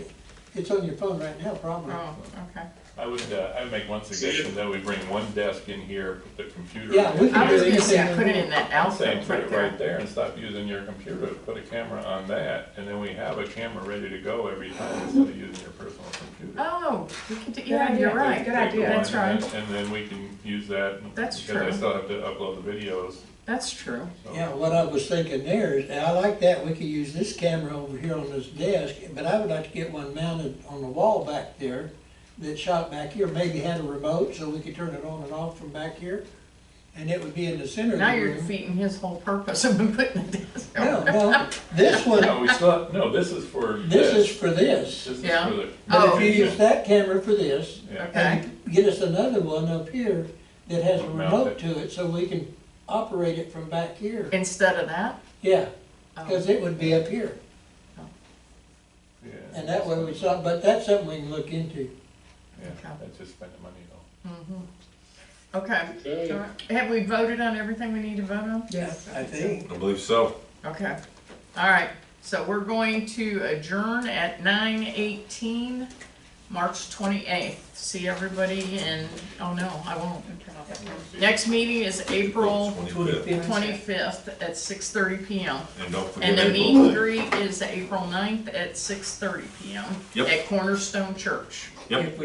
Speaker 11: It's on your phone right now, probably.
Speaker 1: oh, okay.
Speaker 8: I'd make one suggestion, that we bring one desk in here, put the computer.
Speaker 11: Yeah, we
Speaker 8: in.
Speaker 11: can
Speaker 1: I was
Speaker 11: do
Speaker 1: gonna say,
Speaker 11: anything.
Speaker 1: put it in that
Speaker 8: I'm saying
Speaker 1: outfit
Speaker 8: put
Speaker 1: right
Speaker 8: it
Speaker 1: there.
Speaker 8: right there and stop using your computer, put a camera on that, and then we have a camera ready to go every time instead of using your personal computer.
Speaker 1: Oh, we can do,
Speaker 2: Good
Speaker 1: yeah,
Speaker 2: idea.
Speaker 1: you're right.
Speaker 2: Good idea.
Speaker 1: That's right.
Speaker 8: And then we can use that.
Speaker 1: That's
Speaker 8: Because I
Speaker 1: true.
Speaker 8: still have to upload the videos,
Speaker 1: That's true.
Speaker 8: so.
Speaker 11: Yeah, what I was thinking there is, I like that, we could use this camera over here on this desk, but I would like to get one mounted on the wall back there that shot back here, maybe had a remote so we could turn it on and off from back here, and it would be in the center of the
Speaker 1: Now you're
Speaker 11: room.
Speaker 1: defeating his whole purpose of putting the desk
Speaker 11: No,
Speaker 1: on.
Speaker 11: no, this one,
Speaker 8: No, we still, no, this is for
Speaker 11: this is
Speaker 8: this.
Speaker 11: for this,
Speaker 8: This is
Speaker 1: Yeah.
Speaker 8: for the.
Speaker 11: but
Speaker 1: Oh.
Speaker 11: if you use that camera for this,
Speaker 8: Yeah.
Speaker 1: Okay,
Speaker 11: and get us another one up here that has a
Speaker 8: Mount
Speaker 11: remote
Speaker 8: it.
Speaker 11: to it, so we can operate it from back here.
Speaker 1: instead of that?
Speaker 11: Yeah,
Speaker 1: Oh.
Speaker 11: because it would be up here,
Speaker 8: Yeah.
Speaker 11: and that way we saw, but that's something we can look into.
Speaker 8: Yeah,
Speaker 1: Okay.
Speaker 8: that's just spending money though.
Speaker 1: Mm-hmm. Okay,
Speaker 13: Okay.
Speaker 1: all right. Have we voted on everything we need to vote on?
Speaker 2: Yes.
Speaker 11: I think.
Speaker 12: I believe so.
Speaker 1: Okay, all right, so we're going to adjourn at 9:18, March 28th. See everybody in, oh no, I won't. Next meeting is April
Speaker 12: 25th.
Speaker 1: 25th at 6:30 PM.
Speaker 12: And don't forget
Speaker 1: And the
Speaker 12: April
Speaker 1: meet and
Speaker 12: 9th.
Speaker 1: greet is April 9th at 6:30 PM
Speaker 12: Yep.
Speaker 1: at Cornerstone Church.
Speaker 12: Yep.
Speaker 11: If we